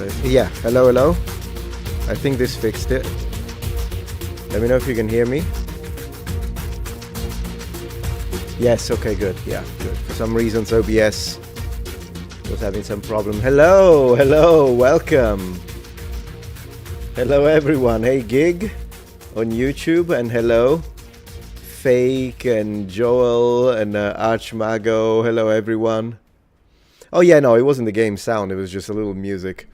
Yeah, hello, hello. I think this fixed it. Let me know if you can hear me. Yes, okay, good. Yeah, good. For some reasons, OBS was having some problem. Hello, hello, welcome. Hello, everyone. Hey, Gig on YouTube, and hello, Fake and Joel and Archmago. Hello, everyone. Oh, yeah, no, it wasn't the game sound. It was just a little music.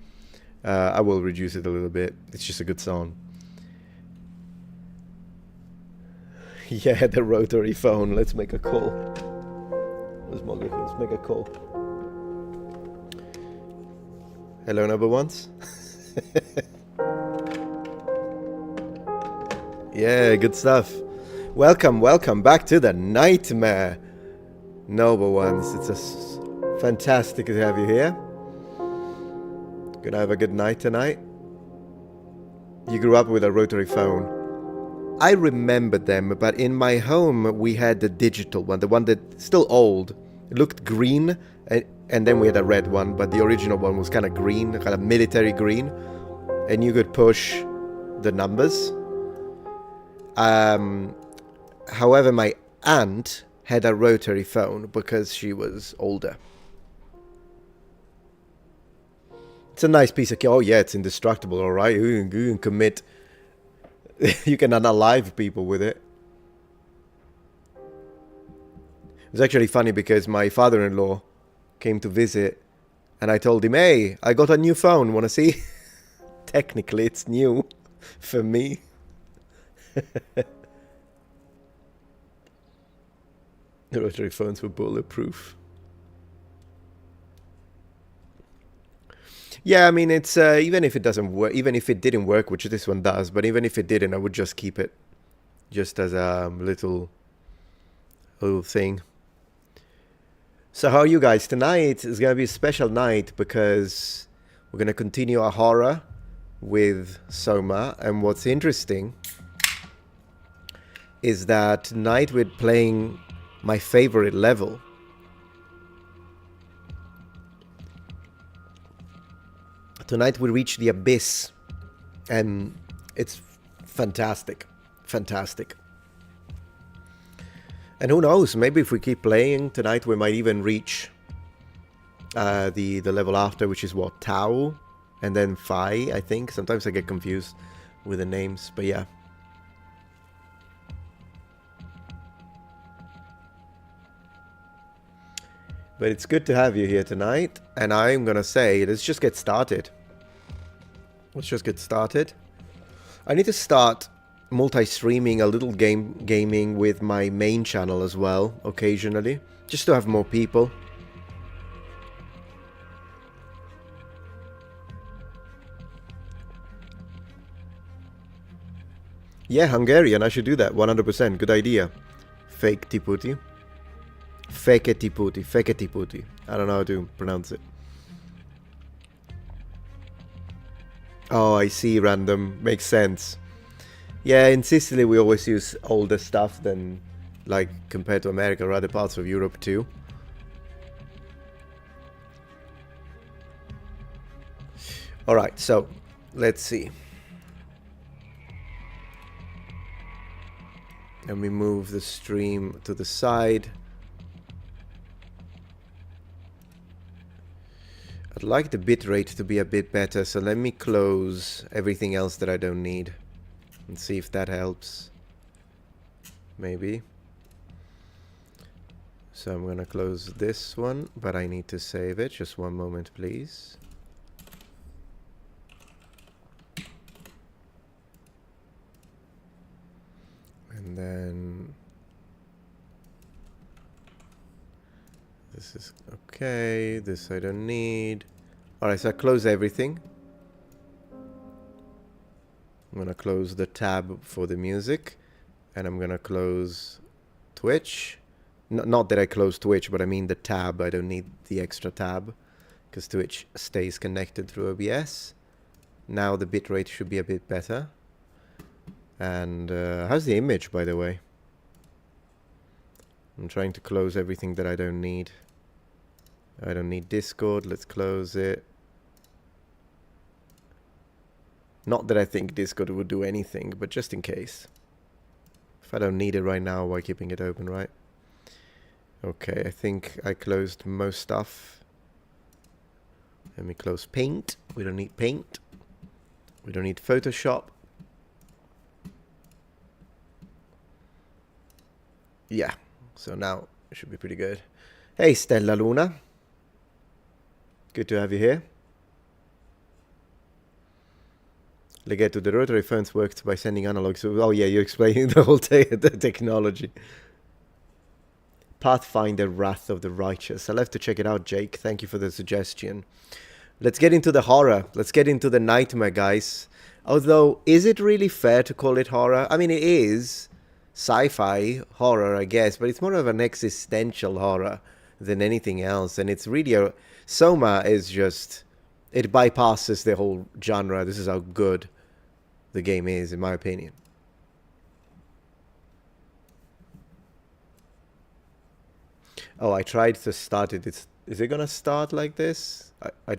I will reduce it a little bit. It's just a good song. Yeah, the rotary phone. Let's make a call. Let's make a call. Hello, number ones. Yeah, good stuff. Welcome, welcome back to the nightmare, noble ones. It's fantastic to have you here. Gonna have a good night tonight. You grew up with a rotary phone. I remember them, but in my home we had the digital one, the one that's still old. It looked green, and then we had a red one, but the original one was kind of green, kind of military green, and you could push the numbers. However, my aunt had a rotary phone because she was older. It's a nice piece of kit. Oh yeah, it's indestructible, alright. You can commit. You can unalive people with it. It was actually funny because my father-in-law came to visit and I told him, hey, I got a new phone, wanna see? Technically it's new for me. The rotary phones were bulletproof. Yeah, I mean, it's even if it doesn't work, even if it didn't work, which this one does, but even if it didn't, I would just keep it just as a little thing. So how are you guys? Tonight is going to be a special night because we're going to continue our horror with Soma. And what's interesting is that tonight we're playing my favorite level. Tonight we reach the abyss, and it's fantastic, fantastic. And who knows, maybe if we keep playing tonight we might even reach the level after, which is what, Tau, and then Phi, I think. Sometimes I get confused with the names, but yeah. But it's good to have you here tonight, and I'm gonna say, let's just get started. Let's just get started. I need to start multi-streaming a little gaming with my main channel as well, occasionally, just to have more people. Yeah, Hungarian, I should do that, 100%, good idea. Fake Tiputi. Fake Tiputi, Fake Tiputi. I don't know how to pronounce it. Oh, I see, random. Makes sense. Yeah, in Sicily we always use older stuff than, like, compared to America or other parts of Europe too. Alright, so, let's see. Let me move the stream to the side. I'd like the bitrate to be a bit better, so let me close everything else that I don't need and see if that helps. Maybe. So I'm gonna close this one, but I need to save it. Just one moment, please. And then this is okay, this I don't need. Alright, so I close everything. I'm gonna close the tab for the music, and I'm gonna close Twitch. Not that I close Twitch, but I mean the tab. I don't need the extra tab, because Twitch stays connected through OBS. Now the bitrate should be a bit better. And how's the image, by the way? I'm trying to close everything that I don't need. I don't need Discord. Let's close it. Not that I think Discord would do anything, but just in case. If I don't need it right now, why keeping it open, right? Okay, I think I closed most stuff. Let me close Paint. We don't need Paint. We don't need Photoshop. Yeah, so now it should be pretty good. Hey, Stella Luna. Good to have you here. Legato, the rotary phones worked by sending analogs. Oh yeah, you're explaining the whole the technology. Pathfinder Wrath of the Righteous. I'll have to check it out, Jake. Thank you for the suggestion. Let's get into the horror. Let's get into the nightmare, guys. Although, is it really fair to call it horror? I mean, it is sci-fi horror, I guess, but it's more of an existential horror than anything else. And it's really a... Soma is just... It bypasses the whole genre. This is how good the game is, in my opinion. Oh, I tried to start it. Is it gonna start like this?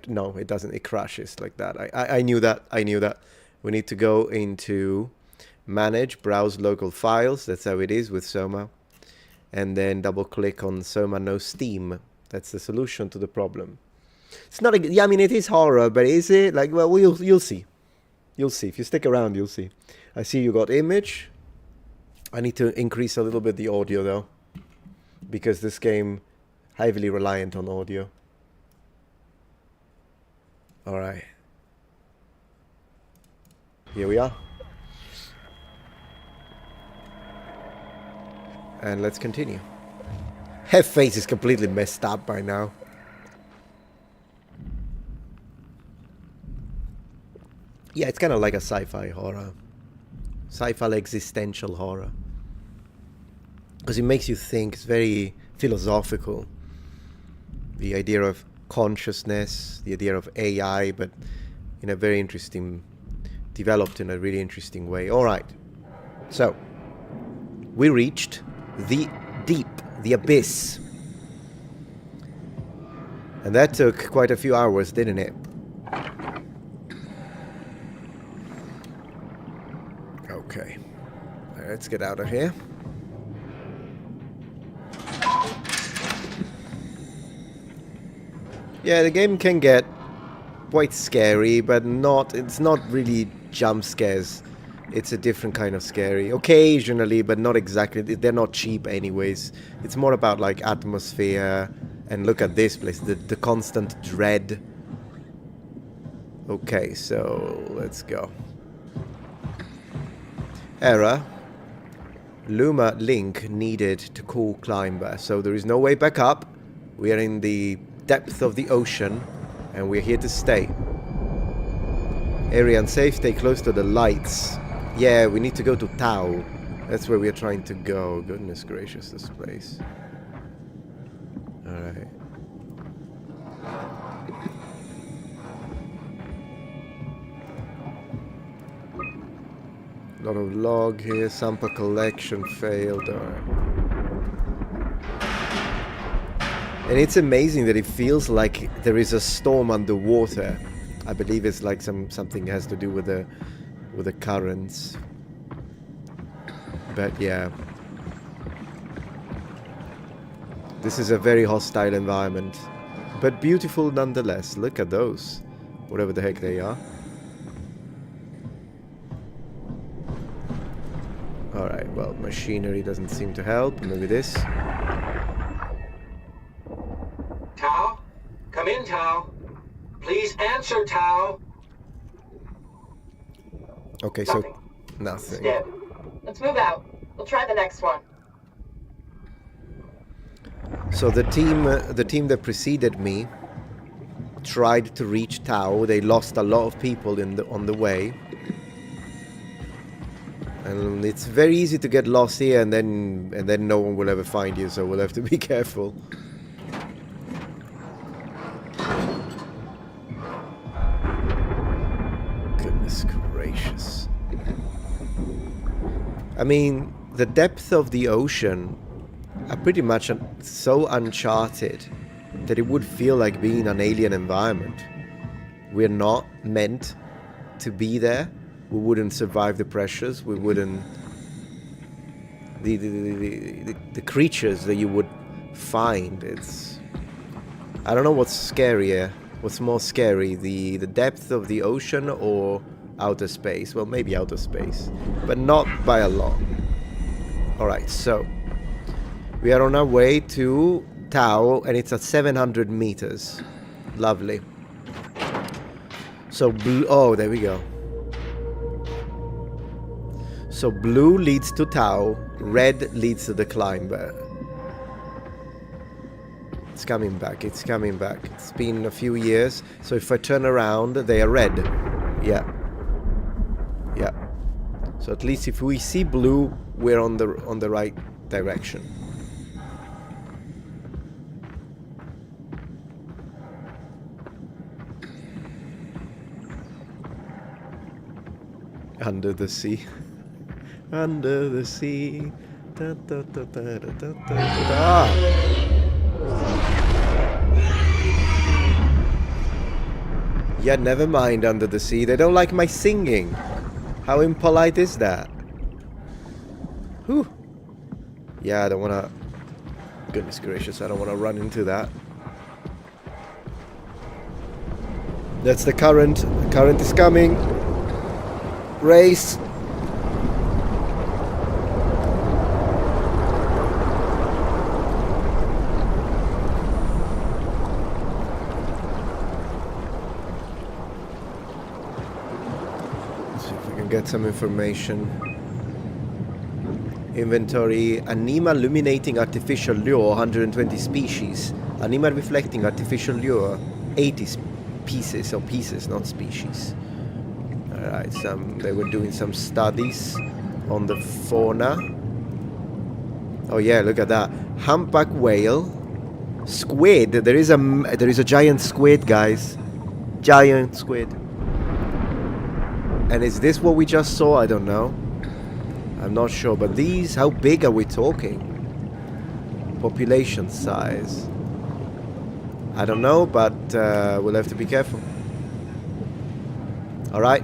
No, it doesn't. It crashes like that. I knew that. I knew that. We need to go into Manage, Browse Local Files. That's how it is with Soma. And then double click on Soma No Steam. That's the solution to the problem. It's not a... Yeah, I mean, it is horror, but is it? Like, well, you'll see. You'll see. If you stick around, you'll see. I see you got image. I need to increase a little bit the audio, though. Because this game heavily reliant on audio. Alright. Here we are. And let's continue. Her face is completely messed up by now. Yeah, it's kind of like a sci-fi horror. Sci-fi existential horror. Because it makes you think. It's very philosophical. The idea of consciousness, the idea of AI, but in a very interesting... Developed in a really interesting way. Alright. So, we reached the deep, the abyss. And that took quite a few hours, didn't it? Okay. Let's get out of here. Yeah, the game can get quite scary, but it's not really jump scares. It's a different kind of scary. Occasionally, but not exactly. They're not cheap anyways. It's more about like atmosphere. And look at this place, the constant dread. Okay, so let's go. Error. Luma link needed to call climber. So there is no way back up. We are in the depth of the ocean. And we're here to stay. Area unsafe, stay close to the lights. Yeah, we need to go to Tau. That's where we are trying to go. Goodness gracious, this place. Alright. A lot of log here. Sample collection failed. Alright. And it's amazing that it feels like there is a storm underwater. I believe it's like something has to do with the currents. But yeah. This is a very hostile environment. But beautiful nonetheless. Look at those. Whatever the heck they are. Alright, well, machinery doesn't seem to help. Maybe this. Tau? Come in, Tau. Please answer, Tau. Okay, so nothing. Dead. Let's move out. We'll try the next one. So the team that preceded me tried to reach Tau. They lost a lot of people on the way. And it's very easy to get lost here, and then no one will ever find you, so we'll have to be careful. Goodness gracious. I mean, the depth of the ocean are pretty much so uncharted that it would feel like being in an alien environment. We're not meant to be there. We wouldn't survive the pressures. We wouldn't... The creatures that you would find, it's... I don't know what's scarier. What's more scary, the depth of the ocean or outer space? Well, maybe outer space, but not by a lot. Alright, so we are on our way to Tau, and it's at 700 meters. Lovely. So blue... Oh, there we go. So blue leads to Tau, red leads to the climber. It's coming back, it's coming back. It's been a few years, so if I turn around, they are red. Yeah. Yeah. So at least if we see blue, we're on the right direction. Under the sea. Under the sea. Da, da, da, da, da, da, da. Yeah, never mind under the sea. They don't like my singing. How impolite is that? Whew. Yeah, I don't want to... Goodness gracious, I don't want to run into that. That's the current. The current is coming. Race. Get some information. Inventory. Anima illuminating artificial lure, 120 species. Anima reflecting artificial lure, 80 pieces, or pieces, not species. Alright, they were doing some studies on the fauna. Oh yeah, look at that. Humpback whale. Squid. There is a giant squid, guys. Giant squid. And is this what we just saw? I don't know. I'm not sure. But these, how big are we talking? Population size. I don't know, but we'll have to be careful. Alright.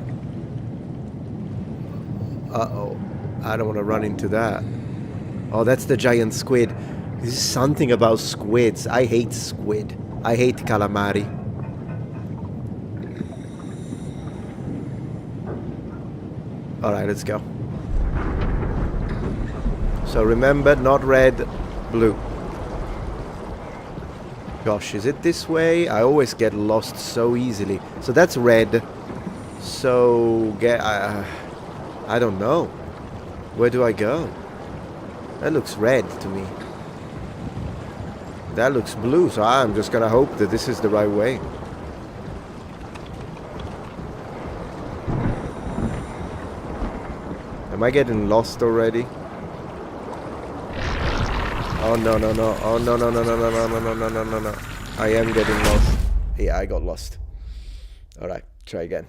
Uh-oh. I don't want to run into that. Oh, that's the giant squid. This is something about squids. I hate squid. I hate calamari. Alright, let's go. So remember, not red, blue. Gosh, is it this way? I always get lost so easily. So that's red. So, I don't know. Where do I go? That looks red to me. That looks blue, so I'm just gonna hope that this is the right way. Am I getting lost already? Oh no no no! Oh no no no no no no no no no no no no! I am getting lost. Yeah, I got lost. All right, try again.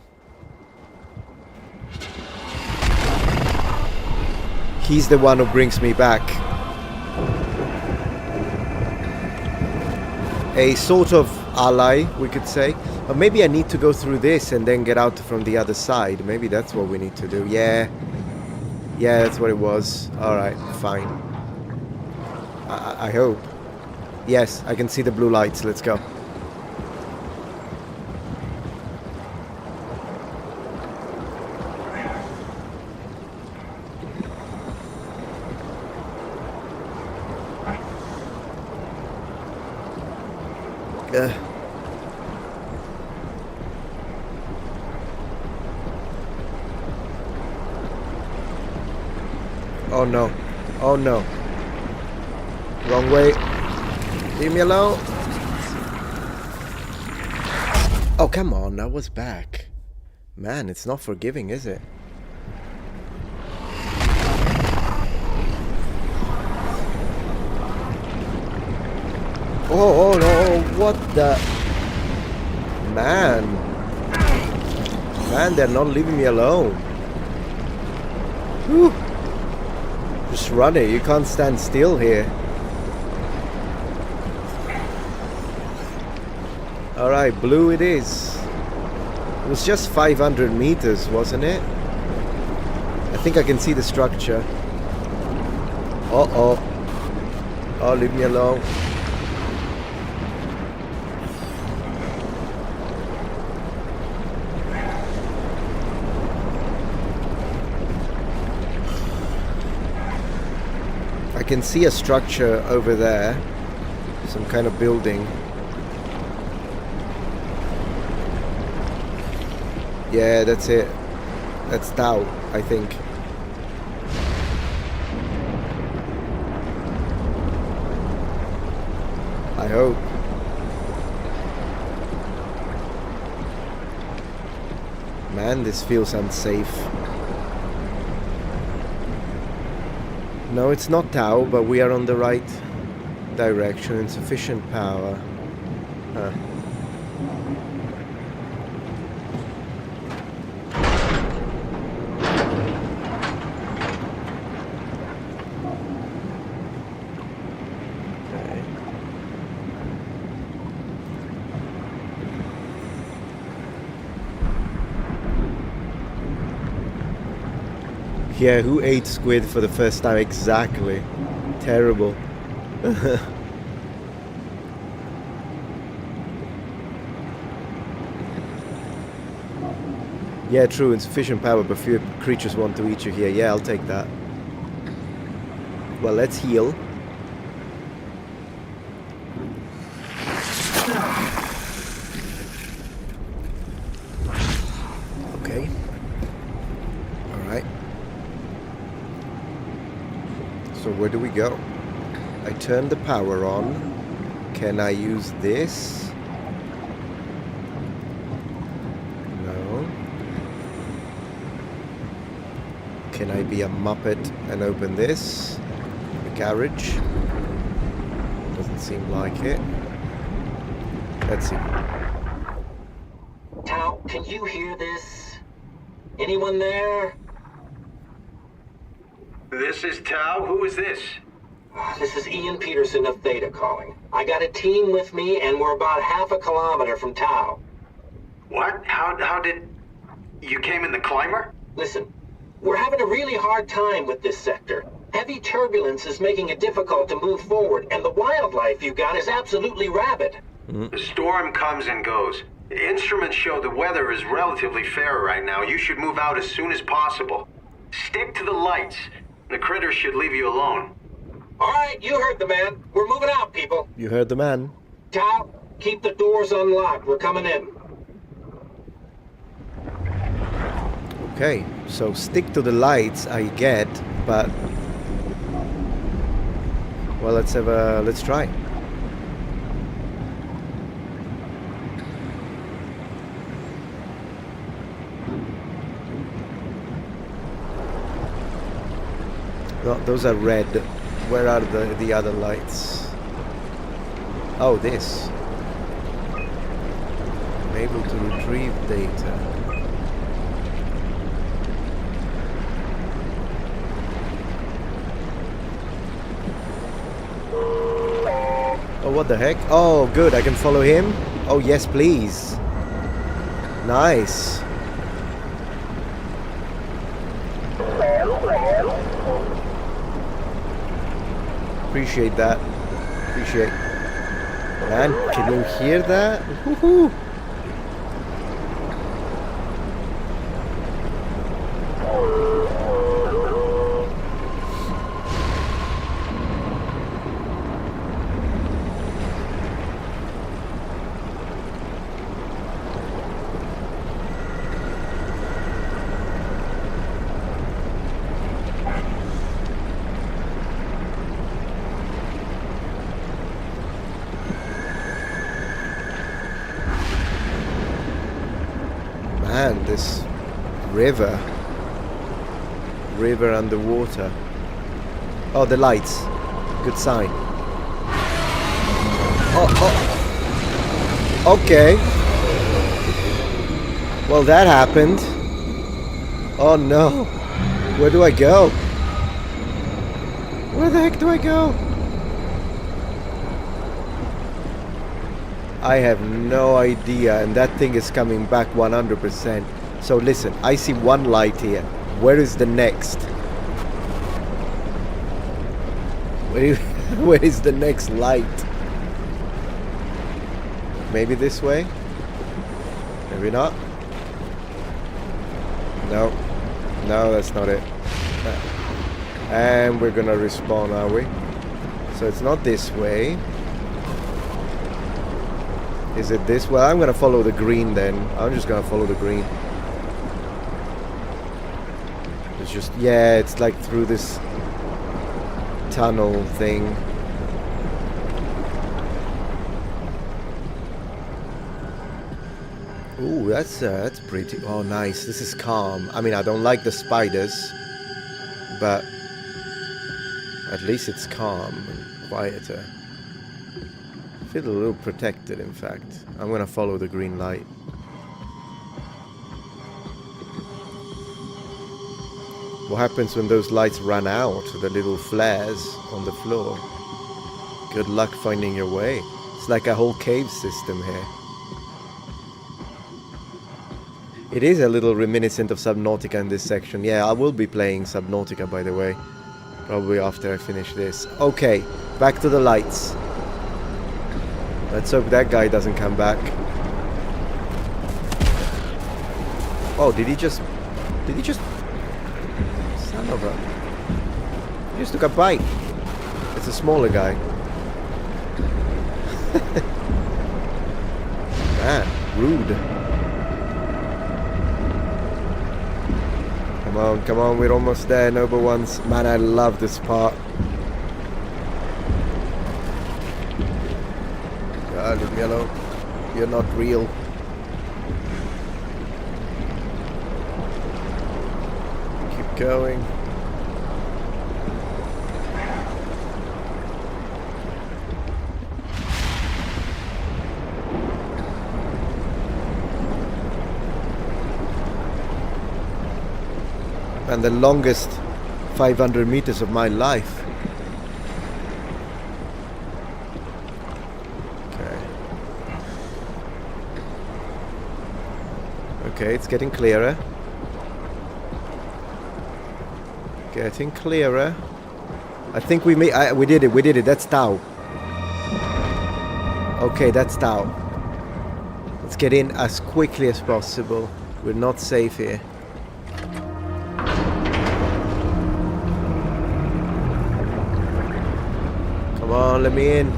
He's the one who brings me back. A sort of ally, we could say. Or maybe I need to go through this and then get out from the other side. Maybe that's what we need to do. Yeah. Yeah, that's what it was. Alright, fine. I hope. Yes, I can see the blue lights. Let's go. Oh no. Oh no. Wrong way. Leave me alone. Oh, come on. I was back. Man, it's not forgiving, is it? Oh no. What the... Man. Man, they're not leaving me alone. Whew. Just run it. You can't stand still here. Alright, blue it is. It was just 500 meters, wasn't it? I think I can see the structure. Uh-oh. Oh, leave me alone. I can see a structure over there. Some kind of building. Yeah, that's it. That's Tau, I think. I hope. Man, this feels unsafe. No, it's not Tau, but we are on the right direction. Insufficient power. Huh. Yeah, who ate squid for the first time? Exactly. Terrible. Yeah, true, insufficient power, but few creatures want to eat you here. Yeah, I'll take that. Well, let's heal. Okay. Alright. So where do we go? I turn the power on. Can I use this? No. Can I be a muppet and open this? The garage? Doesn't seem like it. Let's see. Tau, can you hear this? Anyone there? This is Tau. Who is this? This is Ian Peterson of Theta calling. I got a team with me, and we're about half a kilometer from Tau. What? How did... You came in the climber? Listen, we're having a really hard time with this sector. Heavy turbulence is making it difficult to move forward, and the wildlife you got is absolutely rabid. The storm comes and goes. The instruments show the weather is relatively fair right now. You should move out as soon as possible. Stick to the lights. The critters should leave you alone. All right, you heard the man. We're moving out, people. You heard the man. Tau, keep the doors unlocked. We're coming in. Okay, so stick to the lights, I get, but... Well, let's try. No, those are red. Where are the other lights? Oh, this. I'm able to retrieve data. Oh, what the heck? Oh, good, I can follow him? Oh, yes, please. Nice. Appreciate that. Appreciate. Man, can you hear that? Woohoo! Man, this river underwater. Oh, the lights. Good sign. Oh. Okay. Well, that happened. Oh no. Where do I go? Where the heck do I go? I have no idea, and that thing is coming back 100%. So listen, I see one light here. Where is the next? Where is the next light? Maybe this way? Maybe not? No. No, that's not it. And we're gonna respawn, are we? So it's not this way. Is it this? Well, I'm gonna follow the green then. I'm just gonna follow the green. It's just, yeah, it's like through this tunnel thing. Ooh, that's pretty. Oh, nice. This is calm. I mean, I don't like the spiders, but at least it's calm and quieter. I feel a little protected, in fact. I'm gonna follow the green light. What happens when those lights run out? The little flares on the floor. Good luck finding your way. It's like a whole cave system here. It is a little reminiscent of Subnautica in this section. Yeah, I will be playing Subnautica, by the way. Probably after I finish this. Okay, back to the lights. Let's hope that guy doesn't come back. Oh, did he just... Son of a... He just took a bite. It's a smaller guy. Man, rude. Come on, we're almost there, noble ones. Man, I love this part. God, leave me alone. You're not real. Keep going. And the longest 500 meters of my life. Okay, it's getting clearer. Getting clearer. I think we did it. That's Tau. Okay, that's Tau. Let's get in as quickly as possible. We're not safe here. Come on, let me in.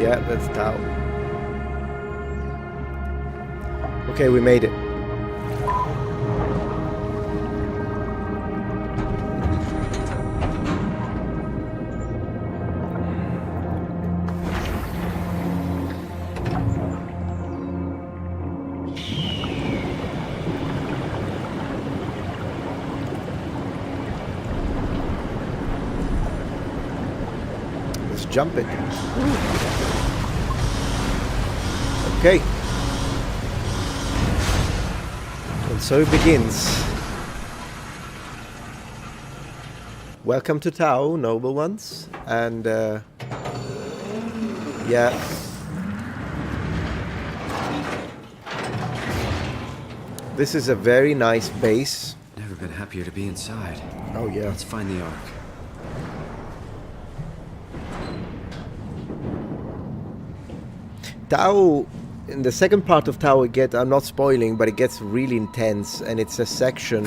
Yeah, that's Tau. Okay, we made it. Let's jump it. Okay. And so it begins. Welcome to Tau, noble ones. And, yeah. This is a very nice base. Never been happier to be inside. Oh, yeah. Let's find the Ark. Tau, in the second part of Tau, I'm not spoiling, but it gets really intense, and it's a section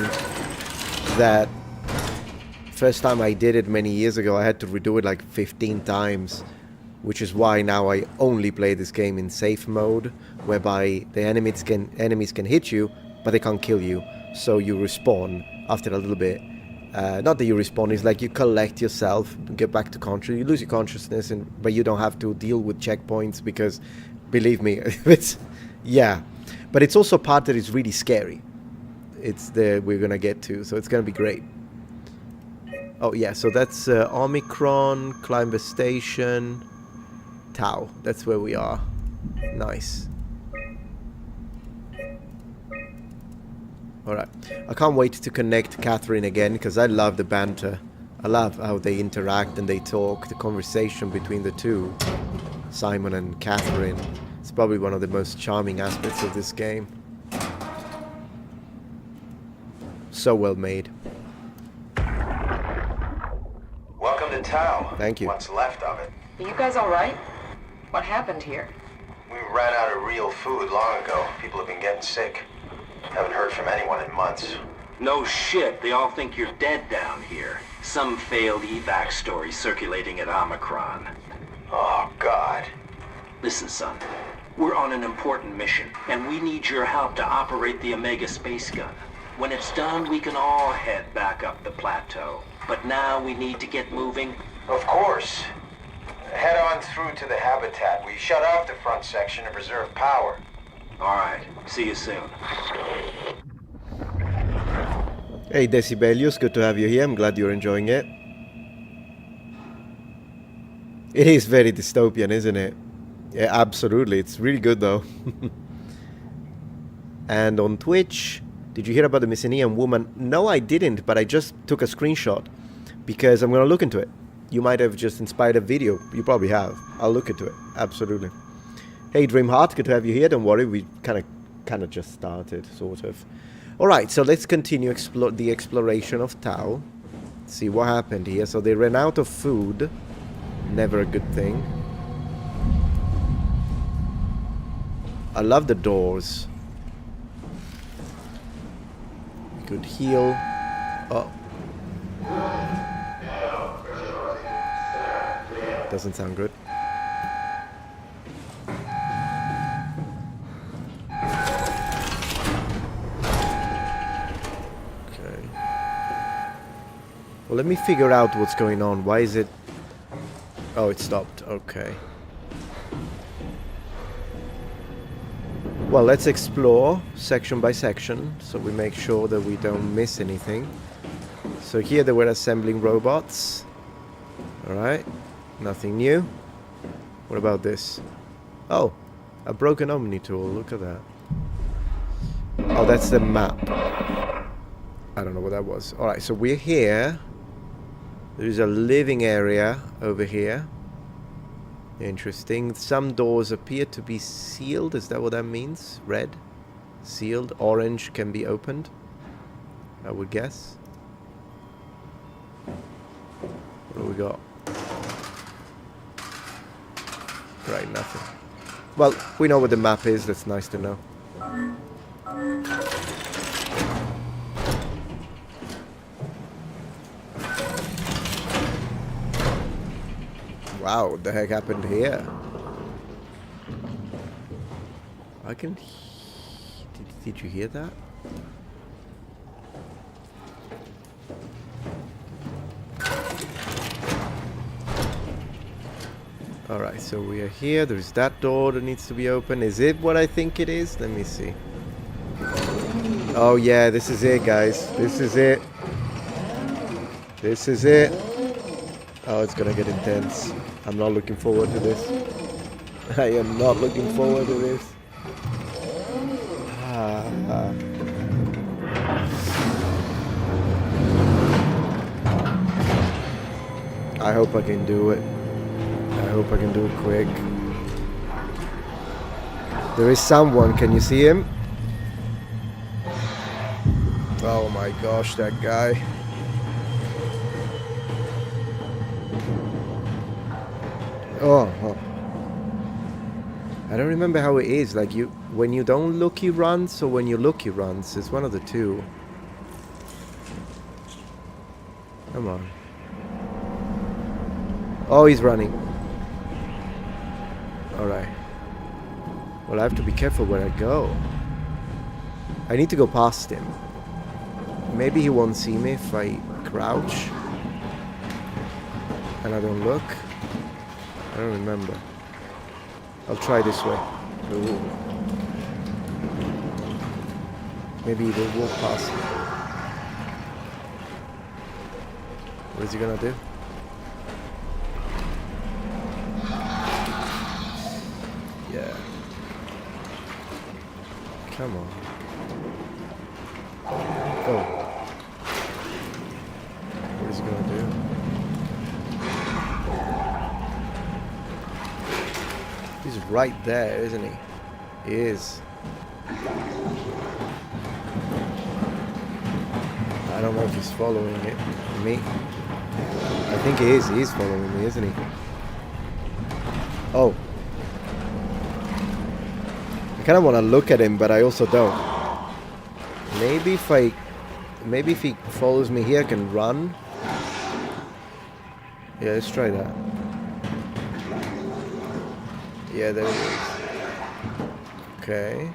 that first time I did it many years ago, I had to redo it like 15 times, which is why now I only play this game in safe mode, whereby the enemies can hit you, but they can't kill you, so you respawn after a little bit. Not that you respawn, it's like you collect yourself, get back to consciousness, you lose your consciousness, but you don't have to deal with checkpoints, because believe me, yeah. But it's also a part that is really scary. It's we're gonna get to, so it's gonna be great. Oh yeah, so that's Omicron, Climber Station, Tau. That's where we are. Nice. Alright. I can't wait to connect Catherine again, because I love the banter I love how they interact and they talk, the conversation between the two, Simon and Catherine. It's probably one of the most charming aspects of this game. So well made. Welcome to Tau. Thank you. What's left of it. Are you guys alright? What happened here? We ran out of real food long ago. People have been getting sick. Haven't heard from anyone in months. No shit, they all think you're dead down here. Some failed evac story circulating at Omicron. Oh, God. Listen, son. We're on an important mission, and we need your help to operate the Omega space gun. When it's done, we can all head back up the plateau. But now we need to get moving. Of course. Head on through to the habitat. We shut off the front section to preserve power. All right. See you soon. Hey Decibelius, good to have you here. I'm glad you're enjoying it. It is very dystopian, isn't it? Yeah, absolutely. It's really good though. And on Twitch, did you hear about the Mycenaean woman? No, I didn't, but I just took a screenshot because I'm going to look into it. You might have just inspired a video. You probably have. I'll look into it. Absolutely. Hey Dreamheart, good to have you here. Don't worry, we kind of just started, sort of. All right, so let's continue the exploration of Tau. See what happened here. So they ran out of food. Never a good thing. I love the doors. We could heal. Oh. Doesn't sound good. Well, let me figure out what's going on. Why is it... Oh, it stopped. Okay. Well, let's explore section by section so we make sure that we don't miss anything. So here they were assembling robots. Alright. Nothing new. What about this? Oh, a broken Omni tool. Look at that. Oh, that's the map. I don't know what that was. Alright, so we're here. There's a living area over here. Interesting. Some doors appear to be sealed. Is that what that means? Red? Sealed. Orange can be opened, I would guess. What do we got? Right, nothing. Well, we know what the map is. That's nice to know. Wow, what the heck happened here? I can... Did you hear that? Alright, so we are here. There's that door that needs to be open. Is it what I think it is? Let me see. Oh yeah, this is it, guys. This is it. This is it. Oh, it's gonna get intense. I'm not looking forward to this. I am not looking forward to this. I hope I can do it. I hope I can do it quick. There is someone. Can you see him? Oh my gosh, that guy. Oh. I don't remember how it is. Like when you don't look, he runs, or when you look, he runs. It's one of the two. Come on. Oh, he's running. Alright. Well, I have to be careful where I go. I need to go past him. Maybe he won't see me if I crouch. And I don't look. I don't remember. I'll try this way. Ooh. Maybe he will walk past me. What is he gonna do? Yeah. Come on. Oh. What is he gonna do? right there, isn't he? He is. I don't know if he's following me. I think he is. He's following me, isn't he? Oh. I kind of want to look at him, but I also don't. Maybe if he follows me here, I can run. Yeah, let's try that. Yeah, there it is. Okay.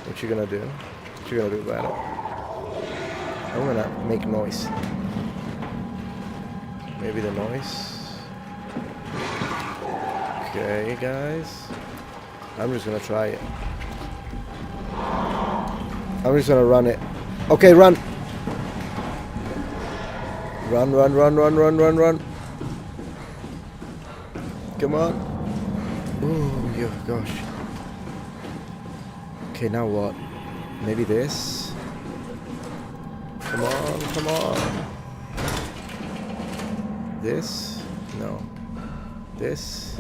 What you gonna do? What you gonna do about it? I'm gonna make noise. Maybe the noise. Okay, guys. I'm just gonna try it. I'm just gonna run it. Okay, run! Run, run, run, run, run, run, run. Come on. Oh, yeah, gosh. Okay, now what? Maybe this? Come on, come on. This? No. This?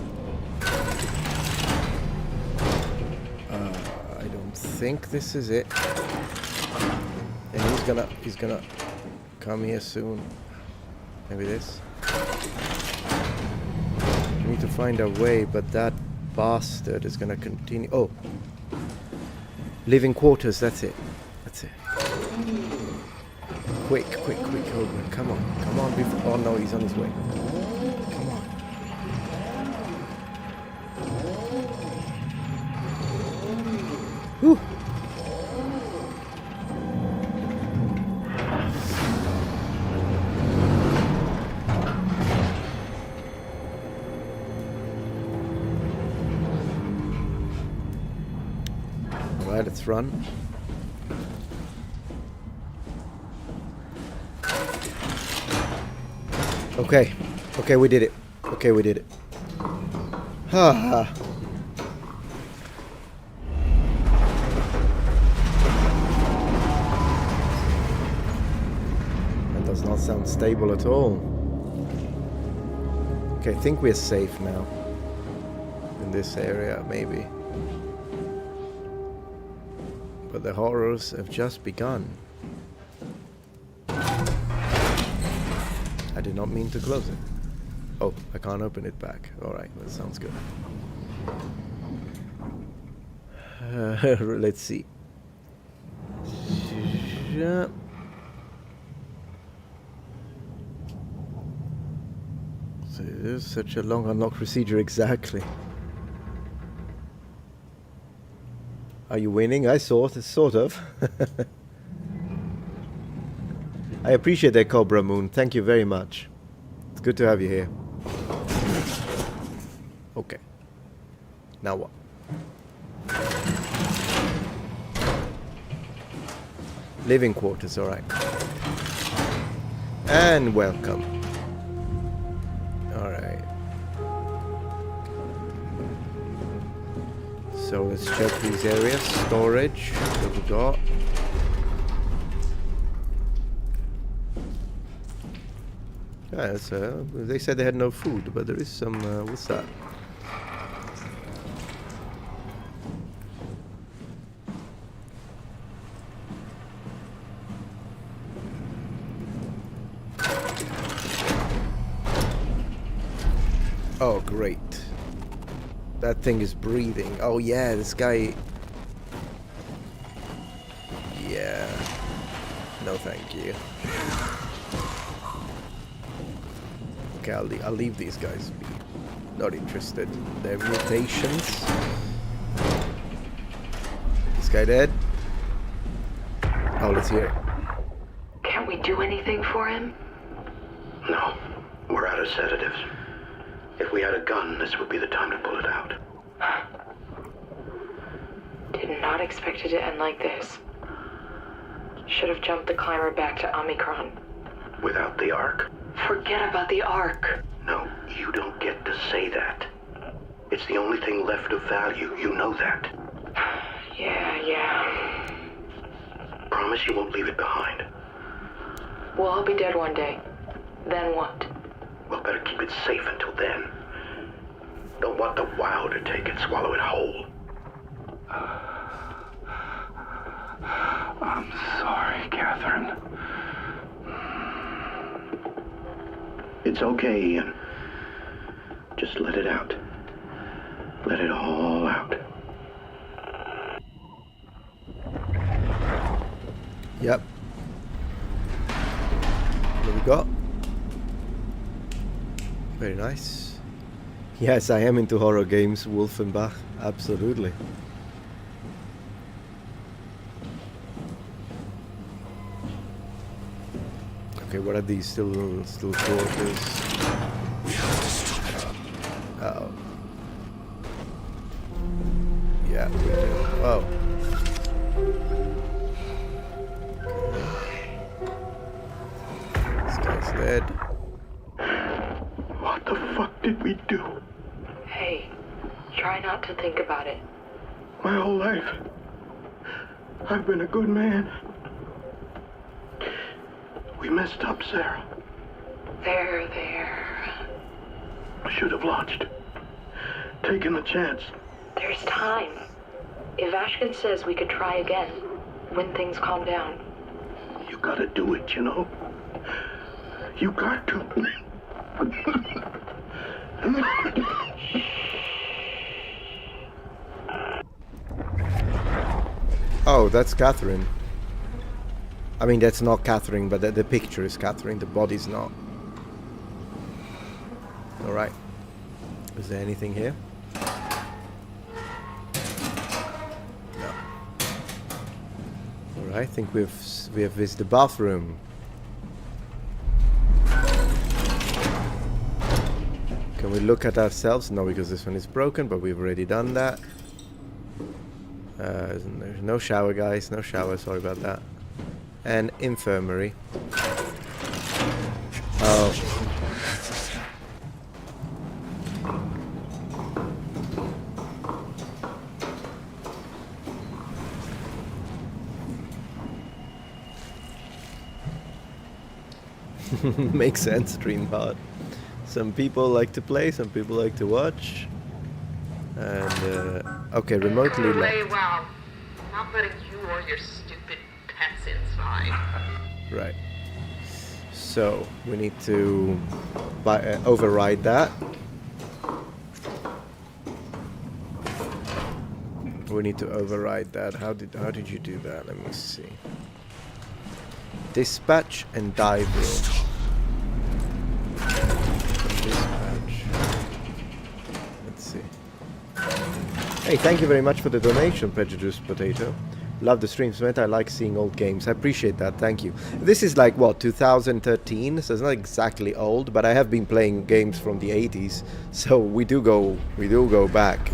I don't think this is it. And he's gonna come here soon. Maybe this? We need to find a way, but that bastard is gonna continue. Oh! Living quarters, that's it. That's it. Quick, quick, quick, Hogan. Come on. Come on before. Oh no, he's on his way. Come on. Whew. Alright, let's run. Okay. Okay, we did it. Okay, we did it. Ha. That does not sound stable at all. Okay, I think we're safe now. In this area, maybe. But the horrors have just begun. I did not mean to close it. Oh, I can't open it back. Alright, that sounds good. Let's see. Yeah. So it is such a long unlock procedure, exactly. Are you winning? I sort of. I appreciate that, Cobra Moon. Thank you very much. It's good to have you here. Okay. Now what? Living quarters, alright. And welcome. Alright. So let's check these areas. Storage. What we got? Yeah, they said they had no food, but there is some, what's that? Oh, great. That thing is breathing. Oh yeah, this guy... Yeah. No thank you. Okay, I'll leave these guys be. Not interested. Their mutations. This guy dead? Oh, let's hear it. Can't we do anything for him? No, we're out of sedatives. If we had a gun, this would be the time to pull it out. Did not expect it to end like this. Should have jumped the climber back to Omicron. Without the Ark? Forget about the Ark. No, you don't get to say that. It's the only thing left of value, you know that. Yeah. Promise you won't leave it behind. Well, I'll be dead one day. Then what? Well, better keep it safe until then. Don't want the wow to take it, swallow it whole. I'm sorry, Catherine. It's okay, Ian. Just let it out. Let it all out. Yep. What we got? Very nice. Yes, I am into horror games, Wolfenbach. Absolutely. Okay, what are these? Still quarters. Uh-oh. Yeah, we do. Oh. This guy's dead. What the fuck did we do? Hey, try not to think about it. My whole life, I've been a good man. We messed up, Sarah. There. I should have launched. Taken the chance. There's time. If Ashkin says we could try again, when things calm down. You gotta do it, you know? You got to. Oh, that's Catherine. I mean, that's not Catherine, but the picture is Catherine. The body's not. Alright. Is there anything here? No. Alright, I think we have visited the bathroom. Can we look at ourselves? No, because this one is broken, but we've already done that. There's no shower, guys. No shower, sorry about that. And infirmary. Oh. Makes sense, Dreamheart. Some people like to play, some people like to watch. And, okay, remotely locked. Wow. Not letting you or your stupid pets inside. Right. So, we need to override that. We need to override that. How did you do that? Let me see. Dispatch and dive room. Dispatch. Let's see. Hey, thank you very much for the donation, Prejudiced Potato. Love the streams, mate. I like seeing old games. I appreciate that. Thank you. This is like, what, 2013? So it's not exactly old, but I have been playing games from the 80s. So we do go back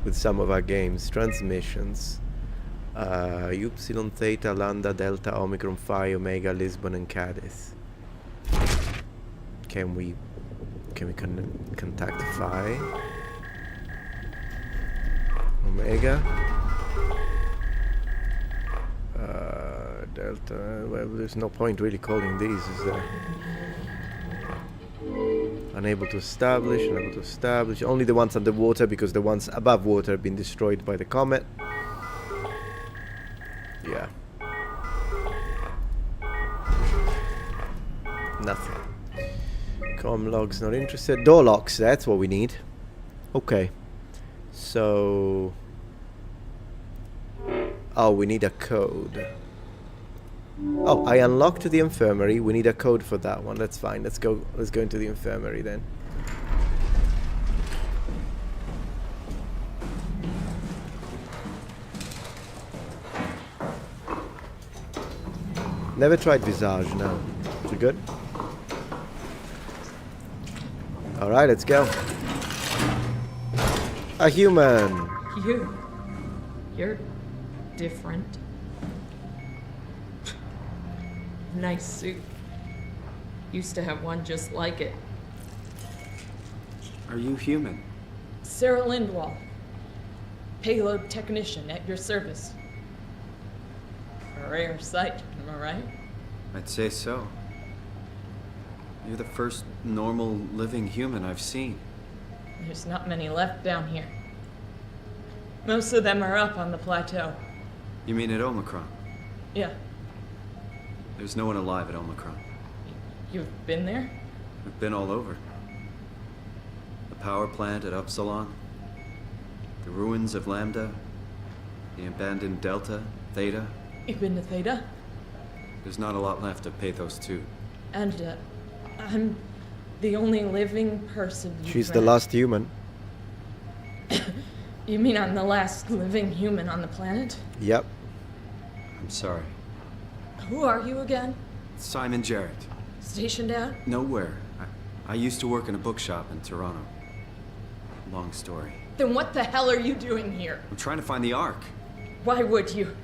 with some of our games. Transmissions. Upsilon, Theta, Lambda, Delta, Omicron, Phi, Omega, Lisbon, and Cadiz. Can we contact Phi? Omega? Delta, well, there's no point really calling these, is there? Unable to establish. Only the ones underwater, because the ones above water have been destroyed by the comet. Yeah. Nothing. Com logs not interested. Door locks, that's what we need. Okay. So... oh, we need a code. Oh, I unlocked the infirmary. We need a code for that one. That's fine. Let's go into the infirmary then. Never tried Visage, no. Is it good? Alright, let's go. A human! You're different. Nice suit. Used to have one just like it. Are you human? Sarah Lindwall. Payload technician at your service. A rare sight, am I right? I'd say so. You're the first normal living human I've seen. There's not many left down here. Most of them are up on the plateau. You mean at Omicron? Yeah, There's no one alive at Omicron. you've been there? We've been all over. The power plant at Upsilon, the ruins of Lambda, the abandoned Delta, Theta. You've been to Theta? There's not a lot left of Pathos 2. And, I'm the only living person you've She's the read. last human. You mean I'm the last living human on the planet? Yep. I'm sorry. Who are you again? Simon Jarrett. Stationed out? Nowhere. I used to work in a bookshop in Toronto. Long story. Then what the hell are you doing here? I'm trying to find the Ark. Why would you?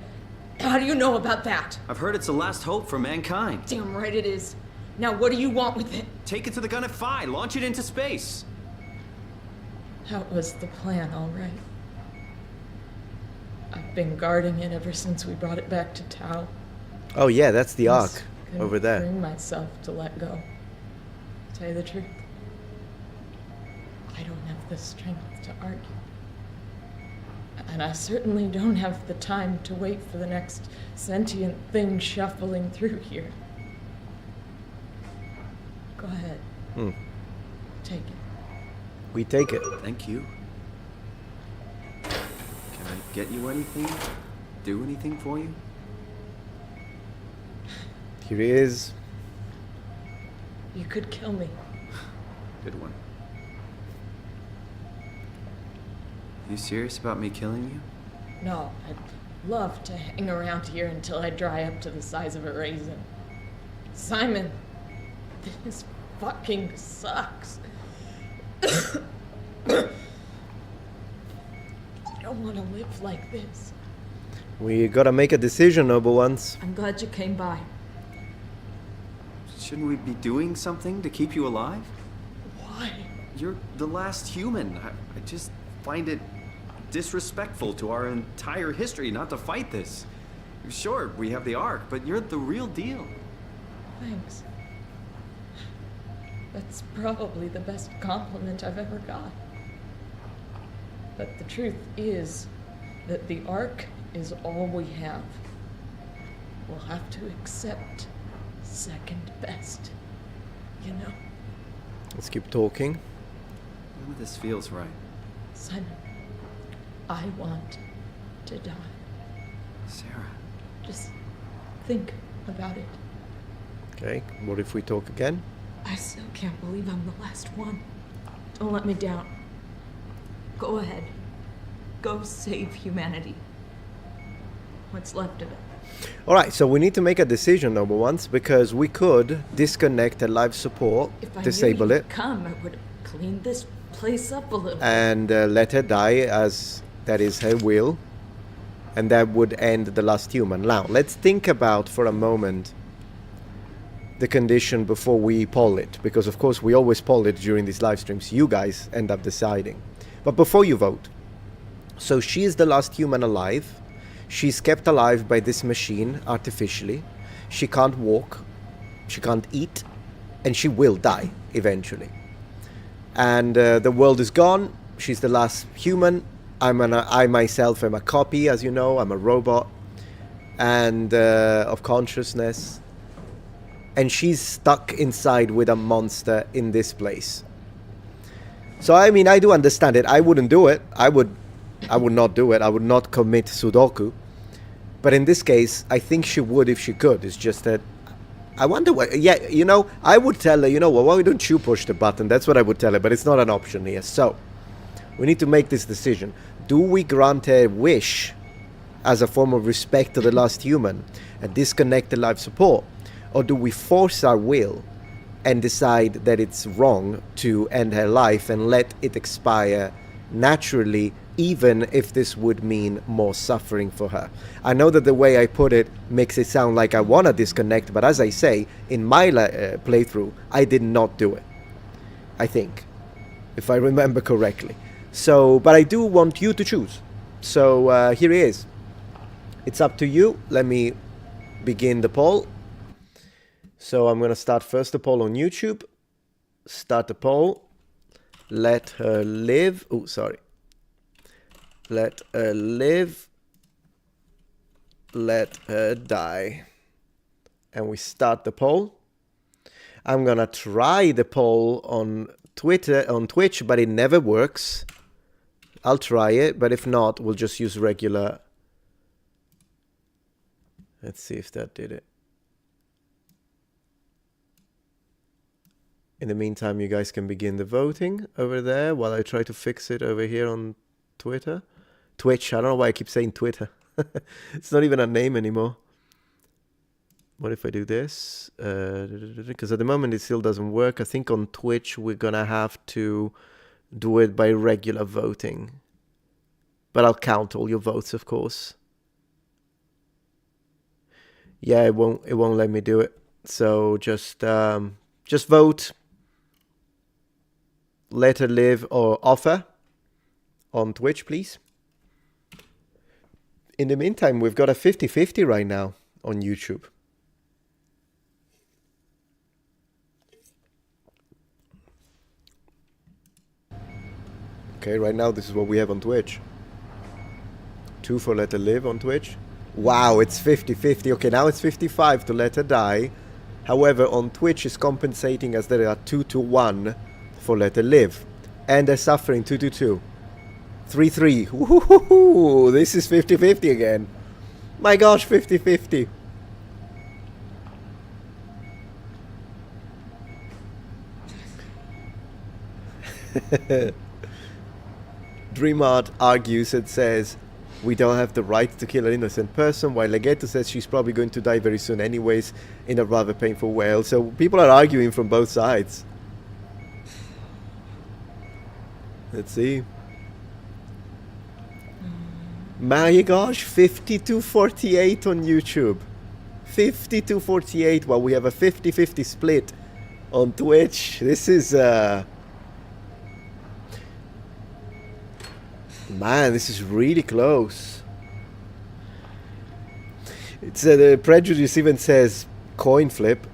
How do you know about that? I've heard it's the last hope for mankind. Damn right it is. Now what do you want with it? Take it to the Gun Phi. Launch it into space. That was the plan, all right. I've been guarding it ever since we brought it back to Tau. Oh yeah, that's the Ark Just couldn't over there. Bring myself to let go. To tell you the truth, I don't have the strength to argue. And I certainly don't have the time to wait for the next sentient thing shuffling through here. Go ahead. Take it. We take it. Thank you. Can I get you anything? Do anything for you? Here he is. You could kill me. Good one. You serious about me killing you? No, I'd love to hang around here until I dry up to the size of a raisin. Simon, this fucking sucks. I don't want to live like this. We gotta make a decision, noble ones. I'm glad you came by. Shouldn't we be doing something to keep you alive? Why? You're the last human. I just find it disrespectful to our entire history not to fight this. Sure, we have the Ark, but you're the real deal. Thanks. That's probably the best compliment I've ever got. But the truth is that the Ark is all we have. We'll have to accept second best, you know? Let's keep talking. None of this feels right. Simon, I want to die. Sarah. Just think about it. Okay, what if we talk again? I still can't believe I'm the last one. Don't let me down. Go ahead. Go save humanity. What's left of it. Alright, so we need to make a decision, noble ones, because we could disconnect the life support, If I disable knew it, you'd come, I would clean this place up a little. and let her die as that is her will, and that would end the last human. Now, let's think about for a moment the condition before we poll it, because of course we always poll it during these live streams. You guys end up deciding. But before you vote, so she is the last human alive. She's kept alive by this machine artificially. She can't walk, she can't eat, and she will die eventually. And the world is gone. She's the last human. I myself am a copy, as you know. I'm a robot, and of consciousness. And she's stuck inside with a monster in this place. So I mean, I do understand it. I wouldn't do it. I would not do it. I would not commit Sudoku. But in this case, I think she would if she could. It's just that I wonder what. Yeah, you know, I would tell her, you know what? Why don't you push the button? That's what I would tell her. But it's not an option here. So we need to make this decision. Do we grant her wish as a form of respect to the last human and disconnect the life support, or do we force our will and decide that it's wrong to end her life and let it expire naturally, even if this would mean more suffering for her? I know that the way I put it makes it sound like I want to disconnect, but as I say, in my playthrough, I did not do it. I think, if I remember correctly. So, but I do want you to choose. So here it is. It's up to you. Let me begin the poll. So I'm going to start first the poll on YouTube. Start the poll. Let her live. Oh, sorry. Let her live. Let her die. And we start the poll. I'm gonna try the poll on Twitch, but it never works. I'll try it, but if not, we'll just use regular. Let's see if that did it. In the meantime, you guys can begin the voting over there while I try to fix it over here on Twitter. Twitch, I don't know why I keep saying Twitter. It's not even a name anymore. What if I do this? Because at the moment it still doesn't work. I think on Twitch we're gonna have to do it by regular voting. But I'll count all your votes, of course. Yeah, it won't let me do it. So just vote. Let her live or offer on Twitch, please. In the meantime, we've got a 50-50 right now on YouTube. Okay, right now this is what we have on Twitch. 2 for Let Her Live on Twitch. Wow, it's 50-50. Okay, now it's 55 to Let Her Die. However, on Twitch is compensating as there are 2-1 for Let Her Live. And they're suffering 2-2. 3-3. Woohoo! This is 50-50 again. My gosh, 50-50. Dreamart argues and says, we don't have the right to kill an innocent person, while Legato says she's probably going to die very soon anyways, in a rather painful way. So people are arguing from both sides. Let's see. My gosh, 50-48 on YouTube. 50-48, while we have a 50-50 split on Twitch. This is man, this is really close. It's the prejudice even says coin flip.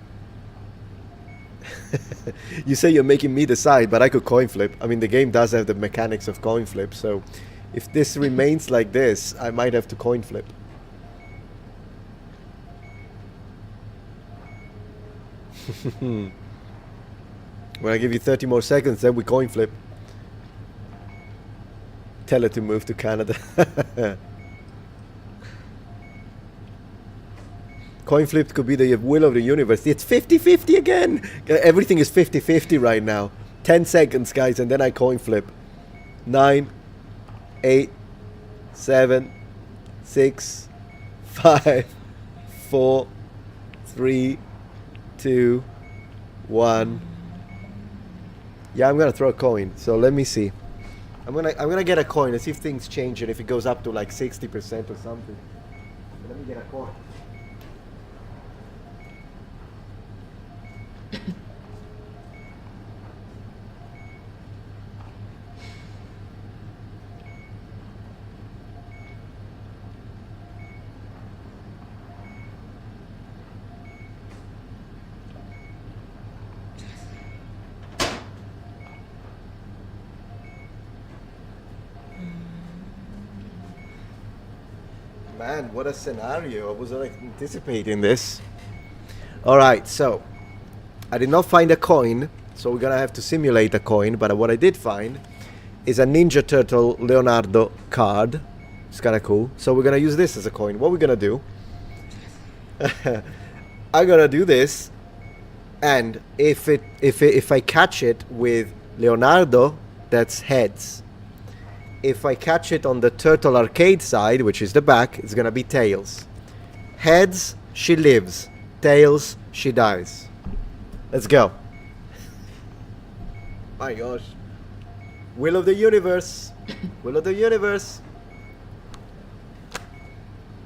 You say you're making me decide, but I could coin flip. I mean, the game does have the mechanics of coin flip, so if this remains like this, I might have to coin flip. When I give you 30 more seconds, then we coin flip. Tell her to move to Canada. Coin flip could be the will of the universe. It's 50-50 again. Everything is 50-50 right now. 10 seconds, guys, and then I coin flip. 9, 8, 7, 6, 5, 4, 3, 2, 1. Yeah, I'm gonna throw a coin. So let me see. I'm gonna get a coin and see if things change and if it goes up to like 60% or something. Let me get a coin. Man, what a scenario. I wasn't like anticipating this. Alright, so I did not find a coin, so we're gonna have to simulate a coin, but what I did find is a Ninja Turtle Leonardo card. It's kinda cool. So we're gonna use this as a coin. What we're gonna do, I'm gonna do this, and if I catch it with Leonardo, that's heads. If I catch it on the Turtle Arcade side, which is the back, it's gonna be tails. Heads, she lives. Tails, she dies. Let's go. My gosh. Will of the universe. Will of the universe.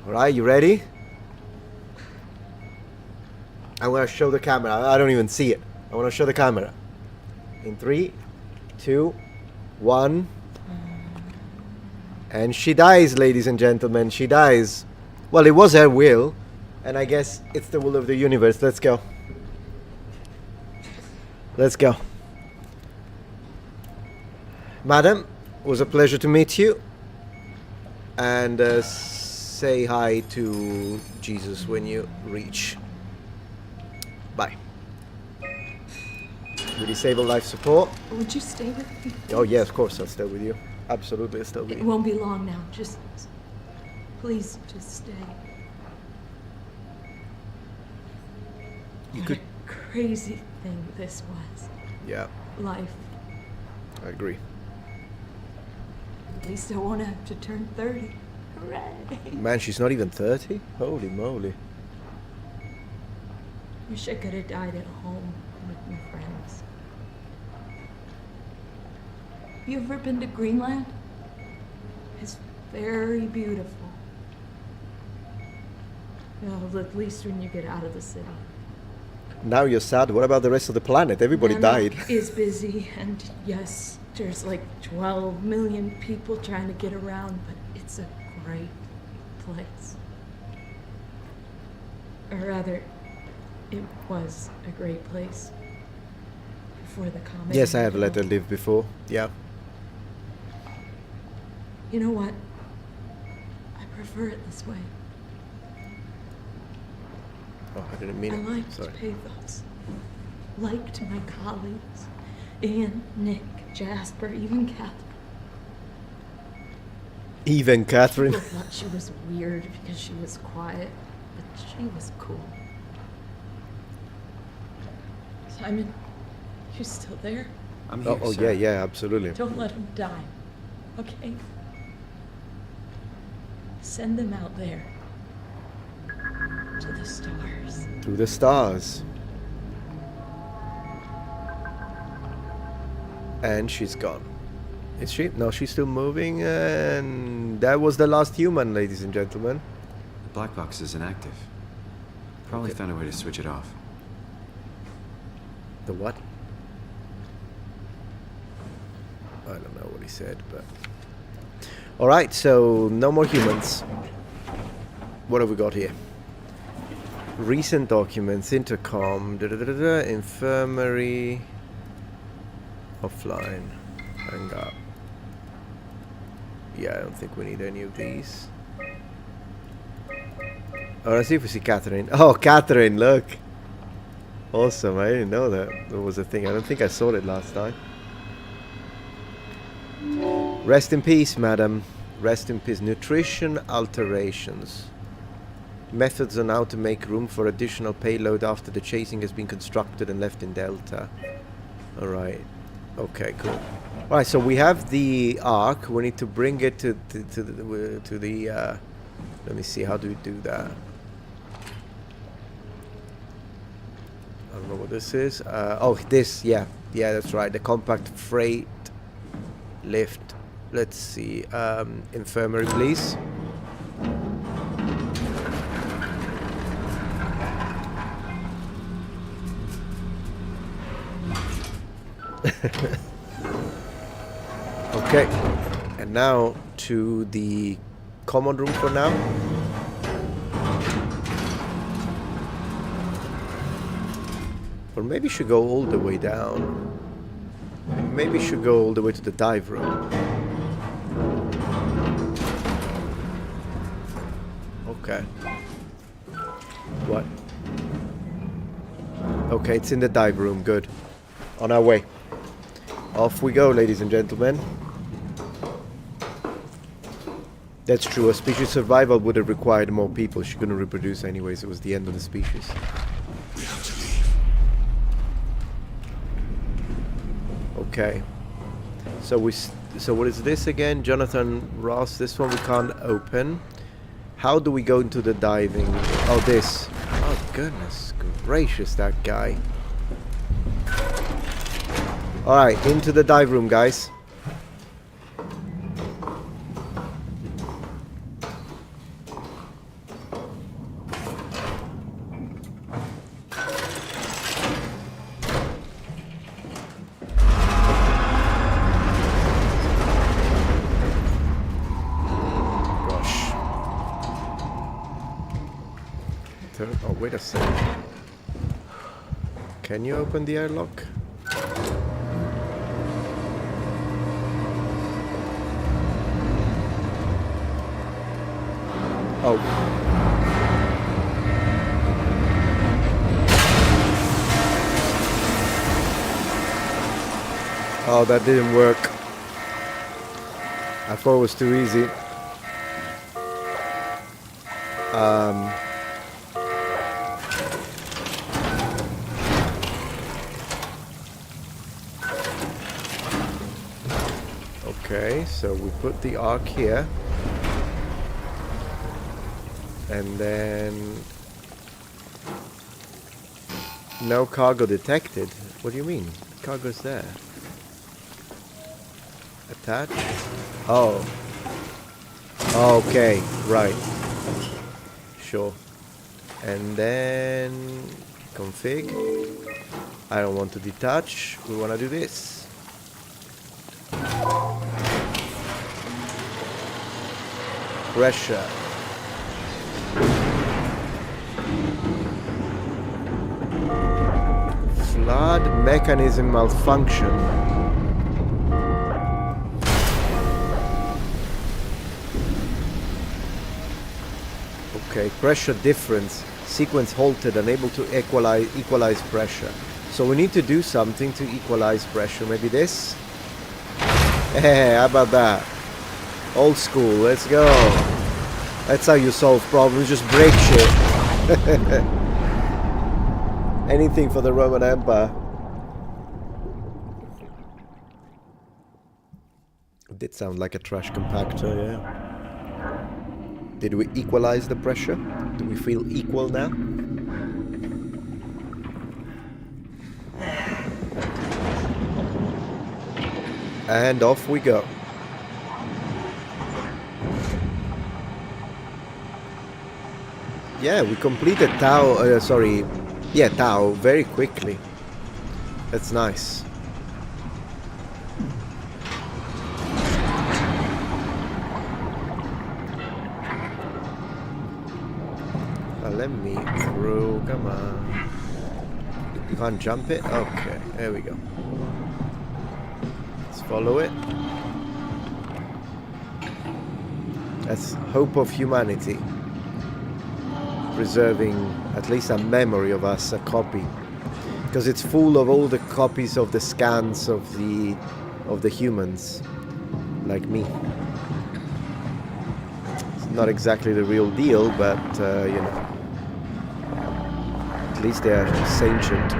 Alright, you ready? I'm gonna show the camera. I don't even see it. I wanna show the camera. In 3, 2, 1. And she dies, ladies and gentlemen. She dies. Well, it was her will. And I guess it's the will of the universe. Let's go. Let's go. Madam, it was a pleasure to meet you. And say hi to Jesus when you reach. Bye. We disable life support. Would you stay with me? Oh yeah, of course I'll stay with you. Absolutely, I'll stay with It you. won't be long now. Just, please, just stay. You What could. a crazy thing this was. Yeah, Life. I agree. At least I won't have to turn 30. Hooray! Man, she's not even 30? Holy moly. Wish I could have died at home with my friends. You ever been to Greenland? It's very beautiful. Well, at least when you get out of the city. Now you're sad. What about the rest of the planet? Everybody died. Is busy, and yes, there's like 12 million people trying to get around, but it's a great place. Or rather, it was a great place before the comet. Yes, I have let her live before. Yeah. You know what? I prefer it this way. Oh, I didn't mean I it. liked Sorry. pathos. Liked my colleagues. Ian, Nick, Jasper, even Catherine. Even Catherine. People thought she was weird because she was quiet, but she was cool. Simon, you still there? I'm here, Oh, sir. yeah, absolutely. Don't let him die, okay? Send them out there. To the stars. To the stars. And she's gone. Is she? No, she's still moving. And that was the last human, ladies and gentlemen. The black box is inactive. Probably found a way to switch it off. The what? I don't know what he said, but... Alright, so no more humans. What have we got here? Recent documents, intercom, infirmary, offline, hang up. Yeah, I don't think we need any of these. Oh, let's see if we see Catherine. Oh, Catherine, look! Awesome, I didn't know that was a thing. I don't think I saw it last time. Rest in peace, madam. Rest in peace. Nutrition alterations. Methods on how to make room for additional payload after the chasing has been constructed and left in Delta. Alright. Okay, cool. Alright, so we have the Ark. We need to bring it to the let me see, how do we do that? I don't know what this is. Oh, this, yeah. Yeah, that's right. The compact freight lift. Let's see. Infirmary, please. Okay, and now to the common room for now. Or maybe should go all the way down. Maybe should go all the way to the dive room. Okay. What? Okay, it's in the dive room. Good. On our way. Off we go, ladies and gentlemen. That's true. A species survival would have required more people. She couldn't reproduce anyways. It was the end of the species. We have to leave. Okay. So what is this again? Jonathan Ross. This one we can't open. How do we go into the diving? Oh, this. Oh, goodness gracious, that guy. Alright, into the dive room, guys. Gosh. Oh, wait a second. Can you open the airlock? Oh. Oh, that didn't work. I thought it was too easy. Okay, so we put the arc here. And then... No cargo detected. What do you mean? Cargo's there. Attach. Oh. Okay, right. Sure. And then... Config. I don't want to detach. We want to do this. Pressure. Flood mechanism malfunction. Okay, pressure difference. Sequence halted, unable to equalize pressure. So we need to do something to equalize pressure. Maybe this? Hey, how about that? Old school, let's go. That's how you solve problems, just break shit. Anything for the Roman Empire. It did sound like a trash compactor, yeah. Did we equalize the pressure? Do we feel equal now? And off we go. Yeah, we completed Tau, Tau very quickly. That's nice. Let me through, come on. You can't jump it? Okay, there we go. Let's follow it. That's hope of humanity. Preserving at least a memory of us, a copy. Because it's full of all the copies of the scans of the humans. Like me. It's not exactly the real deal, but you know. At least they are sentient.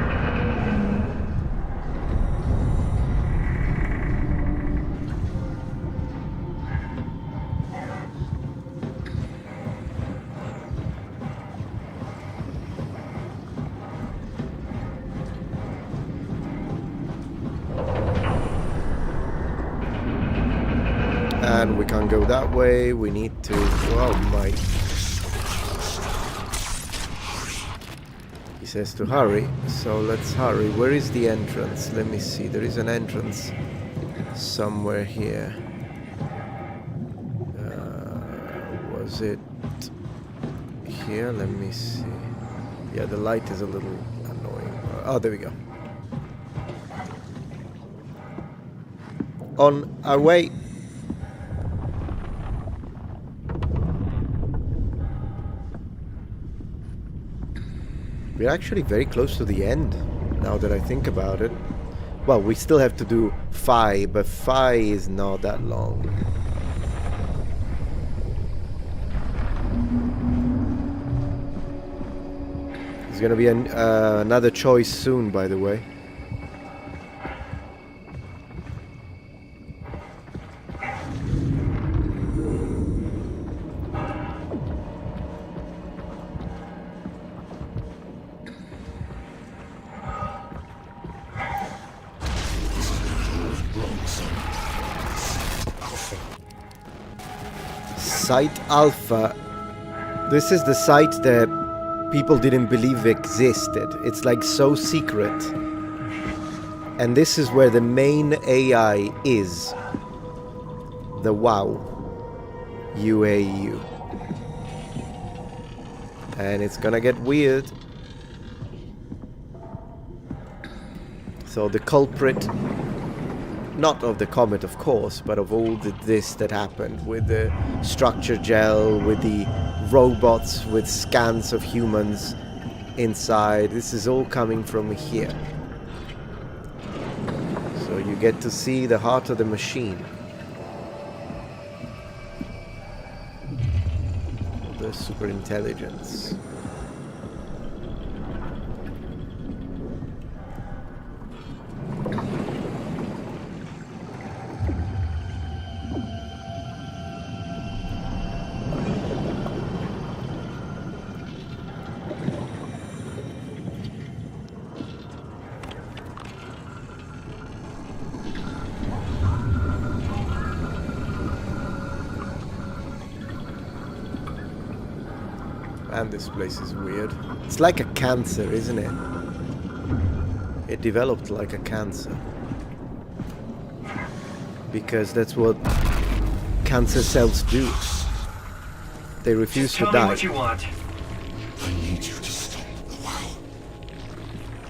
And we can't go that way. We need to... Oh my... He says to hurry, so let's hurry. Where is the entrance? Let me see. There is an entrance somewhere here. Was it here? Let me see. Yeah, the light is a little annoying. Oh, there we go. On our way. We're actually very close to the end, now that I think about it. Well, we still have to do Phi, but Phi is not that long. There's gonna be another choice soon, by the way. Site Alpha. This is the site that people didn't believe existed. It's like so secret. And this is where the main AI is. The WOW UAU. And it's gonna get weird. So the culprit not of the comet, of course, but of all this that happened with the structure gel, with the robots, with scans of humans inside. This is all coming from here. So you get to see the heart of the machine. The superintelligence. And this place is weird. It's like a cancer, isn't it? It developed like a cancer. Because that's what cancer cells do. They refuse to die. Tell me what you want. I need you to stop the WoW.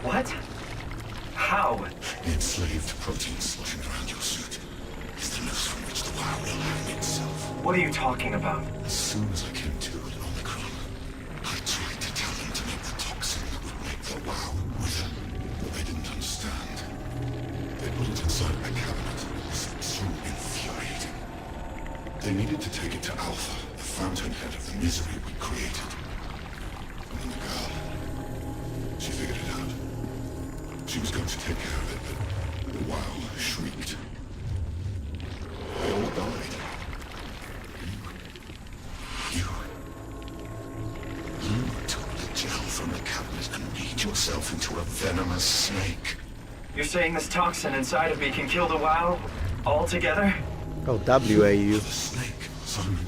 What? How? The enslaved proteins floating around your suit is the noose from which the WoW will hang itself. What are you talking about? As soon as I came to with Omicron, I tried to tell them to make the toxin that would make the WoW wither, but they didn't understand. They put it inside my cabinet. It was so infuriating. They needed to take it to Alpha, the fountainhead of the misery we created. And then the girl, she figured it out. She was going to take care of it, but the WoW shrieked. They all died. You took the gel from the cabinet and made yourself into a venomous snake. You're saying this toxin inside of me can kill the WoW altogether? Oh, WAU. The snake, son.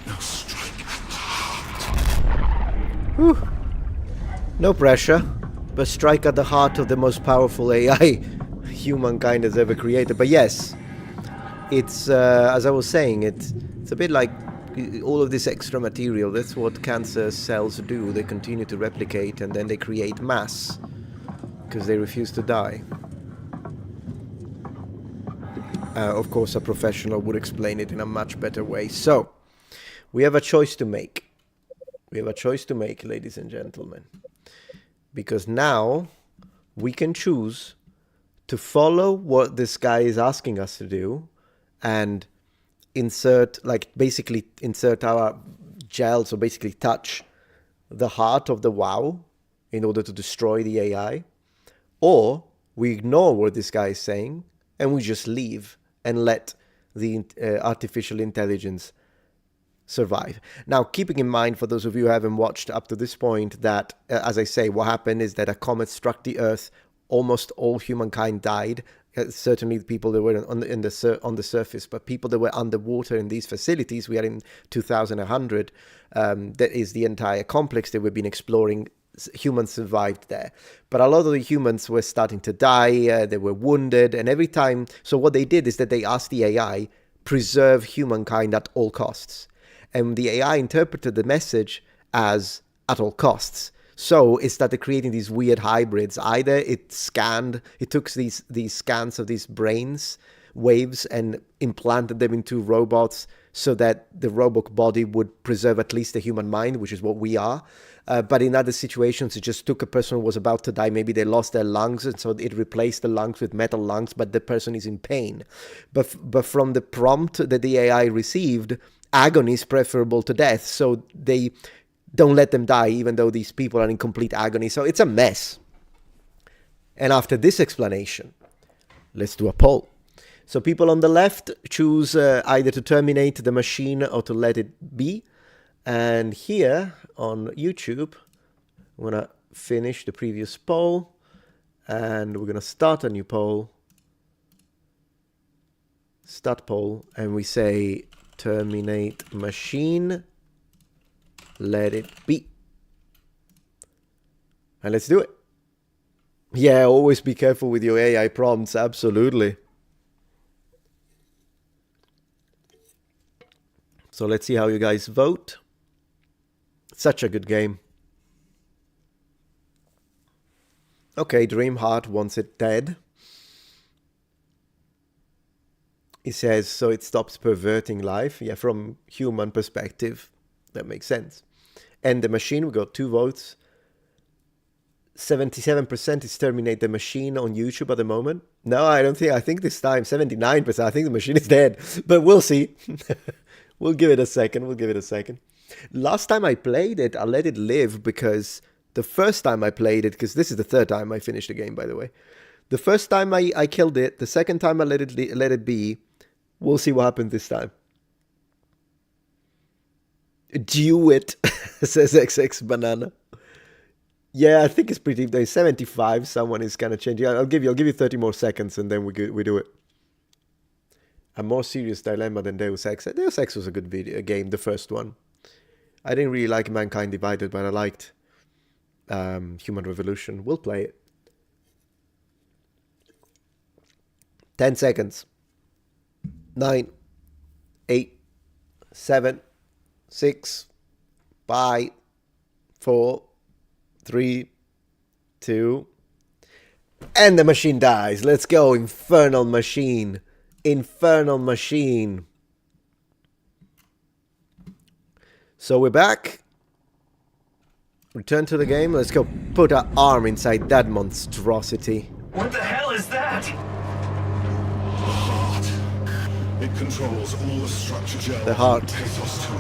Now strike at the heart. Whew. No pressure, but strike at the heart of the most powerful AI humankind has ever created. But yes, it's, as I was saying, it's a bit like all of this extra material. That's what cancer cells do. They continue to replicate and then they create mass because they refuse to die. Of course, a professional would explain it in a much better way. So, we have a choice to make. We have a choice to make, ladies and gentlemen. Because now we can choose to follow what this guy is asking us to do and basically insert our gel, so basically touch the heart of the WoW in order to destroy the AI. Or we ignore what this guy is saying and we just leave and let the artificial intelligence survive. Now, keeping in mind, for those of you who haven't watched up to this point, that, as I say, what happened is that a comet struck the Earth. Almost all humankind died. Certainly the people that were on the surface, but people that were underwater in these facilities, we are in 2100, that is the entire complex that we've been exploring. Humans survived there, but a lot of the humans were starting to die. They were wounded, and every time, so what they did is that they asked the AI, preserve humankind at all costs, and the AI interpreted the message as at all costs. So it started creating these weird hybrids. Either it took these scans of these brains waves and implanted them into robots so that the robot body would preserve at least the human mind, which is what we are. But in other situations, it just took a person who was about to die. Maybe they lost their lungs, and so it replaced the lungs with metal lungs, but the person is in pain. But from the prompt that the AI received, agony is preferable to death. So they don't let them die, even though these people are in complete agony. So it's a mess. And after this explanation, let's do a poll. So people on the left choose either to terminate the machine or to let it be. And here on YouTube, I'm going to finish the previous poll. And we're going to start a new poll. Start poll. And we say terminate machine. Let it be. And let's do it. Yeah, always be careful with your AI prompts. Absolutely. So let's see how you guys vote. Such a good game. Okay, Dreamheart wants it dead. He says, so it stops perverting life. Yeah, from human perspective, that makes sense. And the machine, we got 2 votes. 77% is terminate the machine on YouTube at the moment. No, I don't think. I think this time 79%. I think the machine is dead, but we'll see. We'll give it a second. Last time I played it, I let it live because the first time I played it, because this is the 3rd time I finished the game, by the way. The first time I killed it. The second time I let it be. We'll see what happens this time. Do it, says XX Banana. Yeah, I think it's pretty. There's 75. Someone is kind of changing. I'll give you 30 more seconds, and then we do it. A more serious dilemma than Deus Ex. Deus Ex was a good game, the first one. I didn't really like Mankind Divided, but I liked Human Revolution. We'll play it. 10 seconds. 9, 8, 7, 6, 5, 4, 3, 2, and the machine dies. Let's go, Infernal Machine. Infernal Machine. So we're back. Return to the game. Let's go put our arm inside that monstrosity. What the hell is that? The heart. It controls all the structure gel. The heart. Pathos too.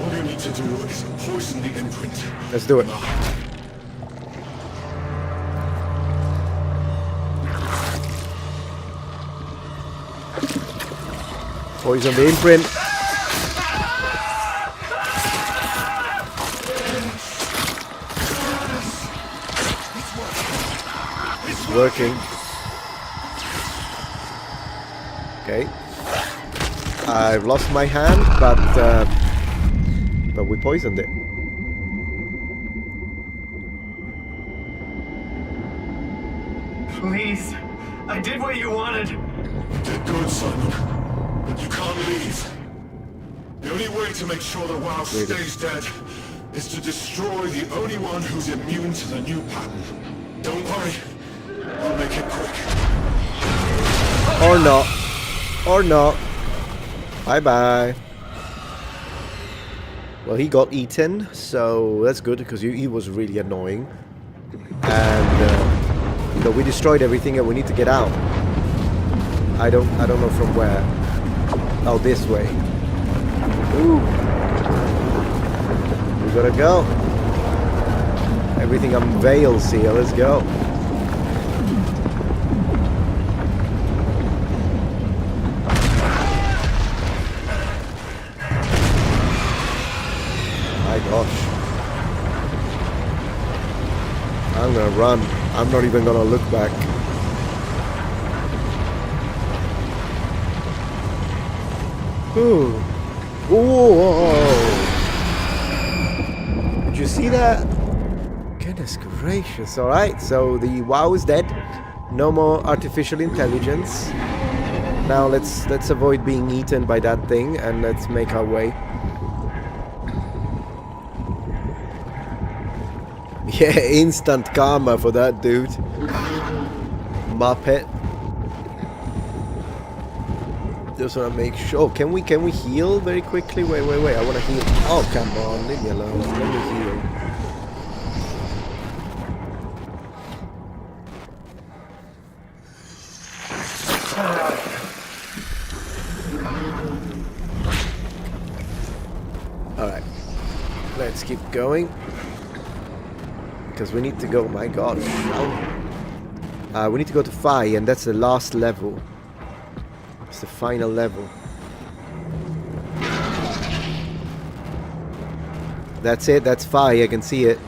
All you need to do is poison the imprint. Let's do it. Poison the imprint. It's working. Okay. I've lost my hand, but we poisoned it. Please. I did what you wanted. Did good, Simon. But you can't leave. The only way to make sure the WoW stays dead is to destroy the only one who's immune to the new pattern. Don't worry. I'll make it quick. Or not. Or not. Bye-bye. Well, he got eaten, so that's good because he was really annoying. And we destroyed everything and we need to get out. I don't know from where. Oh, this way. Ooh. We gotta go. Everything unveils here. Let's go. My gosh. I'm gonna run. I'm not even gonna look back. Ooh. Whoa. Did you see that? Goodness gracious. Alright, so the WoW is dead. No more artificial intelligence. Now let's avoid being eaten by that thing and let's make our way. Yeah, instant karma for that dude. Muppet. Just wanna make sure. Can we heal very quickly? Wait. I wanna heal. Oh, come on, leave me alone. Let me heal. All right, let's keep going because we need to go. My God, we need to go to Phi, and that's the last level. It's the final level. That's it, that's Phi, I can see it.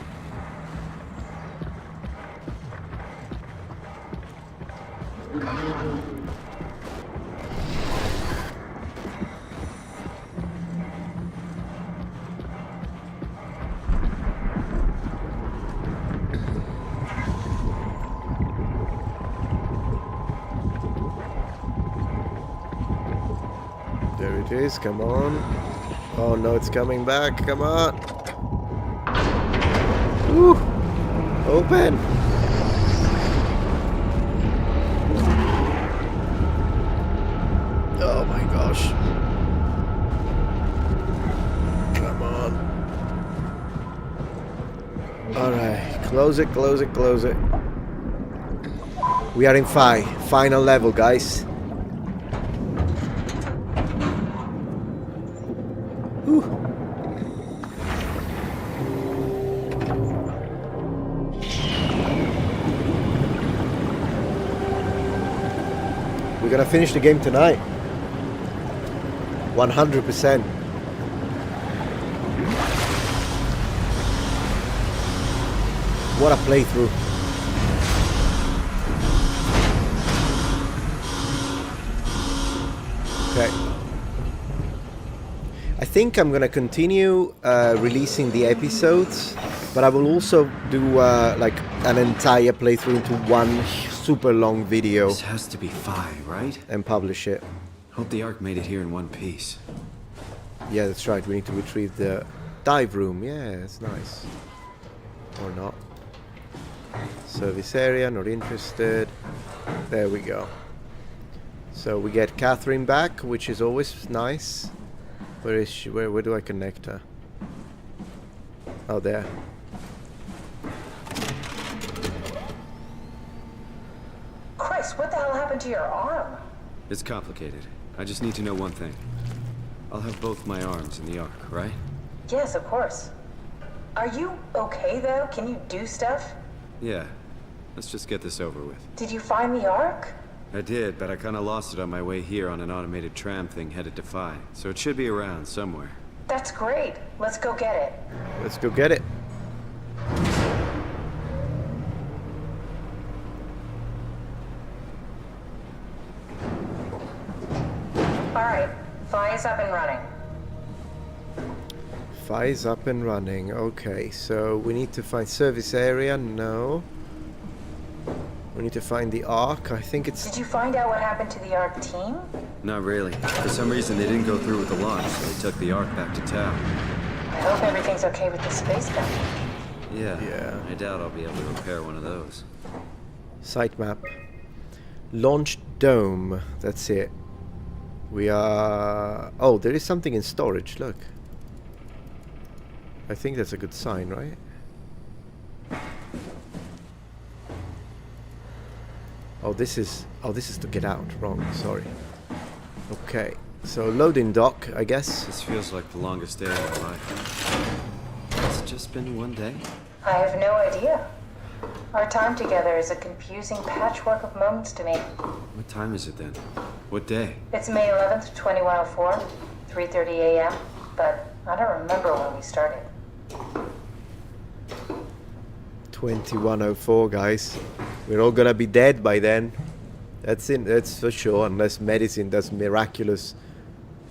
There it is, come on. Oh no, it's coming back, come on. Woo! Open! Alright, close it, close it, close it. We are in final level, guys. Whew. We're gonna finish the game tonight. 100%. What a playthrough. Okay. I think I'm gonna continue releasing the episodes, but I will also do like an entire playthrough into one super long video. This has to be Phi, right? And publish it. Hope the Ark made it here in one piece. Yeah, that's right. We need to retrieve the dive room. Yeah, it's nice. Or not. Service area, not interested. There we go. So we get Catherine back, which is always nice. Where is she? Where do I connect her? Oh, there. Chris, what the hell happened to your arm? It's complicated. I just need to know one thing. I'll have both my arms in the Ark, right? Yes, of course. Are you okay, though? Can you do stuff? Yeah. Let's just get this over with. Did you find the Ark? I did, but I kinda lost it on my way here on an automated tram thing headed to Phi. So it should be around somewhere. That's great. Let's go get it. Let's go get it. Alright, Phi is up and running. Phi is up and running. Okay, so we need to find service area. No. We need to find the Ark. I think it's... Did you find out what happened to the Ark team? Not really. For some reason, they didn't go through with the launch, so they took the Ark back to town. I hope everything's okay with the space gun. Yeah. I doubt I'll be able to repair one of those. Site map. Launch dome. That's it. We are... Oh, there is something in storage. Look. I think that's a good sign, right? Oh, this is to get out. Wrong. Sorry. Okay. So loading dock, I guess. This feels like the longest day of my life. It's just been one day? I have no idea. Our time together is a confusing patchwork of moments to me. What time is it then? What day? It's May 11th, 2104, 3:30 a.m., but I don't remember when we started. 2104, guys. We're all gonna be dead by then. That's it. That's for sure. Unless medicine does miraculous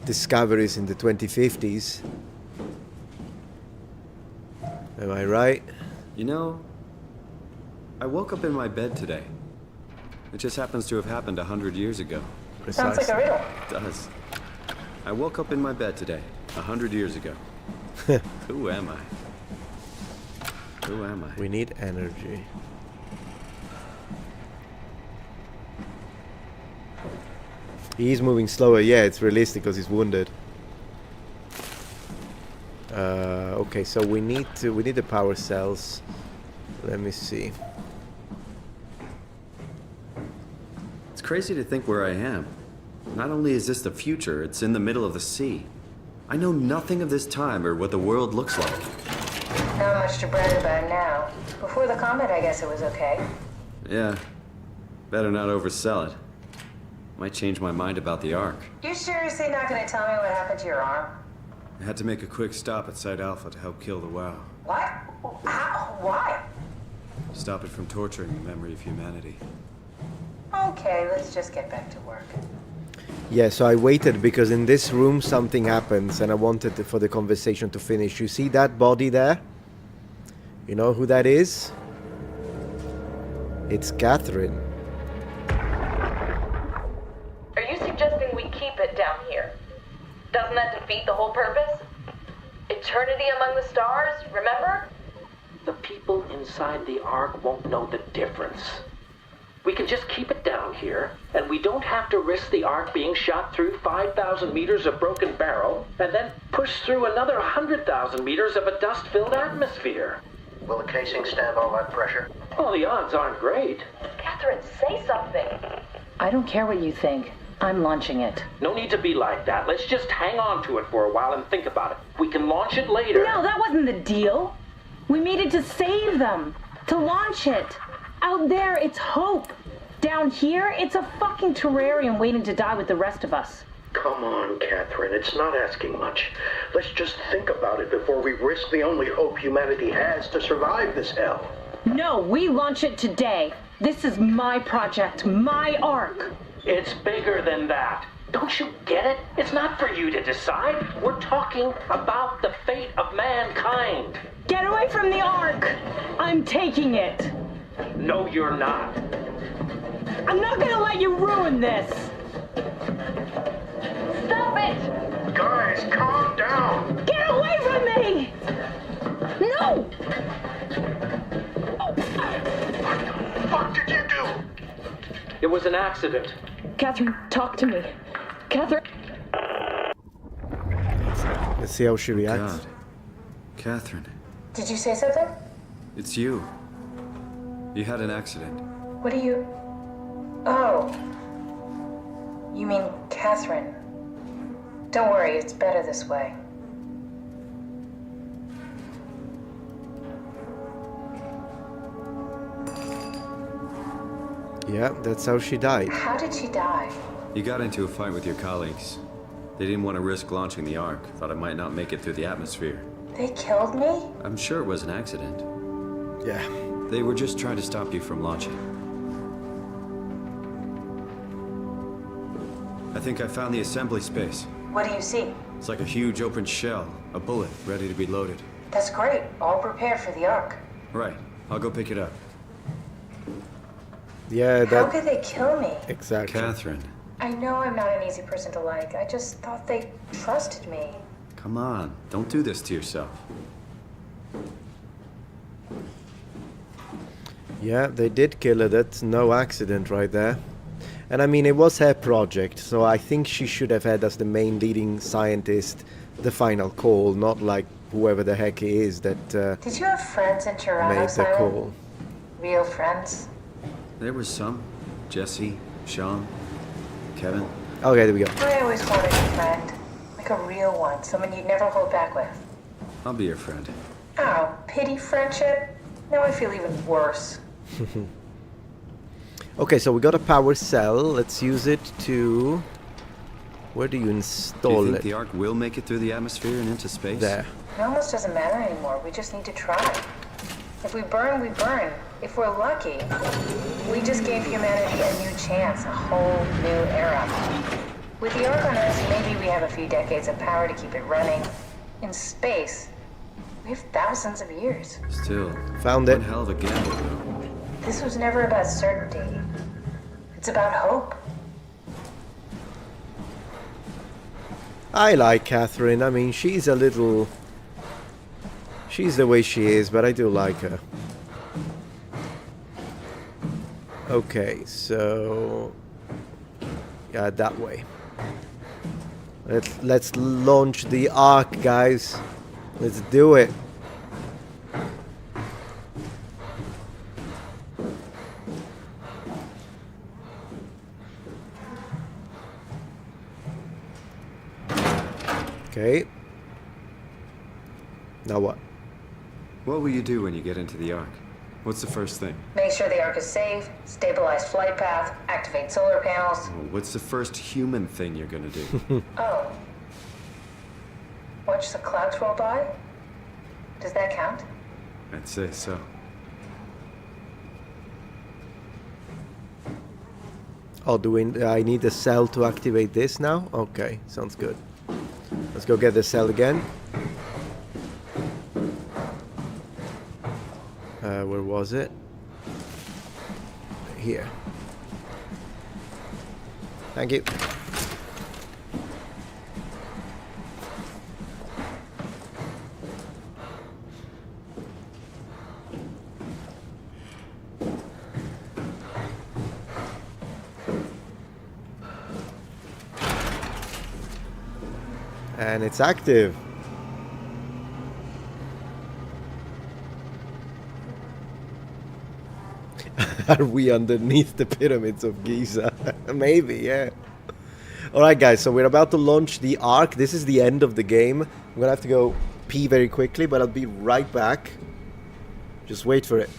discoveries in the 2050s. Am I right? You know, I woke up in my bed today. It just happens to have happened 100 years ago. Sounds like a riddle. It does. I woke up in my bed today, 100 years ago. Who am I? Who am I? We need energy. He's moving slower. Yeah, it's realistic because he's wounded. Okay, so we need the power cells. Let me see. It's crazy to think where I am. Not only is this the future, it's in the middle of the sea. I know nothing of this time or what the world looks like. Not much to brag about now. Before the comet, I guess it was okay. Yeah. Better not oversell it. Might change my mind about the Ark. You seriously not gonna tell me what happened to your arm? I had to make a quick stop at Site Alpha to help kill the WoW. What? How? Why? Stop it from torturing the memory of humanity. Okay, let's just get back to work. Yeah, so I waited because in this room something happens and I wanted for the conversation to finish. You see that body there? You know who that is? It's Catherine. Are you suggesting we keep it down here? Doesn't that defeat the whole purpose? Eternity among the stars, remember? The people inside the Ark won't know the difference. We can just keep it down here, and we don't have to risk the Ark being shot through 5,000 meters of broken barrel, and then push through another 100,000 meters of a dust-filled atmosphere. Will the casing stand all that pressure? Well, the odds aren't great. Catherine, say something. I don't care what you think. I'm launching it. No need to be like that. Let's just hang on to it for a while and think about it. We can launch it later. No, that wasn't the deal. We made it to save them. To launch it. Out there, it's hope. Down here, it's a fucking terrarium waiting to die with the rest of us. Come on, Catherine. It's not asking much. Let's just think about it before we risk the only hope humanity has to survive this hell. No, we launch it today. This is my project, my ark. It's bigger than that. Don't you get it? It's not for you to decide. We're talking about the fate of mankind. Get away from the ark! I'm taking it. No, you're not. I'm not gonna let you ruin this. Stop it! Guys, calm down! Get away from me! No! What the fuck did you do? It was an accident. Catherine, talk to me. Catherine. Let's see how she reacts. God. Catherine, Did you say something? it's you. You had an accident. What do you... Oh. You mean Catherine. Don't worry, it's better this way. Yeah, that's how she died. How did she die? You got into a fight with your colleagues. They didn't want to risk launching the Ark. Thought it might not make it through the atmosphere. They killed me? I'm sure it was an accident. Yeah. They were just trying to stop you from launching. I think I found the assembly space. What do you see? It's like a huge open shell, a bullet ready to be loaded. That's great. All prepared for the Ark. Right, I'll go pick it up. Yeah, How that... could they kill me? Exactly. Catherine, I know I'm not an easy person to like. I just thought they trusted me. come on, don't do this to yourself. Yeah, they did kill her. That's no accident right there. And I mean, it was her project, so I think she should have had as the main leading scientist the final call, not like whoever the heck he is that Did you have friends in Toronto, made the Simon? call. Real friends? There was some. Jesse, Sean, Kevin. Okay, there we go. I always wanted a friend. Like a real one. Someone you'd never hold back with. I'll be your friend. Oh, pity friendship? Now I feel even worse. Okay, so we got a power cell. Let's use it to... Where do you Do install you think it? the Ark will make it through the atmosphere and into space? There. It almost doesn't matter anymore. We just need to try. If we burn, we burn. If we're lucky, we just gave humanity a new chance, a whole new era. With the Ark on Earth, maybe we have a few decades of power to keep it running. In space, we have thousands of years. Still, Found it. one hell of a gamble, though. This was never about certainty. It's about hope. I like Catherine. I mean, she's a little... She's the way she is, but I do like her. Okay, so... Yeah, that way. Let's launch the Ark, guys. Let's do it. Okay. Now what? What will you do when you get into the Ark? What's the first thing? Make sure the Ark is safe, stabilize flight path, activate solar panels. Oh, what's the first human thing you're gonna do? Oh. Watch the clouds roll by? Does that count? I'd say so. Oh, I need a cell to activate this now? Okay, sounds good. Let's go get the cell again. Where was it? Here. Thank you. And it's active. Are we underneath the pyramids of Giza? Maybe, yeah. Alright guys, so we're about to launch the Ark. This is the end of the game. I'm gonna have to go pee very quickly, but I'll be right back. Just wait for it.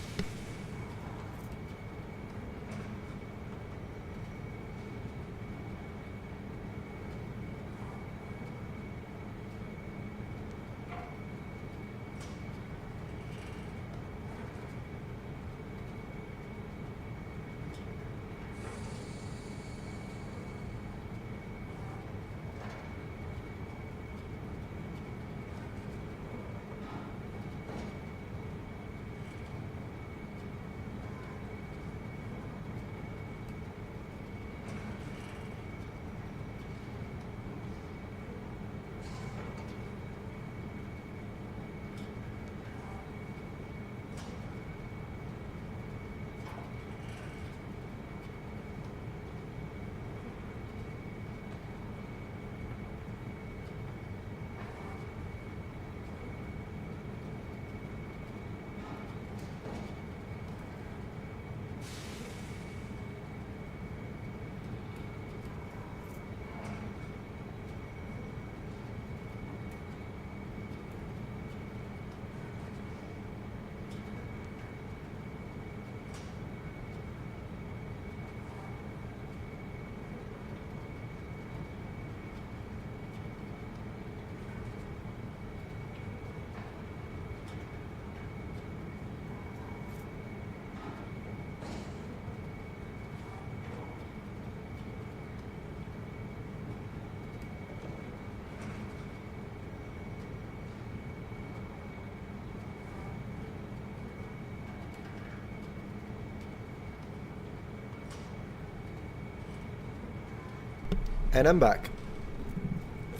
And I'm back.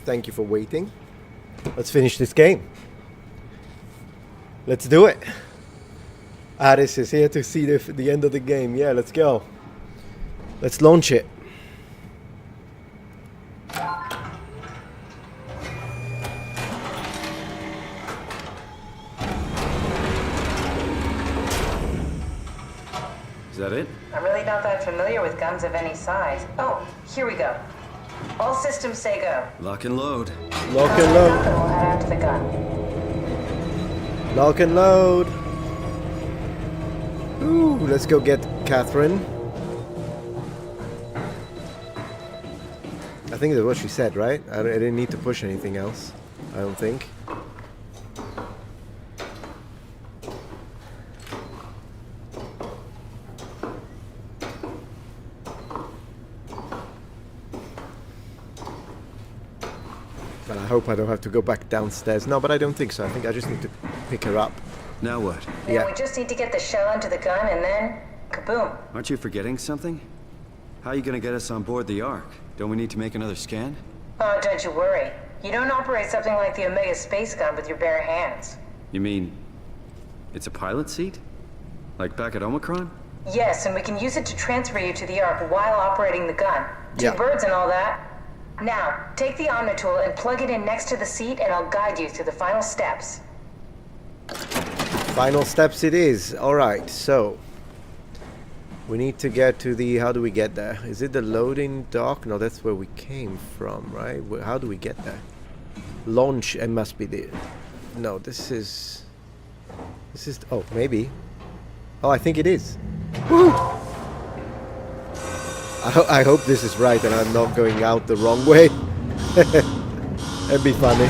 Thank you for waiting. Let's finish this game. Let's do it. Aris is here to see the end of the game. Yeah, let's go. Let's launch it. Is that it? I'm really not that familiar with guns of any size. Oh, here we go. All systems say go. Lock and load. Lock and load. We'll head out to the gun. Lock and load. Ooh, let's go get Catherine. I think that's what she said, right? I didn't need to push anything else. I don't think. But I hope I don't have to go back downstairs. No, but I don't think so. I think I just need to pick her up. Now what? Yeah, we just need to get the shell into the gun and then kaboom. Aren't you forgetting something? How are you gonna get us on board the Ark? Don't we need to make another scan? Oh, don't you worry. You don't operate something like the Omega space gun with your bare hands. You mean it's a pilot seat? Like back at Omicron? Yes, and we can use it to transfer you to the Ark while operating the gun. Two birds and all that. Now, take the Omnitool and plug it in next to the seat and I'll guide you through the final steps. Final steps it is. Alright, so we need to get to the... How do we get there? Is it the loading dock? No, that's where we came from, right? How do we get there? Launch, it must be the... No, this is... This is... Oh, maybe. Oh, I think it is. Woo! I hope this is right and I'm not going out the wrong way. That'd be funny.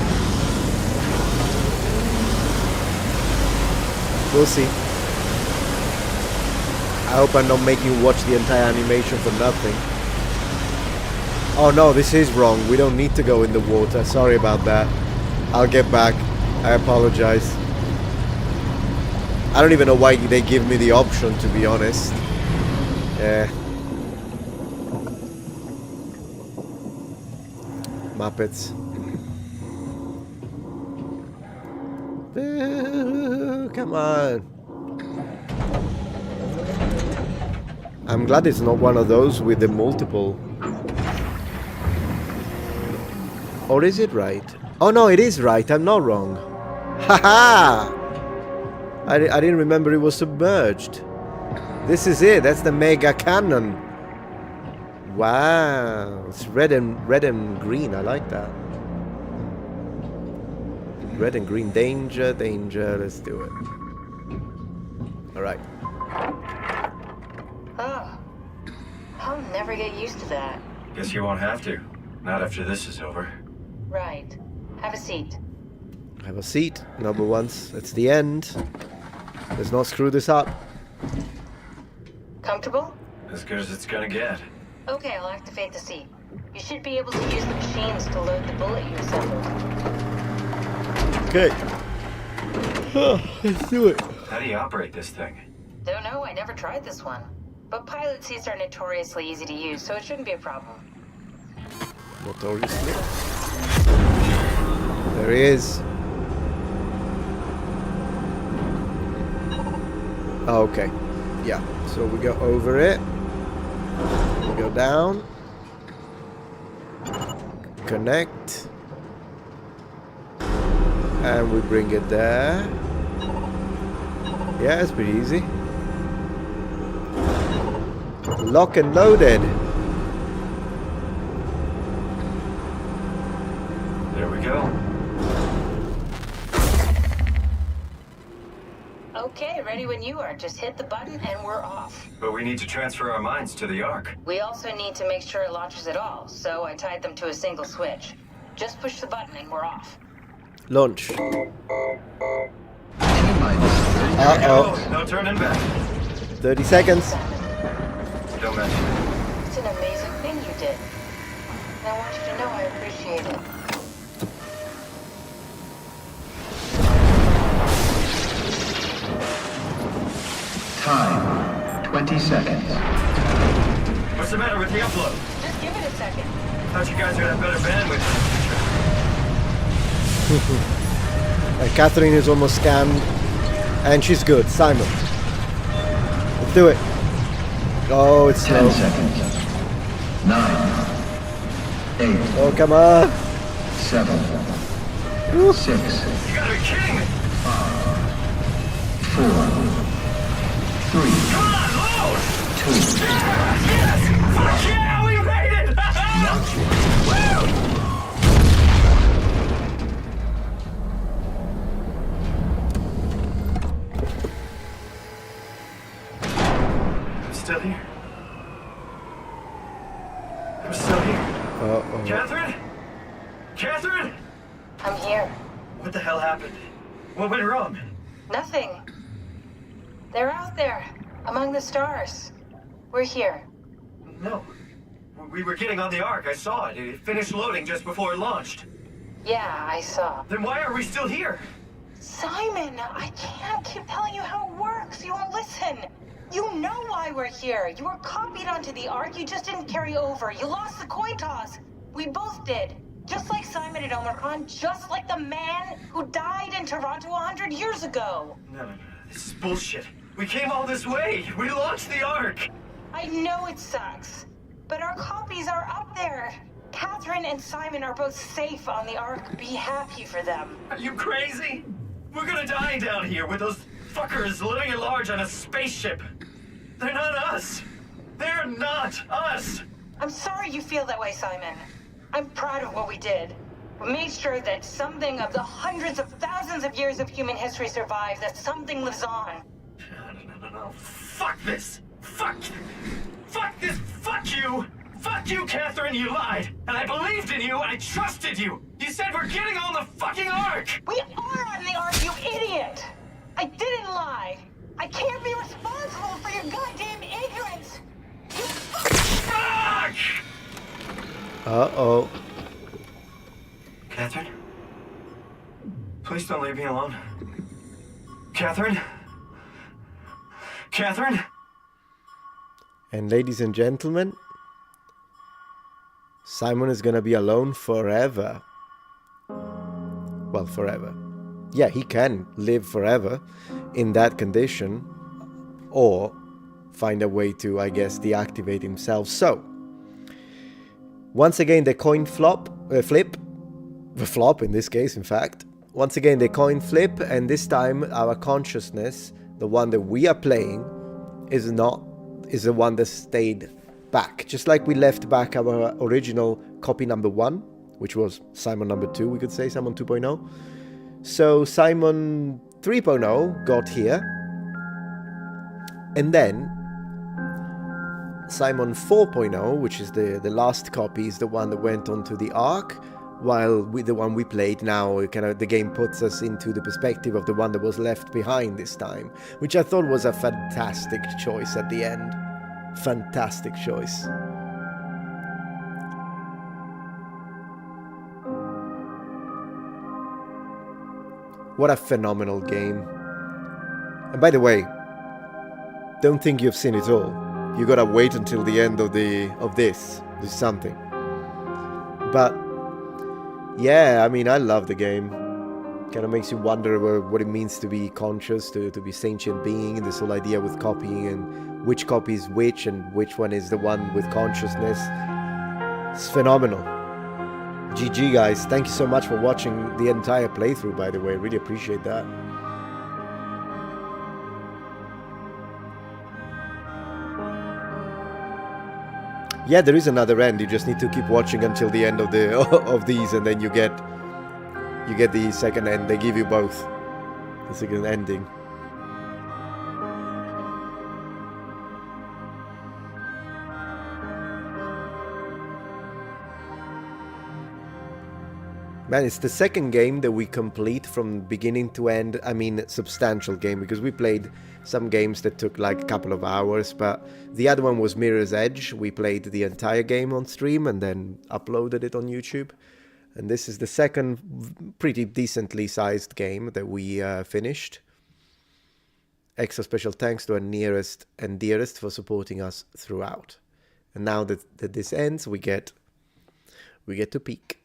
We'll see. I hope I'm not making you watch the entire animation for nothing. Oh no, this is wrong. We don't need to go in the water. Sorry about that. I'll get back. I apologize. I don't even know why they give me the option, to be honest. Yeah. Muppets. Come on. I'm glad it's not one of those with the multiple. Or is it right? Oh no, it is right. I'm not wrong. Haha! I didn't remember it was submerged. This is it. That's the mega cannon. Wow. It's red and green. I like that. Red and green. Danger, danger. Let's do it. All right. Oh. I'll never get used to that. Guess you won't have to. Not after this is over. Right. Have a seat. Have a seat. Number ones. It's the end. Let's not screw this up. Comfortable? As good as it's gonna get. Okay, I'll activate the seat. You should be able to use the machines to load the bullet you assembled. Okay. Let's do it. How do you operate this thing? Don't know, I never tried this one. But pilot seats are notoriously easy to use, so it shouldn't be a problem. Notoriously. There he is. Okay. Yeah. So we go over it. We go down. Connect. And we bring it there. Yeah, it's pretty easy. Lock and loaded. There we go. Okay, ready when you are. Just hit the button and we're off. But we need to transfer our minds to the Ark. We also need to make sure it launches at all, so I tied them to a single switch. Just push the button and we're off. Launch. Uh-oh. No turning back. 30 seconds. Don't mention it. It's an amazing thing you did. And I want you to know I appreciate it. Time, 20 seconds. What's the matter with the upload? Just give it a second. Thought you guys would have better bandwidth. Catherine is almost scanned. And she's good. Simon. Let's do it. Oh, it's 10 slow. seconds. 9, 8, Oh, come on. 7, Woo. 6, You gotta be kidding me! 4, 3, Come on, load! 2, Yes! Fuck yeah, we made it! Woo! I'm still here. I'm still here. Uh-oh. Catherine? Catherine? I'm here. What the hell happened? What went wrong? Nothing. They're out there, among the stars. We're here. No. We were getting on the Ark. I saw it. It finished loading just before it launched. Yeah, I saw. Then why are we still here? Simon, I can't keep telling you how it works. You won't listen. You know why we're here. You were copied onto the Ark. You just didn't carry over. You lost the coin toss. We both did. Just like Simon at Omicron, just like the man who died in Toronto 100 years ago. No. This is bullshit. We came all this way. We launched the Ark. I know it sucks, but our copies are up there. Catherine and Simon are both safe on the Ark. Be happy for them. Are you crazy? We're gonna die down here with those fuckers living at large on a spaceship. They're not us. They're not us. I'm sorry you feel that way, Simon. I'm proud of what we did. We made sure that something of the hundreds of thousands of years of human history survives, that something lives on. No. Fuck this. Fuck this. Fuck you. Fuck you, Catherine. You lied. And I believed in you. I trusted you. You said we're getting on the fucking Ark. We are on the Ark, you idiot. I didn't lie. I can't be responsible for your goddamn ignorance. You Fuck! Uh-oh. Catherine? Please don't leave me alone. Catherine? Catherine? And ladies and gentlemen, Simon is gonna be alone forever. Well, forever. Yeah, he can live forever in that condition, or find a way to, I guess, deactivate himself. So, once again, the coin flip, the flop in this case, in fact. Once again, the coin flip, and this time our consciousness, the one that we are playing, is the one that stayed back. Just like we left back our original copy number 1, which was Simon number 2, we could say, Simon 2.0. So Simon 3.0 got here. And then Simon 4.0, which is the last copy, is the one that went onto the Ark, while with the one we played now, the game puts us into the perspective of the one that was left behind this time, which I thought was a fantastic choice at the end. Fantastic choice. What a phenomenal game. And by the way, don't think you've seen it all. You gotta wait until the end of this. There's something. But yeah, I mean, I love the game. Kind of makes you wonder what it means to be conscious, to be sentient being, and this whole idea with copying and which copy is which and which one is the one with consciousness. It's phenomenal. GG guys, thank you so much for watching the entire playthrough, by the way. Really appreciate that. Yeah, there is another end. You just need to keep watching until the end of of these, and then you get the second end. They give you both the second ending. Man, it's the second game that we complete from beginning to end. I mean, substantial game, because we played some games that took like a couple of hours, but the other one was Mirror's Edge. We played the entire game on stream and then uploaded it on YouTube. And this is the second pretty decently sized game that we finished. Extra special thanks to our nearest and dearest for supporting us throughout. And now that this ends, we get to peek.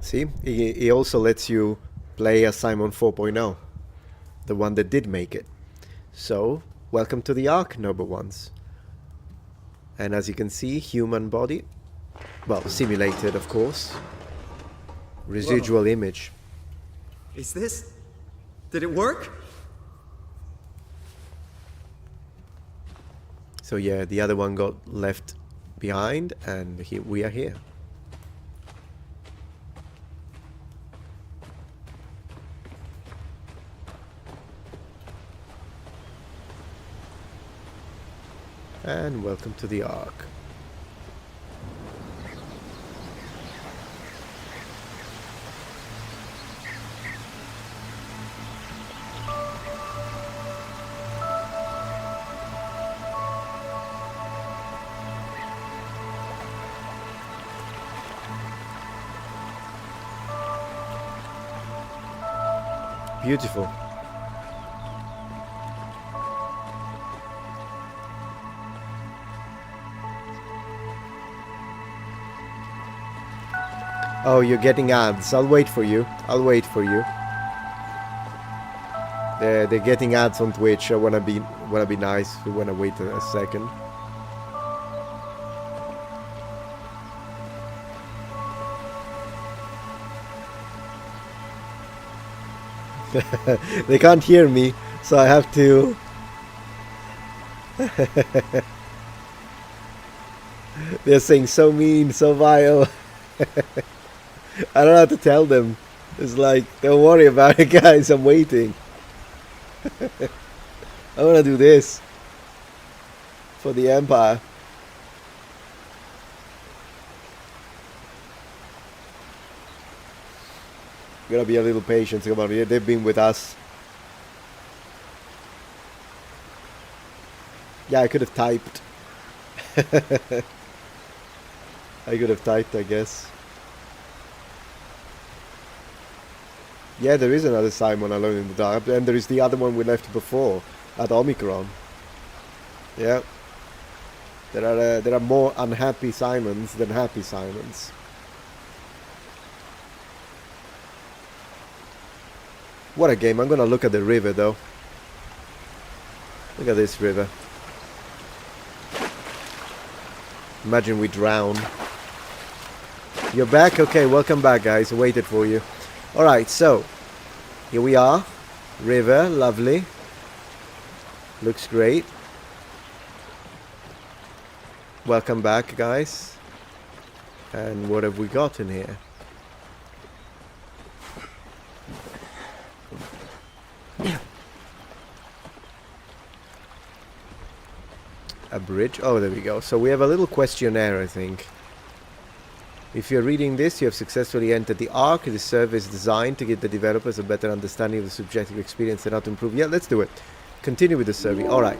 See, he also lets you play as Simon 4.0, the one that did make it. So, welcome to the Ark, noble ones. And as you can see, human body. Well, simulated, of course. Residual Whoa. image. Is this... Did it work? So yeah, the other one got left behind, and here we are here. And welcome to the Ark. Beautiful. Oh, you're getting ads. I'll wait for you. I'll wait for you. They're getting ads on Twitch. I wanna be nice. We wanna wait a second. They can't hear me, so I have to. They're saying so mean, so vile. I don't know how to tell them. It's like, don't worry about it, guys. I'm waiting. I want to do this for the Empire. Gotta be a little patient about it. They've been with us. Yeah, I could have typed. I could have typed, I guess. Yeah, there is another Simon Alone in the Dark, and there is the other one we left before at Omicron. Yeah, there are more unhappy Simons than happy Simons. What a game. I'm gonna look at the river though. Look at this river. Imagine we drown. You're back? Okay, welcome back guys. I waited for you. Alright, so here we are. River, lovely. Looks great. Welcome back guys. And what have we got in here? A bridge. Oh, there we go. So we have a little questionnaire, I think. If you're reading this, you have successfully entered the Ark. The survey is designed to give the developers a better understanding of the subjective experience and how to improve. Yeah, let's do it. Continue with the survey. All right.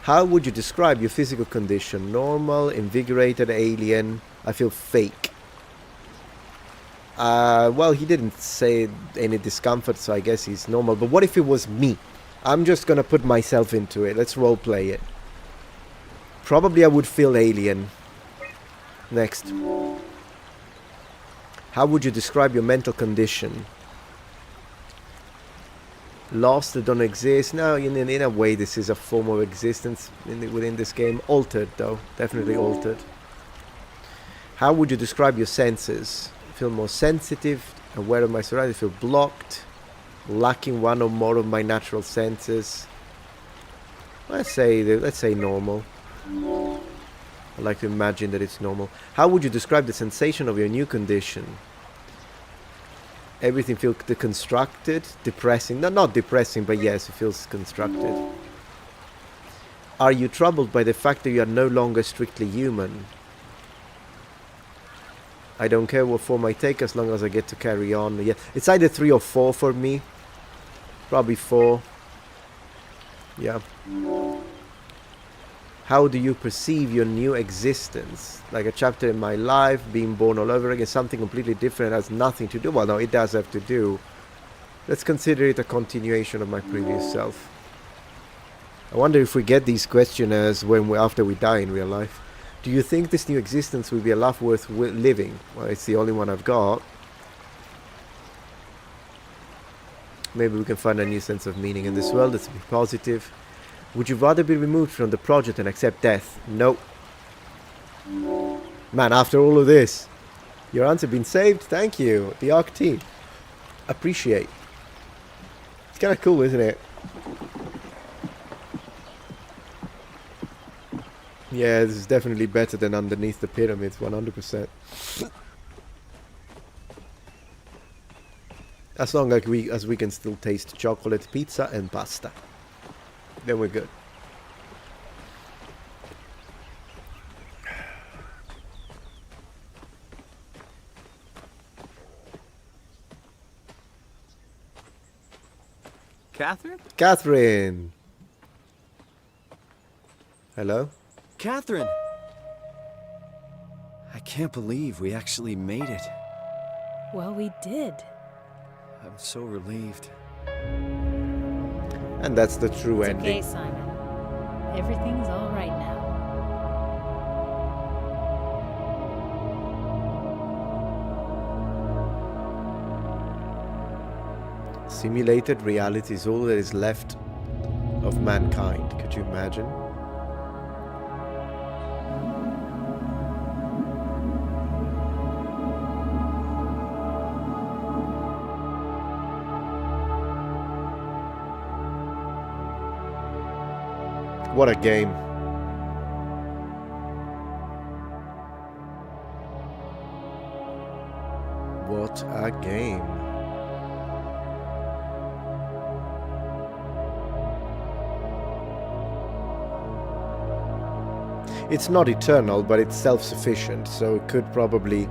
How would you describe your physical condition? Normal, invigorated, alien. I feel fake. Well, he didn't say any discomfort, so I guess he's normal. But what if it was me? I'm just gonna put myself into it. Let's role play it. Probably I would feel alien. Next. How would you describe your mental condition? Lost, that don't exist. No, in a way this is a form of existence within this game. Altered though, definitely altered. How would you describe your senses? I feel more sensitive, aware of my surroundings, I feel blocked, lacking one or more of my natural senses. Let's say normal. I like to imagine that it's normal. How would you describe the sensation of your new condition? Everything feels deconstructed, depressing. No, not depressing, but yes, it feels constructed. Are you troubled by the fact that you are no longer strictly human? I don't care what form I take as long as I get to carry on. Yeah, it's either 3 or 4 for me. Probably 4. Yeah. How do you perceive your new existence? Like a chapter in my life, being born all over again, something completely different, has nothing to do. Well, no, it does have to do. Let's consider it a continuation of my previous self. I wonder if we get these questionnaires after we die in real life. Do you think this new existence will be a life worth living? Well, it's the only one I've got. Maybe we can find a new sense of meaning in this world. Let's be positive. Would you rather be removed from the project and accept death? No. Man, after all of this, your answer been saved? Thank you. The Ark team. Appreciate. It's kind of cool, isn't it? Yeah, this is definitely better than underneath the pyramids, 100%. As long as we can still taste chocolate, pizza and pasta. Then we're good. Catherine? Catherine! Hello? Catherine! I can't believe we actually made it. Well, we did. I'm so relieved. And that's the true ending. Okay, Simon. Everything's all right now. Simulated reality is all that is left of mankind. Could you imagine? What a game. What a game. It's not eternal, but it's self-sufficient, so it could probably...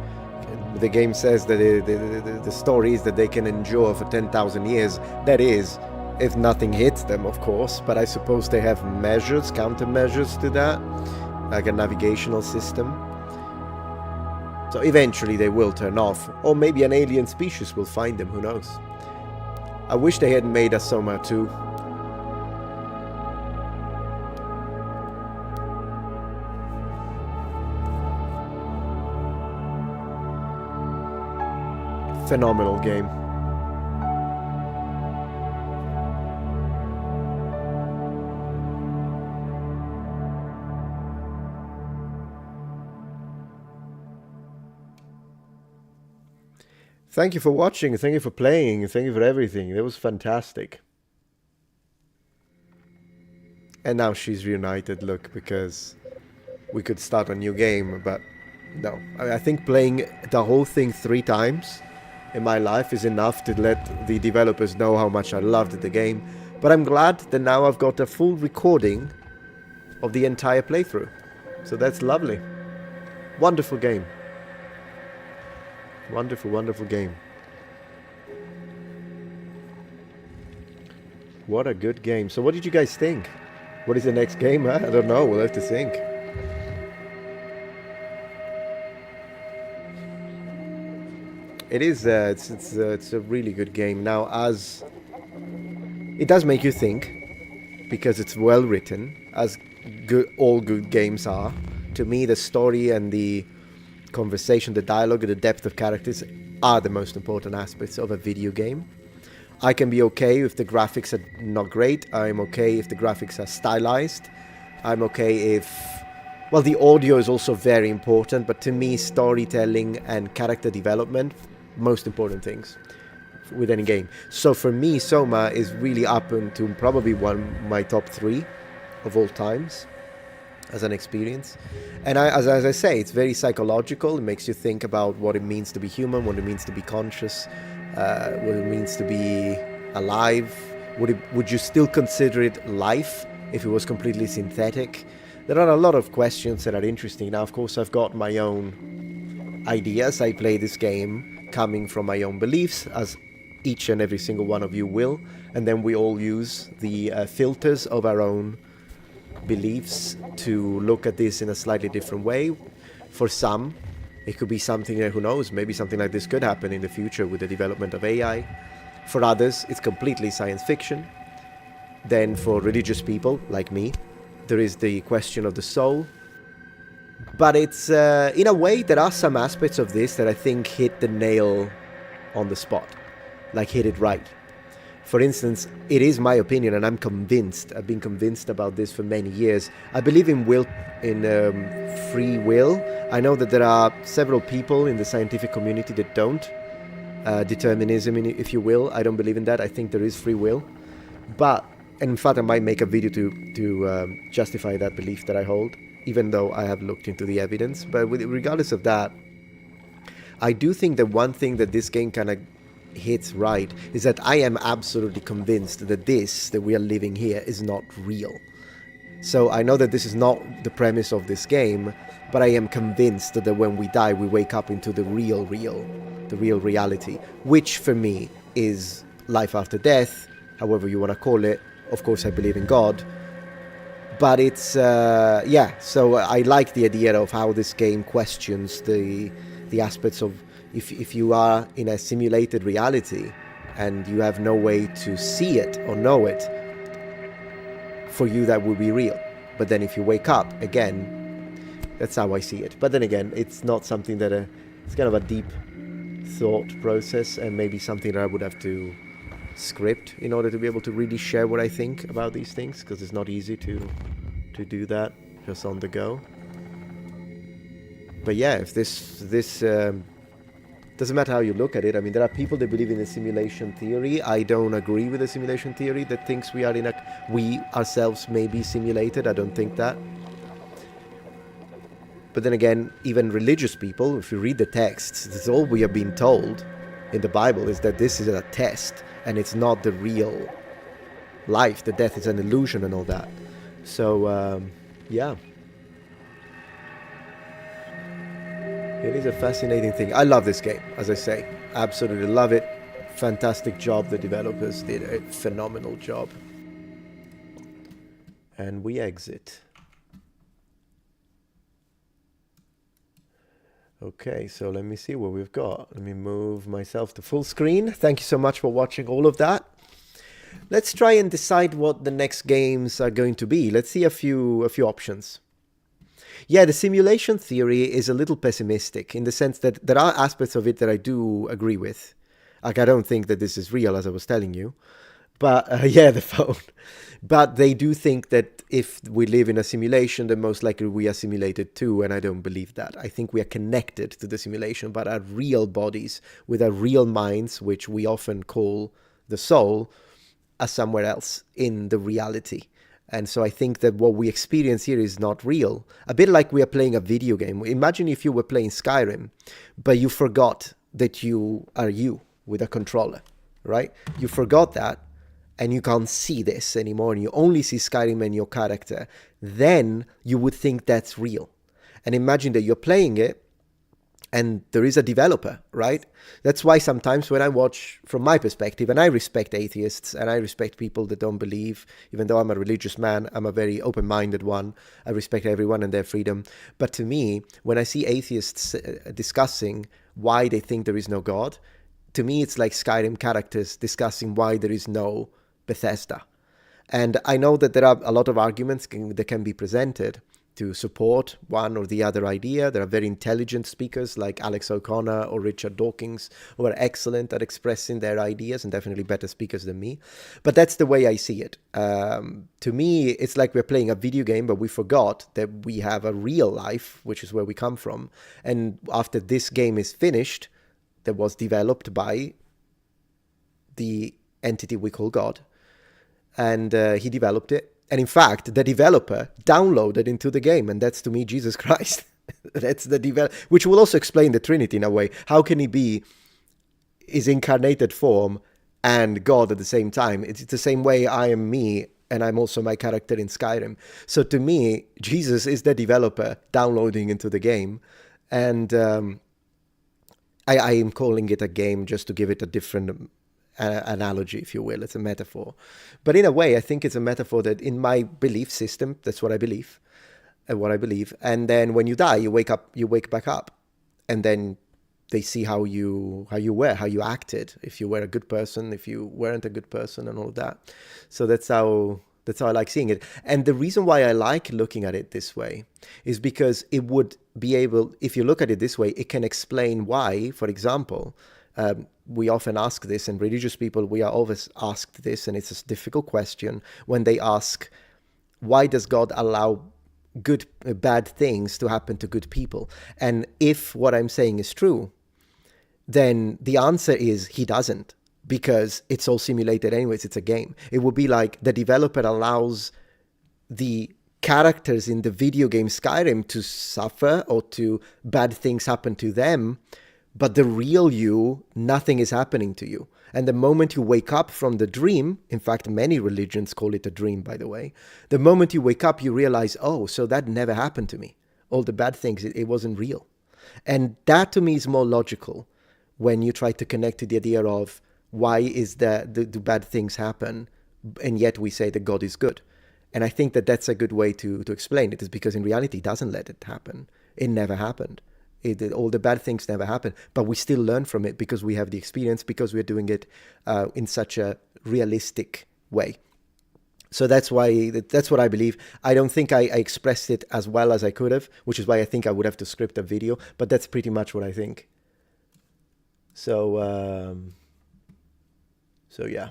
The game says that the story is that they can endure for 10,000 years. That is, if nothing hits them, of course, but I suppose they have measures, countermeasures to that, like a navigational system. So eventually they will turn off, or maybe an alien species will find them, who knows. I wish they had made a Soma 2. Phenomenal game. Thank you for watching. Thank you for playing. Thank you for everything. It was fantastic. And now she's reunited, look, because we could start a new game, but no. I think playing the whole thing 3 times in my life is enough to let the developers know how much I loved the game. But I'm glad that now I've got a full recording of the entire playthrough. So that's lovely. Wonderful game. Wonderful, wonderful game. What a good game. So what did you guys think? What is the next game, huh? I don't know. We'll have to think. It is. It's a really good game. Now, as it does make you think, because it's well written, as all good games are. To me, the story and the conversation, the dialogue, the depth of characters are the most important aspects of a video game. I can be okay if the graphics are not great. I'm okay if the graphics are stylized. I'm okay if... Well, the audio is also very important, but to me, storytelling and character development, most important things with any game. So for me, Soma is really up into probably my top 3 of all times as an experience. And as I say, it's very psychological. It makes you think about what it means to be human, what it means to be conscious, what it means to be alive. Would you still consider it life if it was completely synthetic? There are a lot of questions that are interesting. Now, of course, I've got my own ideas. I play this game coming from my own beliefs, as each and every single one of you will. And then we all use the filters of our own beliefs to look at this in a slightly different way. For some, it could be something that, who knows, maybe something like this could happen in the future with the development of AI. For others, it's completely science fiction. Then for religious people like me, there is the question of the soul. But it's, in a way, there are some aspects of this that I think hit the nail on the spot, like hit it right. For instance, it is my opinion, and I'm convinced, I've been convinced about this for many years. I believe in free will. I know that there are several people in the scientific community that don't. Determinism, if you will. I don't believe in that. I think there is free will. But, and in fact, I might make a video to justify that belief that I hold, even though I have looked into the evidence. But regardless of that, I do think that one thing that this game kind of hits right is that I am absolutely convinced that this that we are living here is not real. So I know that this is not the premise of this game, but I am convinced that when we die we wake up into the real reality, which for me is life after death, however you want to call it. Of course I believe in God, but it's so I like the idea of how this game questions the aspects of if you are in a simulated reality and you have no way to see it or know it, for you that will be real. But then if you wake up again, that's how I see it. But then again, it's not something that it's kind of a deep thought process, and maybe something that I would have to script in order to be able to really share what I think about these things, because it's not easy to do that just on the go. But yeah, if this doesn't matter how you look at it. I mean, there are people that believe in the simulation theory. I don't agree with the simulation theory that thinks we ourselves may be simulated. I don't think that. But then again, even religious people, if you read the texts, that's all we have been told in the Bible, is that this is a test and it's not the real life. The death is an illusion and all that. So, yeah. It is a fascinating thing. I love this game, as I say. Absolutely love it. Fantastic job. The developers did a phenomenal job. And we exit. Okay, so let me see what we've got. Let me move myself to full screen. Thank you so much for watching all of that. Let's try and decide what the next games are going to be. Let's see a few options. Yeah, the simulation theory is a little pessimistic in the sense that there are aspects of it that I do agree with. Like, I don't think that this is real, as I was telling you. But yeah, the phone. But they do think that if we live in a simulation, then most likely we are simulated too, and I don't believe that. I think we are connected to the simulation, but our real bodies with our real minds, which we often call the soul, are somewhere else in the reality. And so I think that what we experience here is not real. A bit like we are playing a video game. Imagine if you were playing Skyrim, but you forgot that you are you with a controller, right? You forgot that, and you can't see this anymore, and you only see Skyrim and your character. Then you would think that's real. And imagine that you're playing it, and there is a developer, right? That's why sometimes when I watch, from my perspective, and I respect atheists, and I respect people that don't believe, even though I'm a religious man, I'm a very open-minded one. I respect everyone and their freedom. But to me, when I see atheists discussing why they think there is no God, to me it's like Skyrim characters discussing why there is no Bethesda. And I know that there are a lot of arguments that can be presented to support one or the other idea. There are very intelligent speakers like Alex O'Connor or Richard Dawkins who are excellent at expressing their ideas and definitely better speakers than me. But that's the way I see it. To me, it's like we're playing a video game, but we forgot that we have a real life, which is where we come from. And after this game is finished, that was developed by the entity we call God, and he developed it. And in fact, the developer downloaded into the game, and that's to me Jesus Christ. That's the which will also explain the Trinity in a way. How can he be his incarnated form and God at the same time? It's the same way I am me, and I'm also my character in Skyrim. So to me, Jesus is the developer downloading into the game, and I am calling it a game just to give it a different analogy, if you will. It's a metaphor. But in a way, I think it's a metaphor that in my belief system, that's what I believe, And then when you die, you wake back up. And then they see how you were, how you acted, if you were a good person, if you weren't a good person, and all of that. So that's how I like seeing it. And the reason why I like looking at it this way is because it would be able, if you look at it this way, it can explain why, for example, we often ask this, and religious people, we are always asked this, and it's a difficult question when they ask, why does God allow bad things to happen to good people? And if what I'm saying is true, then the answer is he doesn't, because it's all simulated anyways, it's a game. It would be like the developer allows the characters in the video game Skyrim to suffer or to bad things happen to them, but the real you, nothing is happening to you. And the moment you wake up from the dream, in fact, many religions call it a dream, by the way, the moment you wake up, you realize, oh, so that never happened to me. All the bad things, it wasn't real. And that to me is more logical when you try to connect to the idea of why is the bad things happen, and yet we say that God is good. And I think that that's a good way to explain it, is because in reality, it doesn't let it happen. It never happened. All the bad things never happen, but we still learn from it because we have the experience, because we're doing it in such a realistic way. So that's what I believe. I don't think I expressed it as well as I could have, which is why I think I would have to script a video, but that's pretty much what I think. So yeah.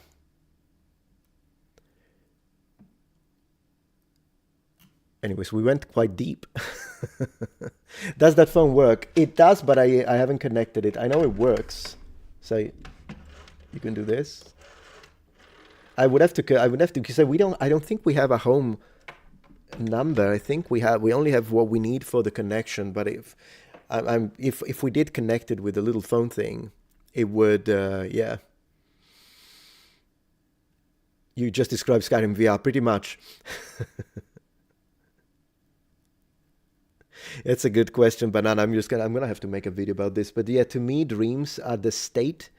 Anyways, we went quite deep. Does that phone work? It does, but I haven't connected it. I know it works. So you can do this. I would have to because I don't think we have a home number. I think we only have what we need for the connection. But if we did connect it with a little phone thing, it would yeah. You just described Skyrim VR pretty much. It's a good question, Banana. I'm gonna have to make a video about this. But yeah, to me, dreams are the state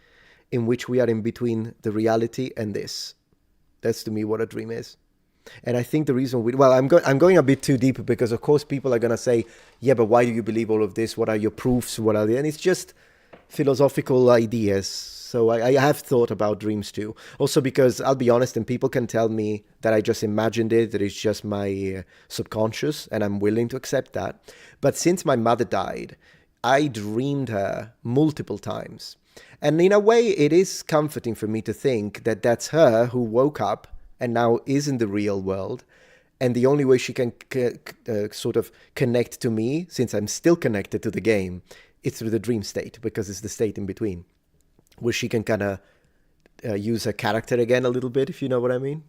in which we are in between the reality and this. That's to me what a dream is. And I think the reason I'm going a bit too deep, because of course people are gonna say, yeah, but why do you believe all of this? What are your proofs? And it's just philosophical ideas. So I have thought about dreams too. Also because I'll be honest, and people can tell me that I just imagined it, that it's just my subconscious, and I'm willing to accept that. But since my mother died, I dreamed her multiple times. And in a way, it is comforting for me to think that that's her who woke up and now is in the real world. And the only way she can sort of connect to me, since I'm still connected to the game, is through the dream state, because it's the state in between, where she can kind of use her character again a little bit, if you know what I mean.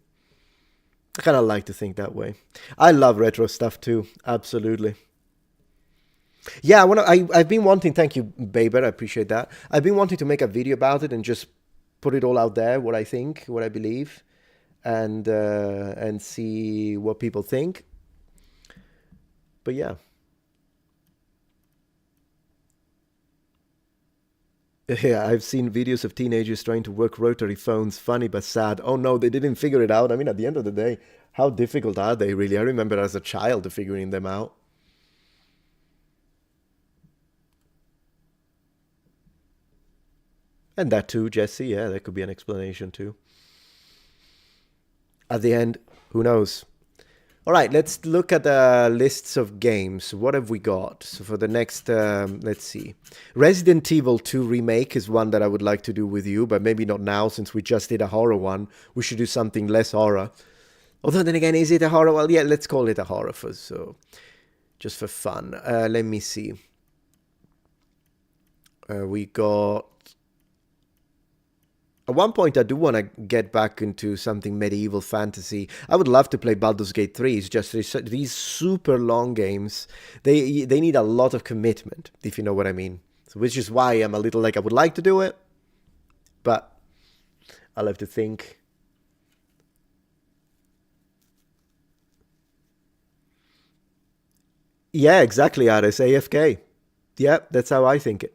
I kind of like to think that way. I love retro stuff too, absolutely. Yeah, I've been wanting, thank you, Baber, I appreciate that. I've been wanting to make a video about it and just put it all out there, what I think, what I believe, and see what people think. But yeah. Yeah, I've seen videos of teenagers trying to work rotary phones. Funny but sad. Oh no, they didn't figure it out. I mean, at the end of the day, how difficult are they really? I remember as a child figuring them out. And that too, Jesse, yeah, that could be an explanation too. At the end, who knows? All right, let's look at the lists of games. What have we got? So for the next, let's see. Resident Evil 2 Remake is one that I would like to do with you, but maybe not now since we just did a horror one. We should do something less horror. Although then again, is it a horror? Well, yeah, let's call it a horror just for fun. Let me see. We got... At one point, I do want to get back into something medieval fantasy. I would love to play Baldur's Gate 3. It's just these super long games. They need a lot of commitment, if you know what I mean. So, which is why I'm a little like, I would like to do it, but I'll have to think. Yeah, exactly, Aris. AFK. Yeah, that's how I think it.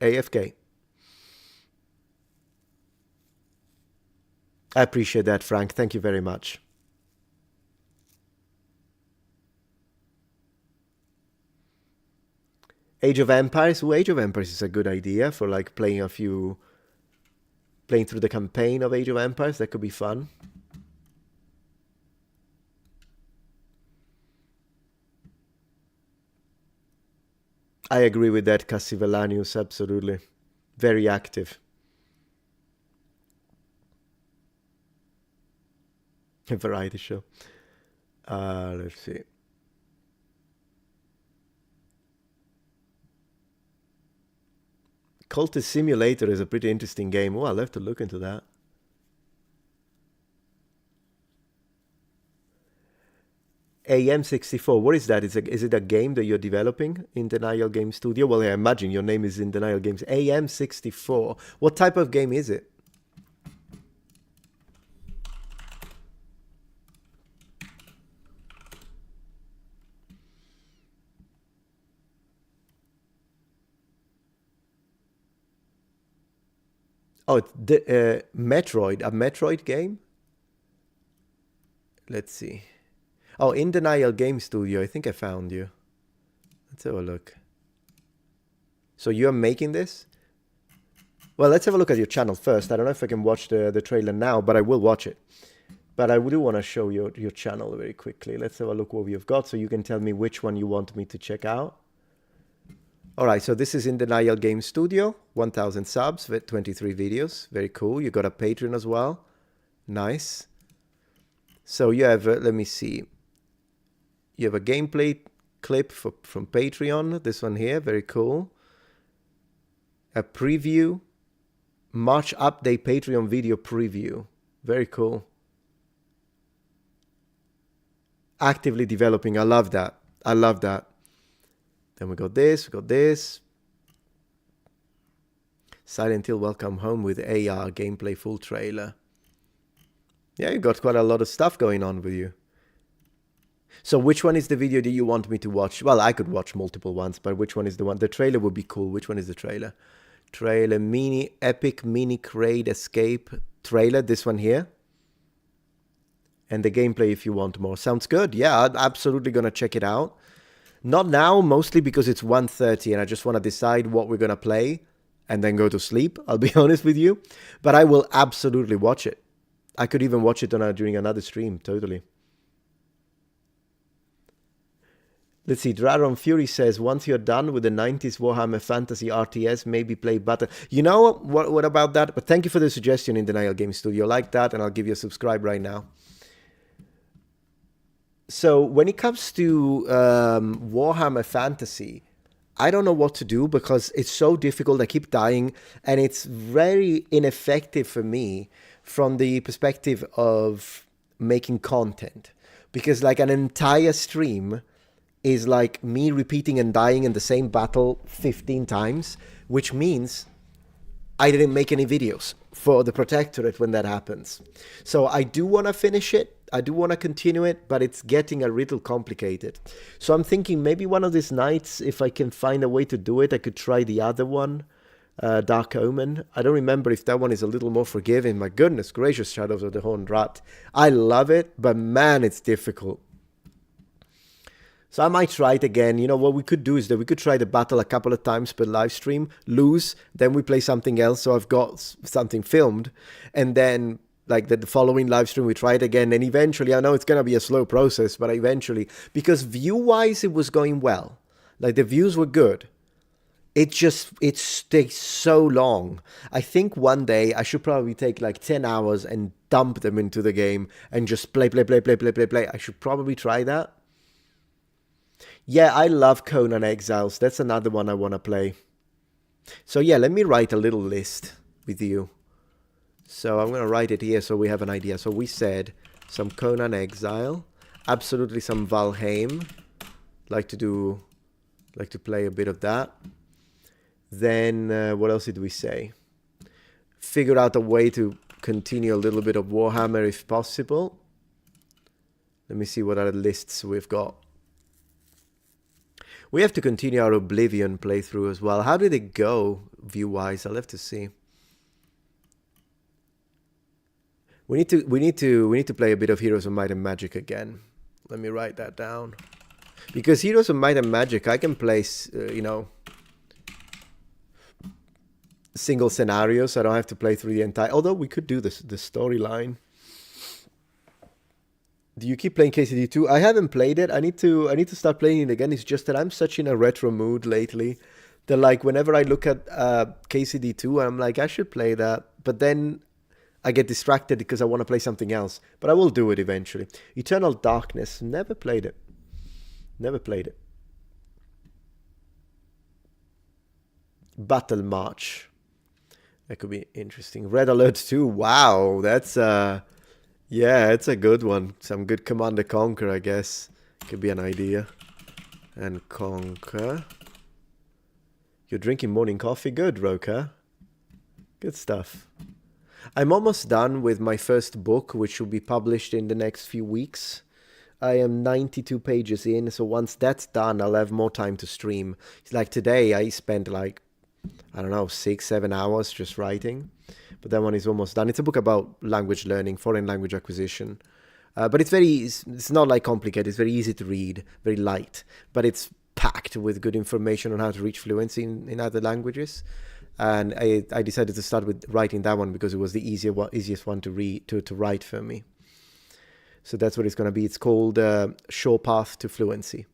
AFK. I appreciate that, Frank. Thank you very much. Age of Empires. Ooh, Age of Empires is a good idea for like playing through the campaign of Age of Empires. That could be fun. I agree with that, Cassivellanius. Absolutely. Very active. A variety show. Let's see. Cultist Simulator is a pretty interesting game. Oh, I'll have to look into that. AM64, what is that? Is it a game that you're developing in Denial Game Studio? Well, I imagine your name is in Denial Games. AM64. What type of game is it? Oh, it's Metroid, a Metroid game? Let's see. Oh, In Denial Game Studio. I think I found you. Let's have a look. So you're making this? Well, let's have a look at your channel first. I don't know if I can watch the trailer now, but I will watch it. But I do want to show you your channel very quickly. Let's have a look what we've got so you can tell me which one you want me to check out. All right, so this is In Denial Game Studio, 1,000 subs with 23 videos. Very cool. You got a Patreon as well. Nice. So you have, let me see. You have a gameplay clip from Patreon. This one here, very cool. A preview. March update Patreon video preview. Very cool. Actively developing. I love that. I love that. Then we got this, Silent Hill Welcome Home with AR gameplay full trailer. Yeah, you got quite a lot of stuff going on with you. So which one is the video that you want me to watch? Well, I could watch multiple ones, but which one is the one? The trailer would be cool. Which one is the trailer? Trailer, epic mini crate escape trailer. This one here. And the gameplay if you want more. Sounds good. Yeah, I'm absolutely going to check it out. Not now, mostly because it's 1:30 and I just want to decide what we're going to play and then go to sleep, I'll be honest with you. But I will absolutely watch it. I could even watch it during another stream, totally. Let's see, Draron Fury says, once you're done with the 90s Warhammer Fantasy RTS, maybe play Battle. You know, what about that? But thank you for the suggestion in Denial Game Studio. Like that, and I'll give you a subscribe right now. So when it comes to Warhammer Fantasy, I don't know what to do because it's so difficult. I keep dying, and it's very ineffective for me from the perspective of making content. Because like an entire stream is like me repeating and dying in the same battle 15 times, which means I didn't make any videos for the Protectorate when that happens. So I do want to finish it. I do want to continue it, but it's getting a little complicated. So I'm thinking maybe one of these nights, if I can find a way to do it, I could try the other one, Dark Omen. I don't remember if that one is a little more forgiving. My goodness gracious, Shadows of the Horned Rat. I love it, but man, it's difficult. So I might try it again. You know, what we could do is that we could try the battle a couple of times per live stream, lose, then we play something else. So I've got something filmed, and then like the following live stream, we try it again. And eventually, I know it's going to be a slow process, but eventually, because view-wise, it was going well. Like the views were good. It takes so long. I think one day I should probably take like 10 hours and dump them into the game and just play. I should probably try that. Yeah, I love Conan Exiles. That's another one I want to play. So yeah, let me write a little list with you. So I'm going to write it here so we have an idea. So we said some Conan Exile, absolutely some Valheim. Like to play a bit of that. Then what else did we say? Figure out a way to continue a little bit of Warhammer if possible. Let me see what other lists we've got. We have to continue our Oblivion playthrough as well. How did it go view-wise? I'll have to see. We need to play a bit of Heroes of Might and Magic again. Let me write that down. Because Heroes of Might and Magic, I can play, you know, single scenarios. I don't have to play through the entire. Although we could do this, the storyline. Do you keep playing KCD2? I haven't played it. I need to start playing it again. It's just that I'm such in a retro mood lately that like whenever I look at KCD2, I'm like, I should play that. But then I get distracted because I want to play something else. But I will do it eventually. Eternal Darkness. Never played it. Never played it. Battle March. That could be interesting. Red Alert 2. Wow, that's yeah, it's a good one. Some good Command & Conquer, I guess. Could be an idea. And Conquer. You're drinking morning coffee? Good, Roka. Good stuff. I'm almost done with my first book, which will be published in the next few weeks. I am 92 pages in, so once that's done, I'll have more time to stream. It's like today, I spent like, I don't know, 6-7 hours just writing. But that one is almost done. It's a book about language learning, foreign language acquisition. But it's not like complicated. It's very easy to read, very light. But it's packed with good information on how to reach fluency in other languages. And I decided to start with writing that one because it was the easiest one to read, to write for me. So that's what it's going to be. It's called Sure Path to Fluency.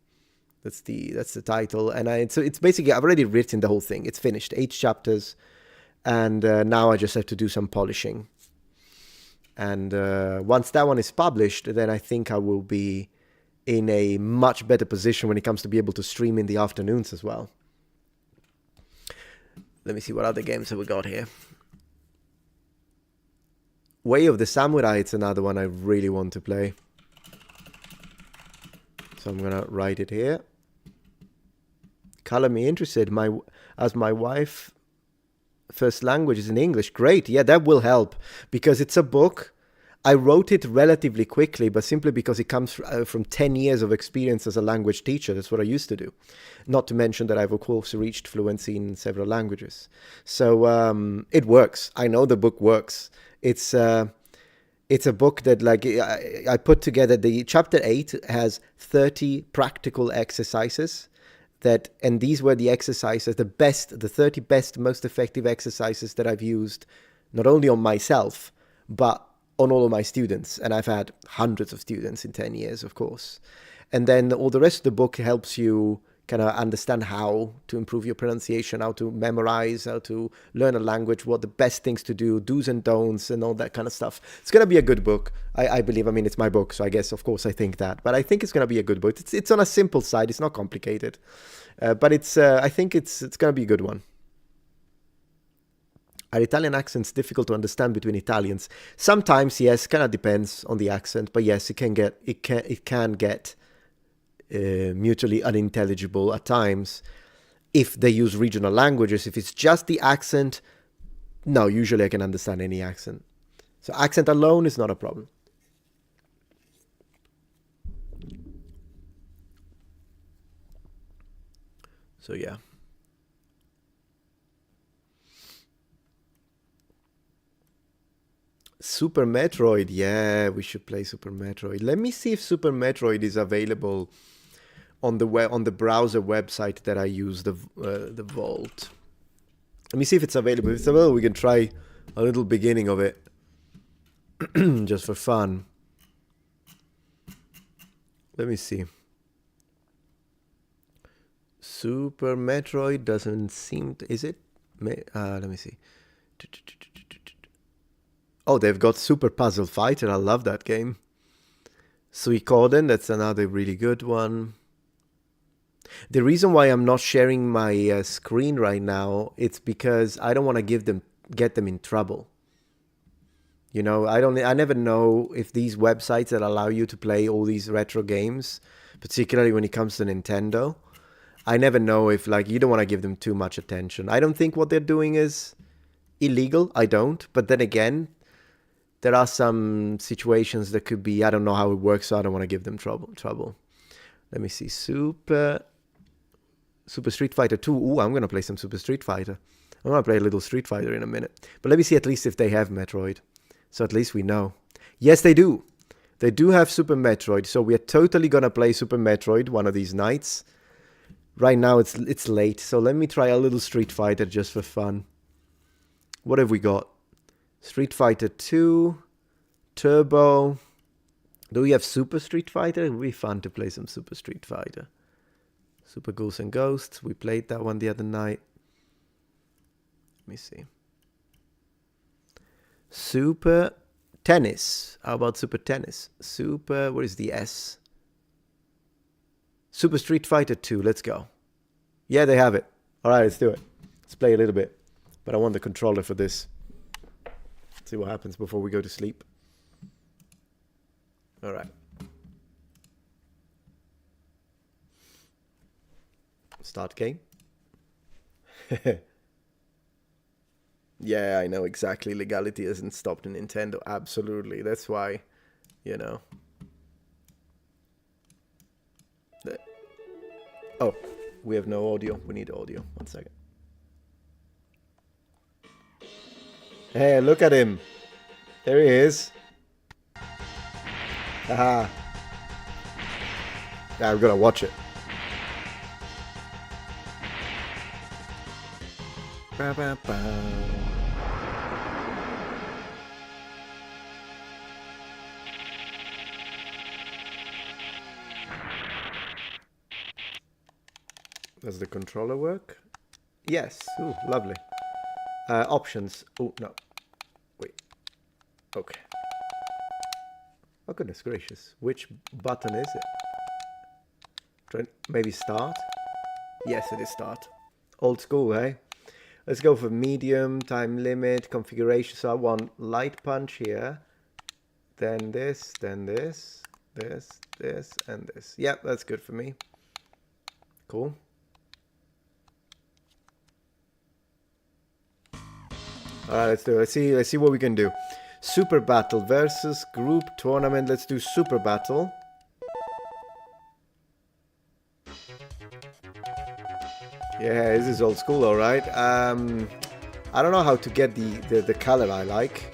That's the title. And so it's basically, I've already written the whole thing. It's finished, 8 chapters. And now I just have to do some polishing. And once that one is published, then I think I will be in a much better position when it comes to be able to stream in the afternoons as well. Let me see what other games have we got here. Way of the Samurai, it's another one I really want to play. So I'm going to write it here. Color me interested. As my wife... first language is in English. Great. Yeah, that will help because it's a book. I wrote it relatively quickly, but simply because it comes from 10 years of experience as a language teacher. That's what I used to do. Not to mention that I've, of course, reached fluency in several languages. So it works. I know the book works. It's a book that like I put together. The chapter 8 has 30 practical exercises. And these were the exercises, the 30 best, most effective exercises that I've used, not only on myself, but on all of my students. And I've had hundreds of students in 10 years, of course. And then all the rest of the book helps you kind of understand how to improve your pronunciation, how to memorize, how to learn a language, what the best things to do, do's and don'ts, and all that kind of stuff. It's going to be a good book, I believe. I mean, it's my book, so I guess, of course, I think that. But I think it's going to be a good book. It's on a simple side. It's not complicated. But I think it's going to be a good one. Are Italian accents difficult to understand between Italians? Sometimes, yes. Kind of depends on the accent, but yes, it can get mutually unintelligible at times if they use regional languages. If it's just the accent, no, usually I can understand any accent. So accent alone is not a problem. So yeah. Super Metroid, yeah, we should play Super Metroid. Let me see if Super Metroid is available on the browser website that I use, the Vault. Let me see if it's available. If it's available, we can try a little beginning of it, just for fun. Let me see. Super Metroid doesn't seem to, is it? Let me see. Oh, they've got Super Puzzle Fighter. I love that game. Suikoden, that's another really good one. The reason why I'm not sharing my screen right now, it's because I don't want to get them in trouble. You know, I never know if these websites that allow you to play all these retro games, particularly when it comes to Nintendo, I never know if, like, you don't want to give them too much attention. I don't think what they're doing is illegal. I don't. But then again, there are some situations that could be, I don't know how it works, so I don't want to give them trouble. Let me see. Super Street Fighter 2. Ooh, I'm going to play some Super Street Fighter. I'm going to play a little Street Fighter in a minute. But let me see at least if they have Metroid. So at least we know. Yes, they do. They do have Super Metroid. So we are totally going to play Super Metroid one of these nights. Right now it's late. So let me try a little Street Fighter just for fun. What have we got? Street Fighter 2, Turbo. Do we have Super Street Fighter? It would be fun to play some Super Street Fighter. Super Ghouls and Ghosts. We played that one the other night. Let me see. Super Tennis. How about Super Tennis? Super, what is the S? Super Street Fighter 2. Let's go. Yeah, they have it. All right, let's do it. Let's play a little bit. But I want the controller for this. See what happens before we go to sleep. All right. Start game. Yeah, I know exactly. Legality hasn't stopped Nintendo. Absolutely. That's why, you know. Oh, we have no audio. We need audio. 1 second. Hey, look at him. There he is. Haha. Yeah, I'm gonna watch it. Ba, ba, ba. Does the controller work? Yes. Ooh, lovely. Options. Oh, no. Wait. Okay. Oh, goodness gracious. Which button is it? Try maybe start? Yes, it is start. Old school, eh? Let's go for medium, time limit, configuration. So I want light punch here. Then this, this, and this. Yep, that's good for me. Cool. Alright, let's do it. Let's see what we can do. Super Battle versus Group Tournament. Let's do Super Battle. Yeah, this is old school, alright. I don't know how to get the color I like.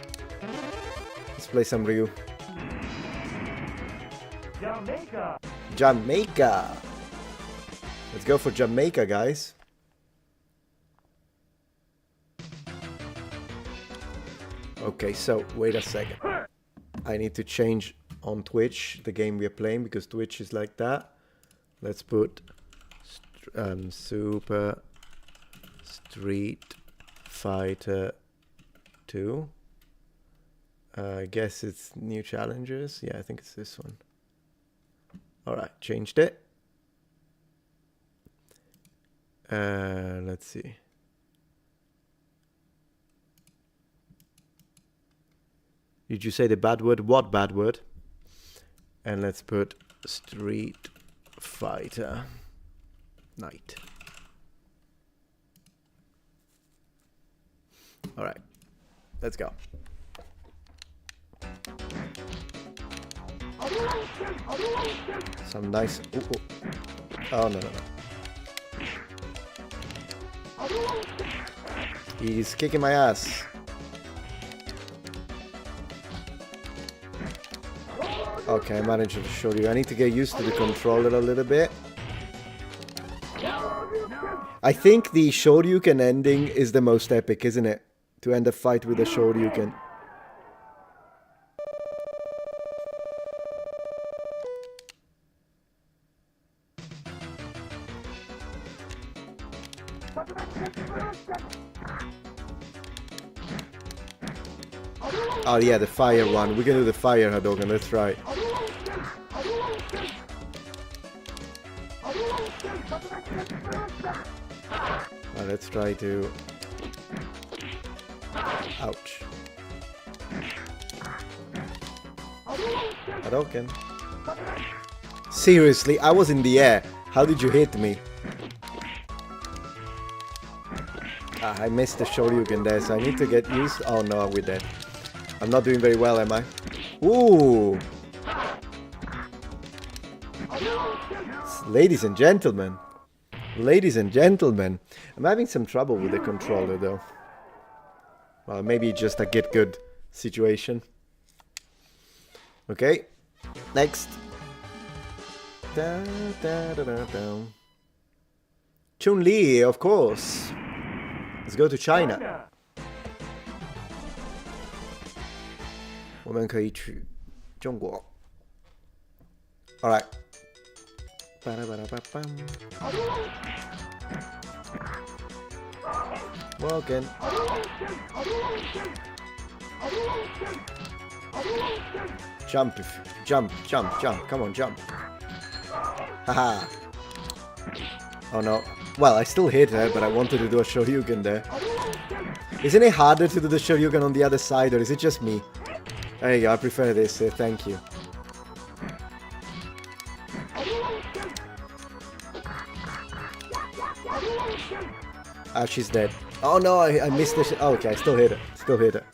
Let's play some Ryu. Jamaica! Let's go for Jamaica, guys. Okay, so wait a second. I need to change on Twitch, the game we are playing, because Twitch is like that. Let's put Super Street Fighter 2. I guess it's new challenges. Yeah, I think it's this one. Alright, changed it. Let's see. Did you say the bad word? What bad word? And let's put Street Fighter Night. Alright, let's go. Some nice... Ooh, ooh. Oh, no. He's kicking my ass. Okay, I managed to show you. I need to get used to the controller a little bit. I think the Shoryuken ending is the most epic, isn't it? To end a fight with a Shoryuken. Oh yeah, the fire one. We can do the fire Hadouken, that's right. Well, let's try to... Ouch. Hadouken. Seriously, I was in the air. How did you hit me? I missed the Shoryuken there, so I need to get used... Oh no, we're dead. I'm not doing very well, am I? Ooh! Ladies and gentlemen. Ladies and gentlemen. I'm having some trouble with the controller, though. Well, maybe just a get good situation. Okay. Next. Da, da, da, da, da. Chun-Li, of course. Let's go to China. 我们可以去中国。All right. Walking. Jump, jump, jump, jump. Come on, jump. Haha. Oh no. Well, I still hit her, but I wanted to do a Shoryuken there. Isn't it harder to do the Shoryuken on the other side, or is it just me? There you go, I prefer this, thank you. Ah, she's dead. Oh no, I missed the oh, okay, I still hit her. Still hit her.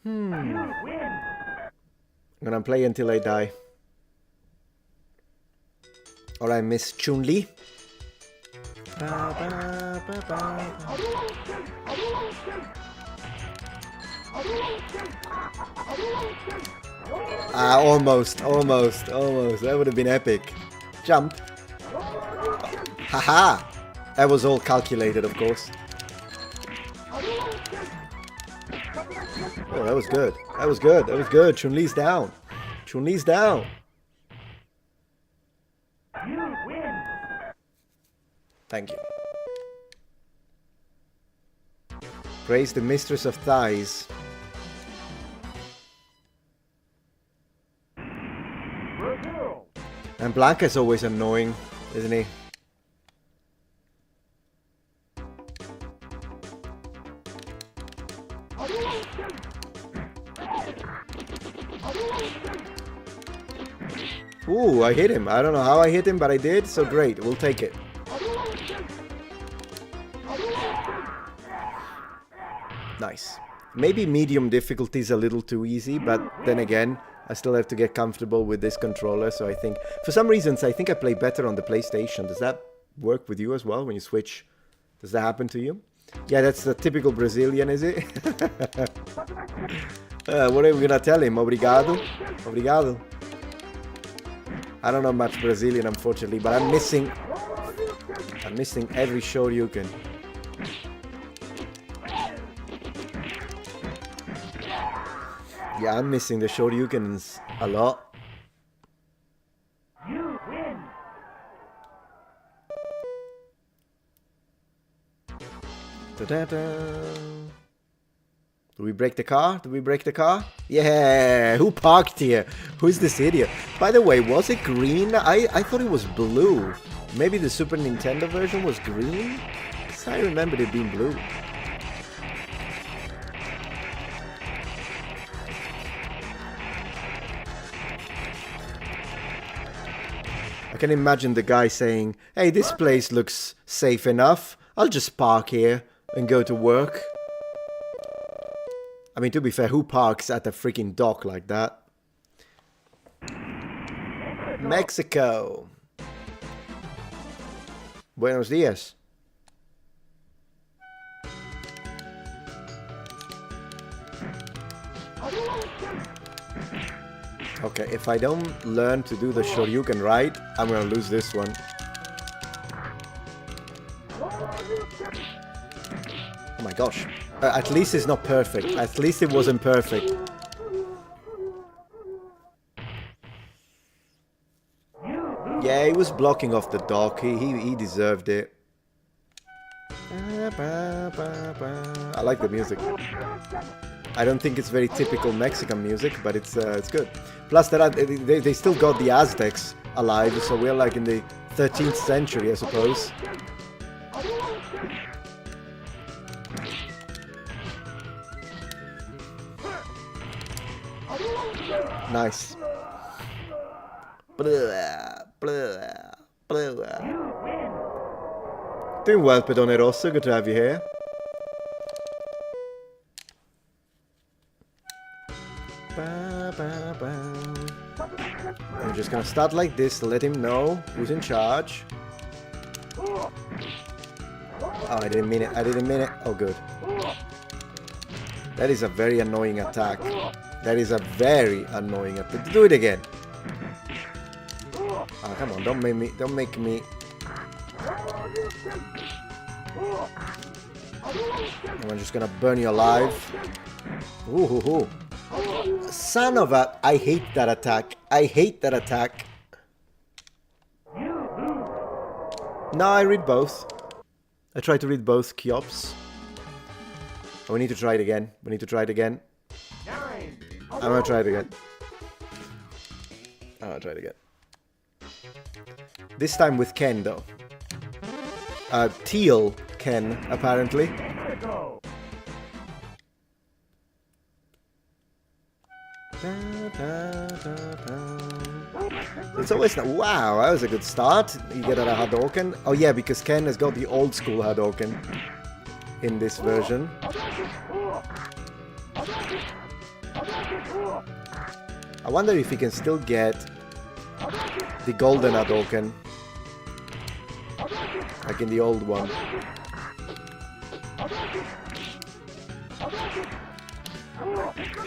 I'm gonna play until I die. Alright, Miss Chun-Li. Ah, almost. That would have been epic. Jump. Haha! That was all calculated, of course. Oh, that was good. That was good. Chun-Li's down. Chun-Li's down. Thank you. Praise the mistress of thighs. And Blanca's always annoying, isn't he? Ooh, I hit him. I don't know how I hit him, but I did, so great. We'll take it. Nice. Maybe medium difficulty is a little too easy, but then again, I still have to get comfortable with this controller, so I think... For some reasons, I think I play better on the PlayStation. Does that work with you as well, when you switch? Does that happen to you? Yeah, that's the typical Brazilian, is it? What are we gonna tell him? Obrigado? Obrigado? I don't know much Brazilian, unfortunately, but I'm missing every Shoryuken. Yeah, I'm missing the Shoryukens a lot. You win. Da-da-da. Do we break the car? Do we break the car? Yeah! Who parked here? Who's this idiot? By the way, was it green? I thought it was blue. Maybe the Super Nintendo version was green? 'Cause I remembered it being blue. I can imagine the guy saying, hey, this place looks safe enough. I'll just park here and go to work. I mean, to be fair, who parks at the freaking dock like that? Mexico. Buenos dias. Okay, if I don't learn to do the Shoryuken right, I'm gonna lose this one. Oh my gosh. At least it's not perfect. At least it wasn't perfect. Yeah, he was blocking off the dock. He deserved it. I like the music. I don't think it's very typical Mexican music, but it's good. Plus, they still got the Aztecs alive, so we're like in the 13th century, I suppose. Nice. Blah, blah, blah. Doing well, Pedone Rosso. Good to have you here. I'm just gonna start like this, let him know who's in charge. Oh, I didn't mean it. I didn't mean it. Oh, good. That is a very annoying attack. That is a very annoying attack. Do it again. Oh, come on. Don't make me. I'm just gonna burn you alive. Ooh, hoo, hoo. Son of a... I hate that attack. I hate that attack. No, I read both. I try to read both Kyops. Oh, we need to try it again. We need to try it again. I'm gonna try it again. I'm gonna try it again. This time with Ken, though. Teal Ken, apparently. It's always not. Wow, that was a good start. You get a Hadouken. Oh yeah, because Ken has got the old school Hadouken in this version. I wonder if he can still get the golden Hadouken like in the old one.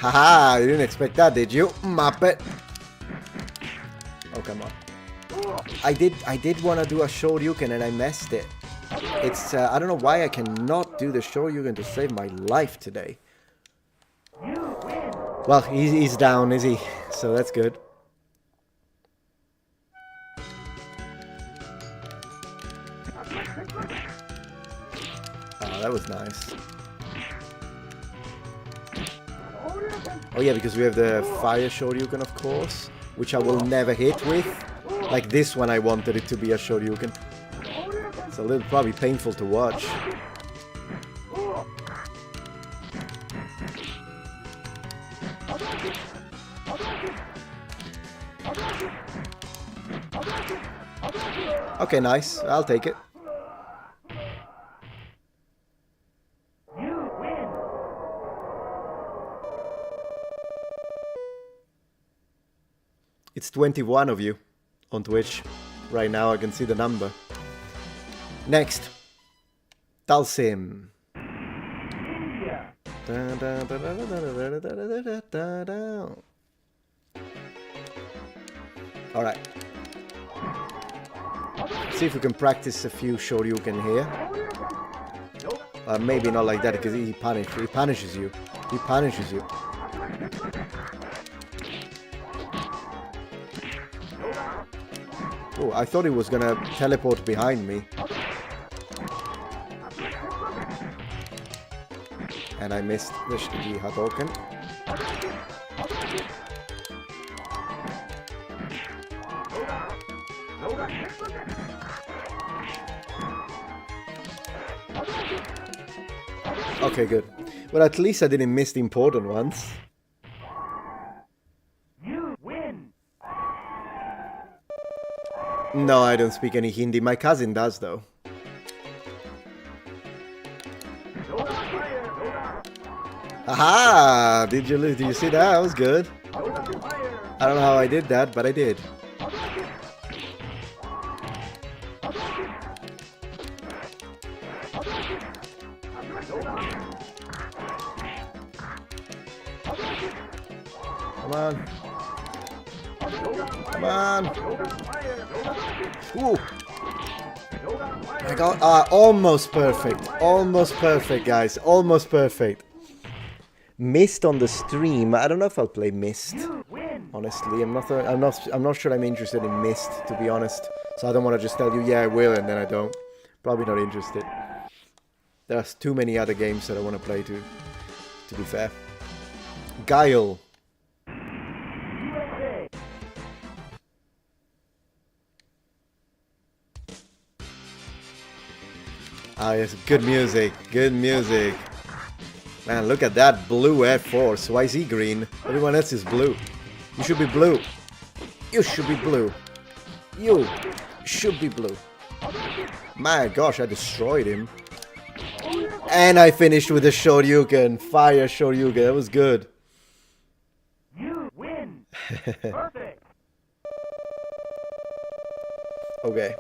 Haha, you didn't expect that, did you? Muppet. Oh, come on. I did want to do a Shoryuken and I messed it. It's, I don't know why I cannot do the Shoryuken to save my life today. Well, he's down, is he? So that's good. Oh, that was nice. Oh yeah, because we have the Fire Shoryuken, of course, which I will never hit with. Like this one, I wanted it to be a Shoryuken. It's a little probably painful to watch. Okay, nice. I'll take it. It's 21 of you on Twitch. Right now I can see the number. Next. Dalsim. Alright. See if we can practice a few Shoryuken here. Maybe not like that because he punishes you. He punishes you. I thought he was gonna teleport behind me. And I missed the Hadouken. Okay, good. Well, at least I didn't miss the important ones. You win. No, I don't speak any Hindi. My cousin does, though. Aha! Did you see that? That was good. I don't know how I did that, but I did. Come on. Come on. Ooh. I got almost perfect. Almost perfect, guys. Almost perfect. Mist on the stream. I don't know if I'll play Mist. Honestly, I'm not sure I'm interested in Mist, to be honest. So I don't want to just tell you, yeah, I will, and then I don't. Probably not interested. There's too many other games that I want to play to be fair. Guile. Ah, yes, good music. Good music. Man, look at that blue Air Force. Why is he green? Everyone else is blue. You should be blue. You should be blue. You should be blue. My gosh, I destroyed him. And I finished with a Shoryuken. Fire Shoryuken. That was good. You win. Perfect. Okay.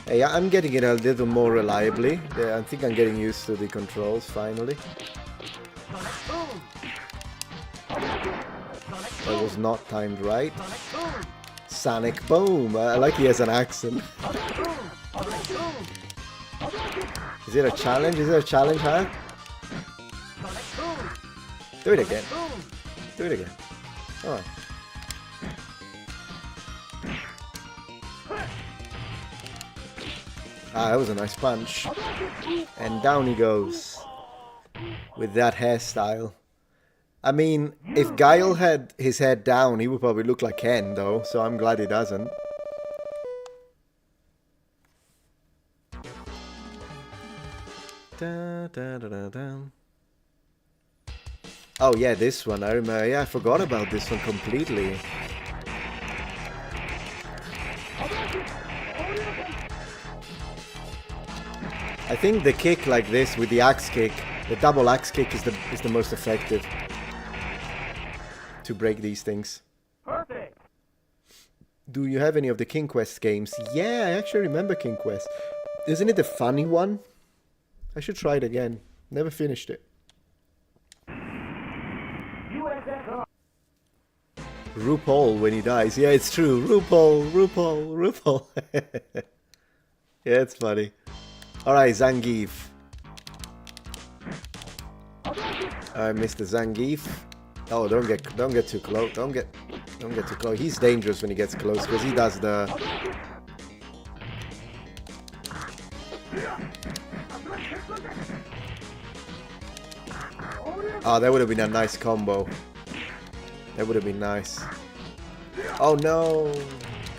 Hey, I'm getting it a little more reliably. I think I'm getting used to the controls finally. That was not timed right. Sonic Boom. I like he has an accent. Is it a challenge? Is it a challenge, huh? Do it again. Do it again. Oh. Ah, that was a nice punch. And down he goes. With that hairstyle. I mean, if Guile had his head down, he would probably look like Ken, though. So I'm glad he doesn't. Da, da, da, da, da. Oh yeah, this one, I remember. Yeah, I forgot about this one completely. I think the kick like this with the axe kick, the double axe kick is the most effective to break these things. Perfect. Do you have any of the King Quest games? Yeah, I actually remember King Quest. Isn't it the funny one? I should try it again. Never finished it. RuPaul when he dies. Yeah, it's true. RuPaul. Yeah, it's funny. Alright, Zangief. Alright, Mr. Zangief. Oh, don't get too close. Don't get too close. He's dangerous when he gets close because he does the Oh, that would have been a nice combo. That would have been nice. Oh no!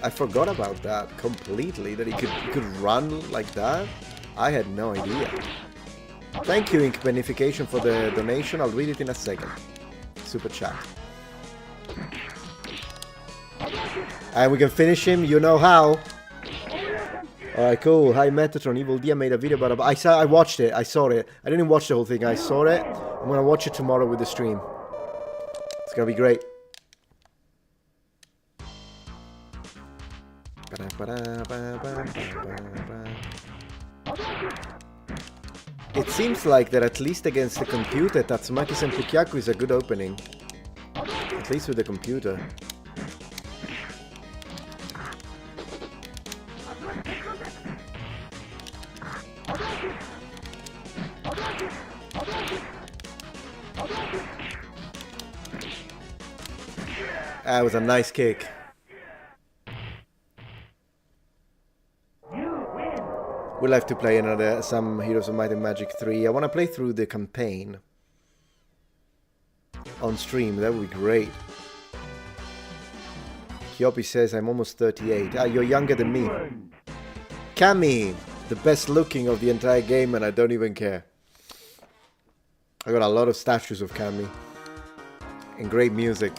I forgot about that completely. That he could run like that. I had no idea. Thank you, Inkbenification, for the donation. I'll read it in a second. Super chat. And we can finish him. You know how. Alright, cool. Hi, Metatron. Evil Dia made a video about it. I watched it. I saw it. I didn't watch the whole thing. I saw it. I'm gonna watch it tomorrow with the stream. It's gonna be great. It seems like that at least against the computer, Tatsumaki Senpukyaku is a good opening. At least with the computer. That was a nice kick. We'll have to play some Heroes of Might and Magic 3. I want to play through the campaign on stream. That would be great. Kyopi says I'm almost 38. Ah, you're younger than me. Cammy, the best looking of the entire game, and I don't even care. I got a lot of statues of Cammy. And great music.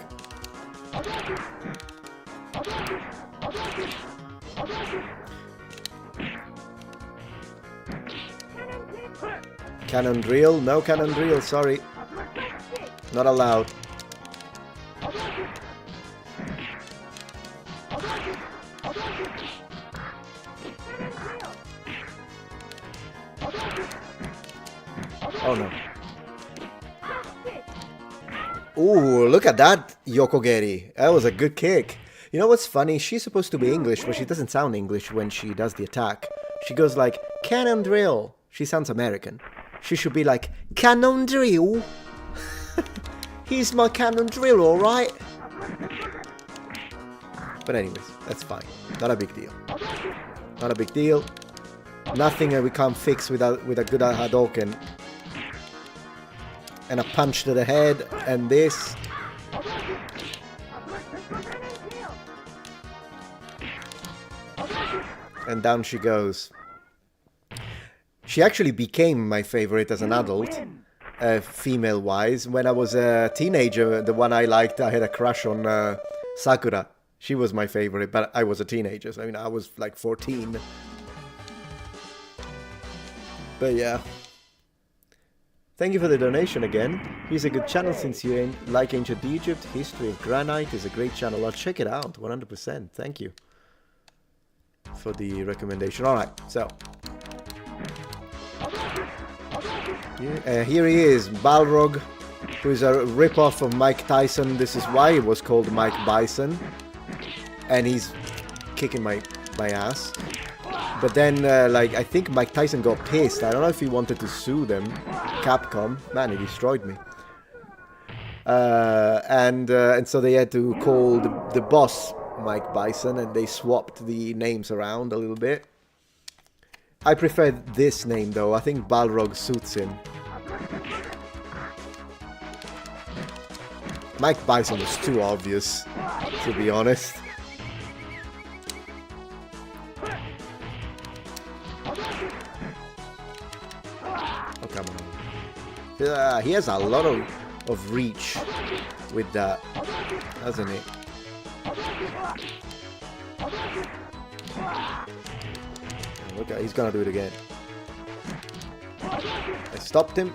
Cannon drill? No cannon drill, sorry. Not allowed. Oh no. Ooh, look at that, Yokogeri. That was a good kick. You know what's funny? She's supposed to be English, but she doesn't sound English when she does the attack. She goes like, cannon drill. She sounds American. She should be like, cannon drill? Here's my cannon drill, alright? But anyways, that's fine. Not a big deal. Not a big deal. Nothing that we can't fix with a good Hadouken. And a punch to the head, and this. And down she goes. She actually became my favorite as an adult, female-wise. When I was a teenager, the one I liked, I had a crush on Sakura. She was my favorite, but I was a teenager. So, I mean, I was like 14. But yeah. Thank you for the donation again. Here's a good channel since you like Ancient Egypt. History of Granite is a great channel. I'll check it out, 100%. Thank you for the recommendation. Alright, so. Here he is, Balrog, who is a rip-off of Mike Tyson. This is why he was called Mike Bison. And he's kicking my ass. But then, I think Mike Tyson got pissed. I don't know if he wanted to sue them. Capcom. Man, he destroyed me. And so they had to call the boss Mike Bison, and they swapped the names around a little bit. I prefer this name, though. I think Balrog suits him. Mike Bison was too obvious, to be honest. Oh, come on. He has a lot of reach with that, doesn't he? Look, he's gonna do it again. I stopped him.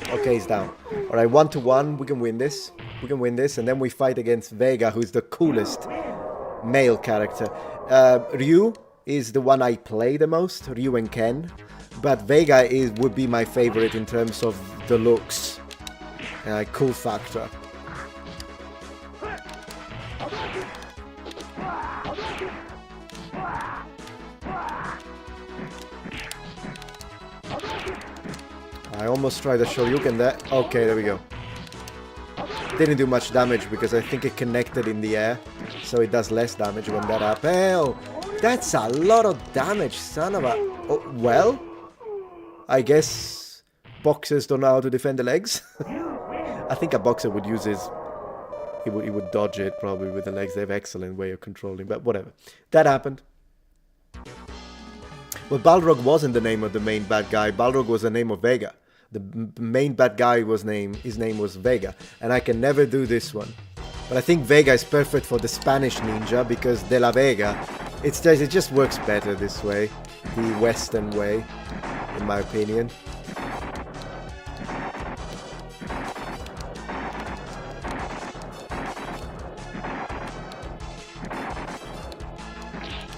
Okay, he's down. Alright, 1-1. We can win this. We can win this. And then we fight against Vega, who's the coolest male character. Ryu is the one I play the most. Ryu and Ken. But Vega would be my favorite in terms of the looks. Cool factor. I almost tried a Shoryuken there. Okay, there we go. Didn't do much damage because I think it connected in the air. So it does less damage when that happens. Hell, that's a lot of damage, son of a... Oh, well, I guess boxers don't know how to defend the legs. I think a boxer would use his... He would dodge it probably with the legs. They have excellent way of controlling, but whatever. That happened. Well, Balrog wasn't the name of the main bad guy. Balrog was the name of Vega. The main bad guy his name was Vega. And I can never do this one. But I think Vega is perfect for the Spanish ninja because De La Vega, it just works better this way. The Western way, in my opinion.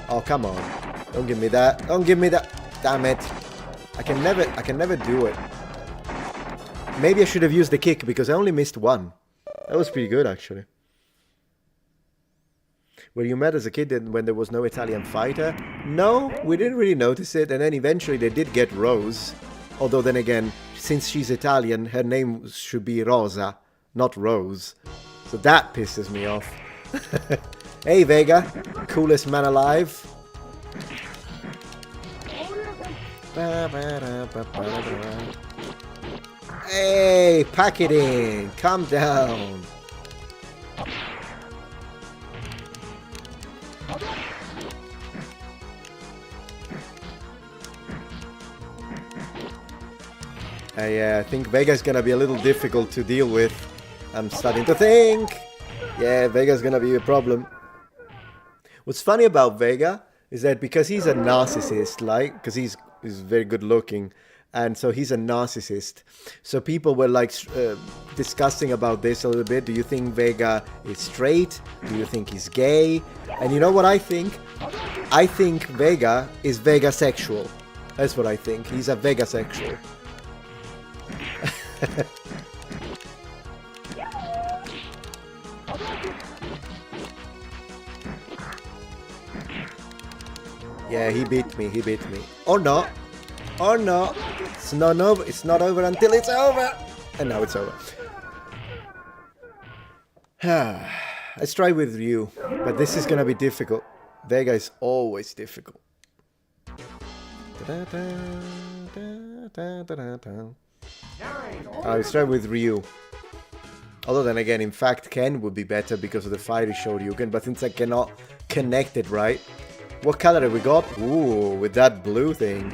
Oh, come on. Don't give me that. Don't give me that. Damn it. I can never do it. Maybe I should have used the kick because I only missed one. That was pretty good, actually. Were you mad as a kid when there was no Italian fighter? No, we didn't really notice it. And then eventually they did get Rose. Although then again, since she's Italian, her name should be Rosa, not Rose. So that pisses me off. Hey, Vega. Coolest man alive. Hey, pack it in. Calm down. I think Vega's gonna be a little difficult to deal with. I'm starting to think. Yeah, Vega's gonna be a problem. What's funny about Vega is that because he's a narcissist, like, because he's very good looking, and so he's a narcissist. So people were like discussing about this a little bit. Do you think Vega is straight? Do you think he's gay? And you know what I think? I think Vega is Vegasexual. That's what I think. He's a Vegasexual. Yeah, he beat me. Or not. It's not over. It's not over until it's over. And now it's over. Let's try with Ryu. But this is gonna be difficult. Vega is always difficult. Let's try with Ryu. Although then again, in fact, Ken would be better because of the fiery Shoryuken. But since I cannot connect it right. What color have we got? Ooh, with that blue thing.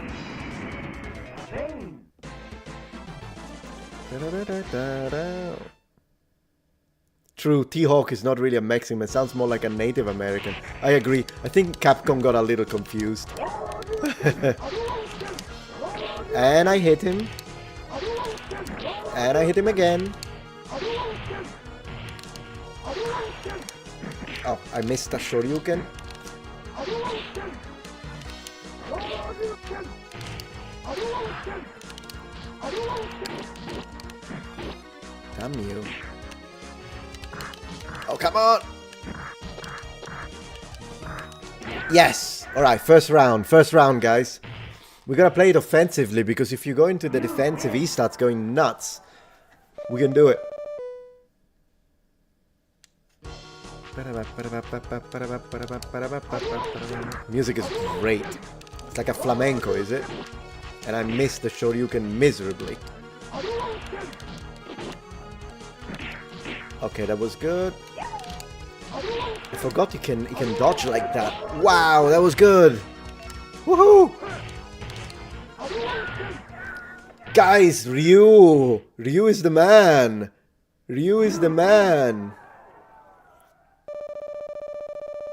True, T-Hawk is not really a Mexican. It sounds more like a Native American. I agree. I think Capcom got a little confused. And I hit him. And I hit him again. Oh, I missed a Shoryuken. Damn you. Oh, come on! Yes! Alright, first round, guys. We gotta play it offensively, because if you go into the defensive, he starts going nuts. We can do it. Music is great. It's like a flamenco, is it? And I missed the Shoryuken miserably. Okay, that was good. I forgot he can dodge like that. Wow, that was good. Woohoo! Guys, Ryu is the man. Ryu is the man.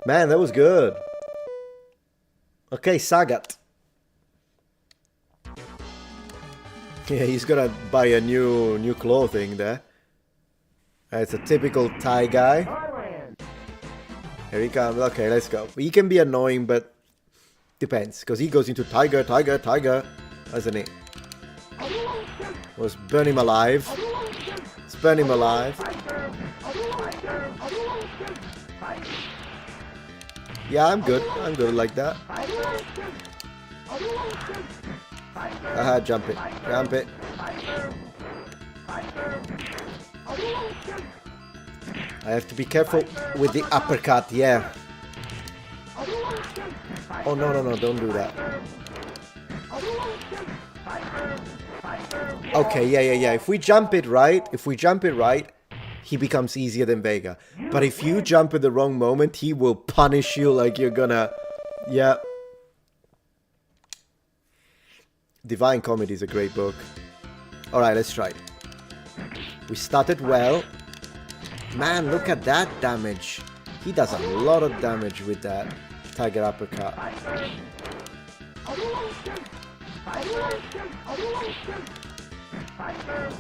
Man, that was good. Okay, Sagat. Yeah, he's gonna buy a new clothing there. It's a typical Thai guy. Here he comes. Okay, let's go. He can be annoying, but depends, because he goes into tiger, doesn't he? Let's burn him alive. Let's burn him alive. Yeah, I'm good like that. Jump it. I have to be careful with the uppercut, yeah. Oh, no, don't do that. Okay, yeah. If we jump it right, he becomes easier than Vega. But if you jump at the wrong moment, he will punish you like you're gonna... Yeah. Divine Comedy is a great book. Alright, let's try it. We started well. Man, look at that damage. He does a lot of damage with that Tiger Uppercut.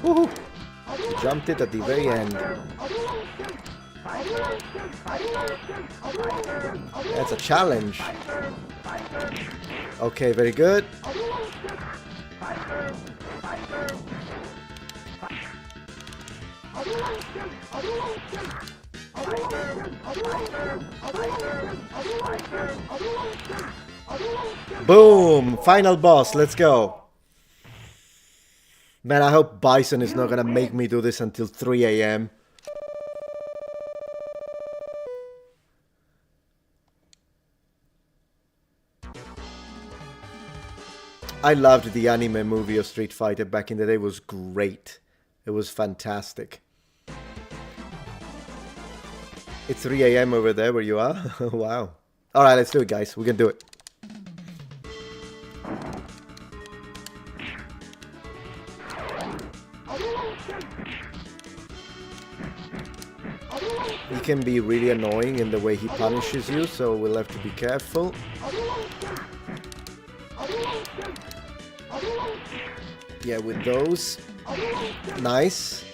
Woohoo! Jumped it at the very end. That's a challenge. Okay, very good. Boom! Final boss, let's go. Man, I hope Bison is not gonna make me do this until 3 AM. I loved the anime movie of Street Fighter back in the day. It was great. It was fantastic. It's 3 a.m. over there where you are. Wow. Alright, let's do it, guys. We can do it. He can be really annoying in the way he punishes you, so we'll have to be careful. Yeah, with those. Nice.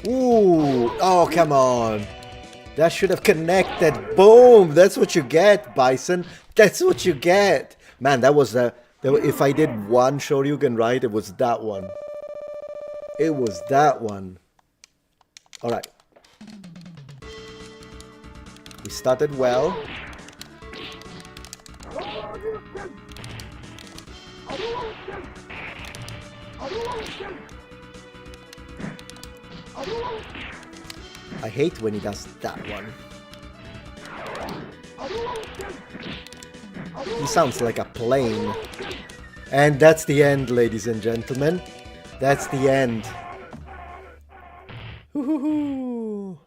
Ooh. Oh, come on. That should have connected. Boom. That's what you get, Bison. That's what you get. Man, that was the... If I did one Shoryuken right, it was that one. It was that one. Alright. We started well. I hate when he does that one. He sounds like a plane. And that's the end, ladies and gentlemen. That's the end. Woohoo!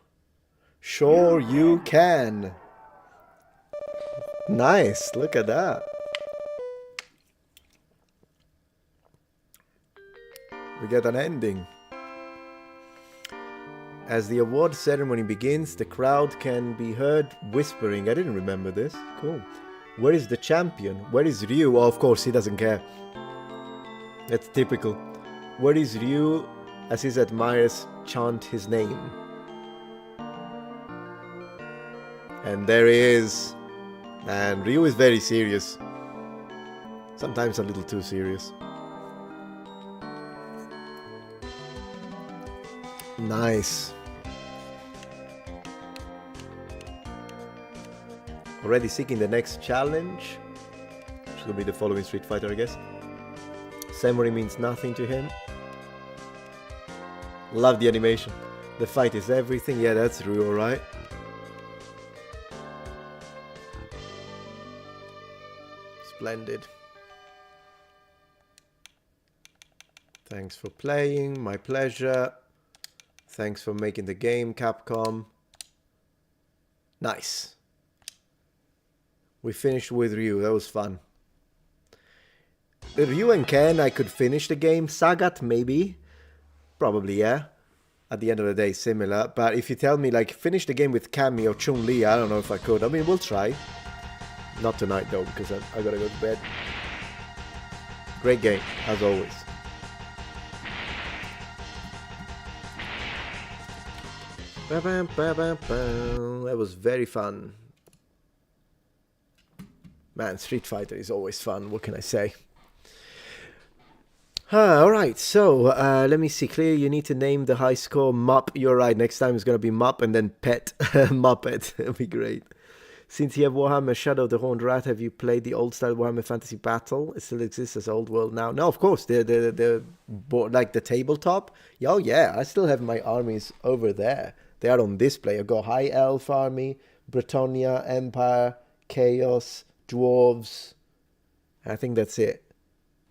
Sure you can. Nice, look at that. We get an ending. As the award ceremony begins, the crowd can be heard whispering. I didn't remember this. Cool. Where is the champion? Where is Ryu? Oh, of course, he doesn't care. That's typical. Where is Ryu? As his admirers chant his name. And there he is. And Ryu is very serious. Sometimes a little too serious. Nice. Already seeking the next challenge. Which will be the following Street Fighter, I guess. Samurai means nothing to him. Love the animation. The fight is everything. Yeah, that's Ryu, alright. Splendid. Thanks for playing. My pleasure. Thanks for making the game, Capcom. Nice. We finished with Ryu. That was fun. Ryu and Ken, I could finish the game. Sagat, maybe. Probably, yeah. At the end of the day, similar. But if you tell me, like, finish the game with Cammy or Chun-Li, I don't know if I could. I mean, we'll try. Not tonight, though, because I gotta go to bed. Great game, as always. That was very fun. Man, Street Fighter is always fun. What can I say? Alright, so let me see. Clear, you need to name the high score Mupp. You're right. Next time it's going to be Mupp and then Pet. Muppet. That'd be great. Since you have Warhammer Shadow of the Horned Rat, have you played the old style Warhammer Fantasy Battle? It still exists as Old World now. No, of course. The board, like the tabletop. Oh, yeah. I still have my armies over there. They are on display. I've got High Elf Army, Bretonia, Empire, Chaos, Dwarves. I think that's it.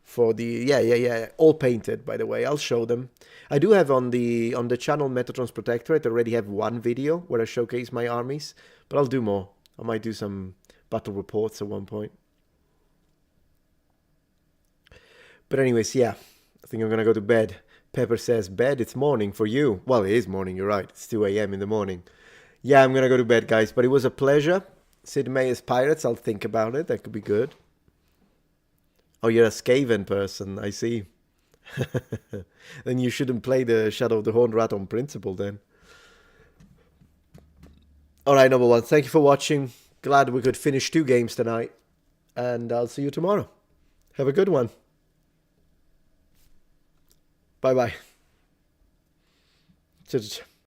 For the yeah, all painted, by the way. I'll show them. I do have on the channel Metatron's Protectorate. I already have one video where I showcase my armies, but I'll do more. I might do some battle reports at one point. But anyways, yeah, I think I'm gonna go to bed. Pepper says, bed, it's morning for you. Well, it is morning, you're right. It's 2 a.m. in the morning. Yeah, I'm gonna go to bed, guys, but it was a pleasure. Sid Meier's Pirates, I'll think about it. That could be good. Oh, you're a Skaven person, I see. Then you shouldn't play the Shadow of the Horned Rat on principle, then. Alright, number one, thank you for watching. Glad we could finish 2 games tonight. And I'll see you tomorrow. Have a good one. Bye-bye.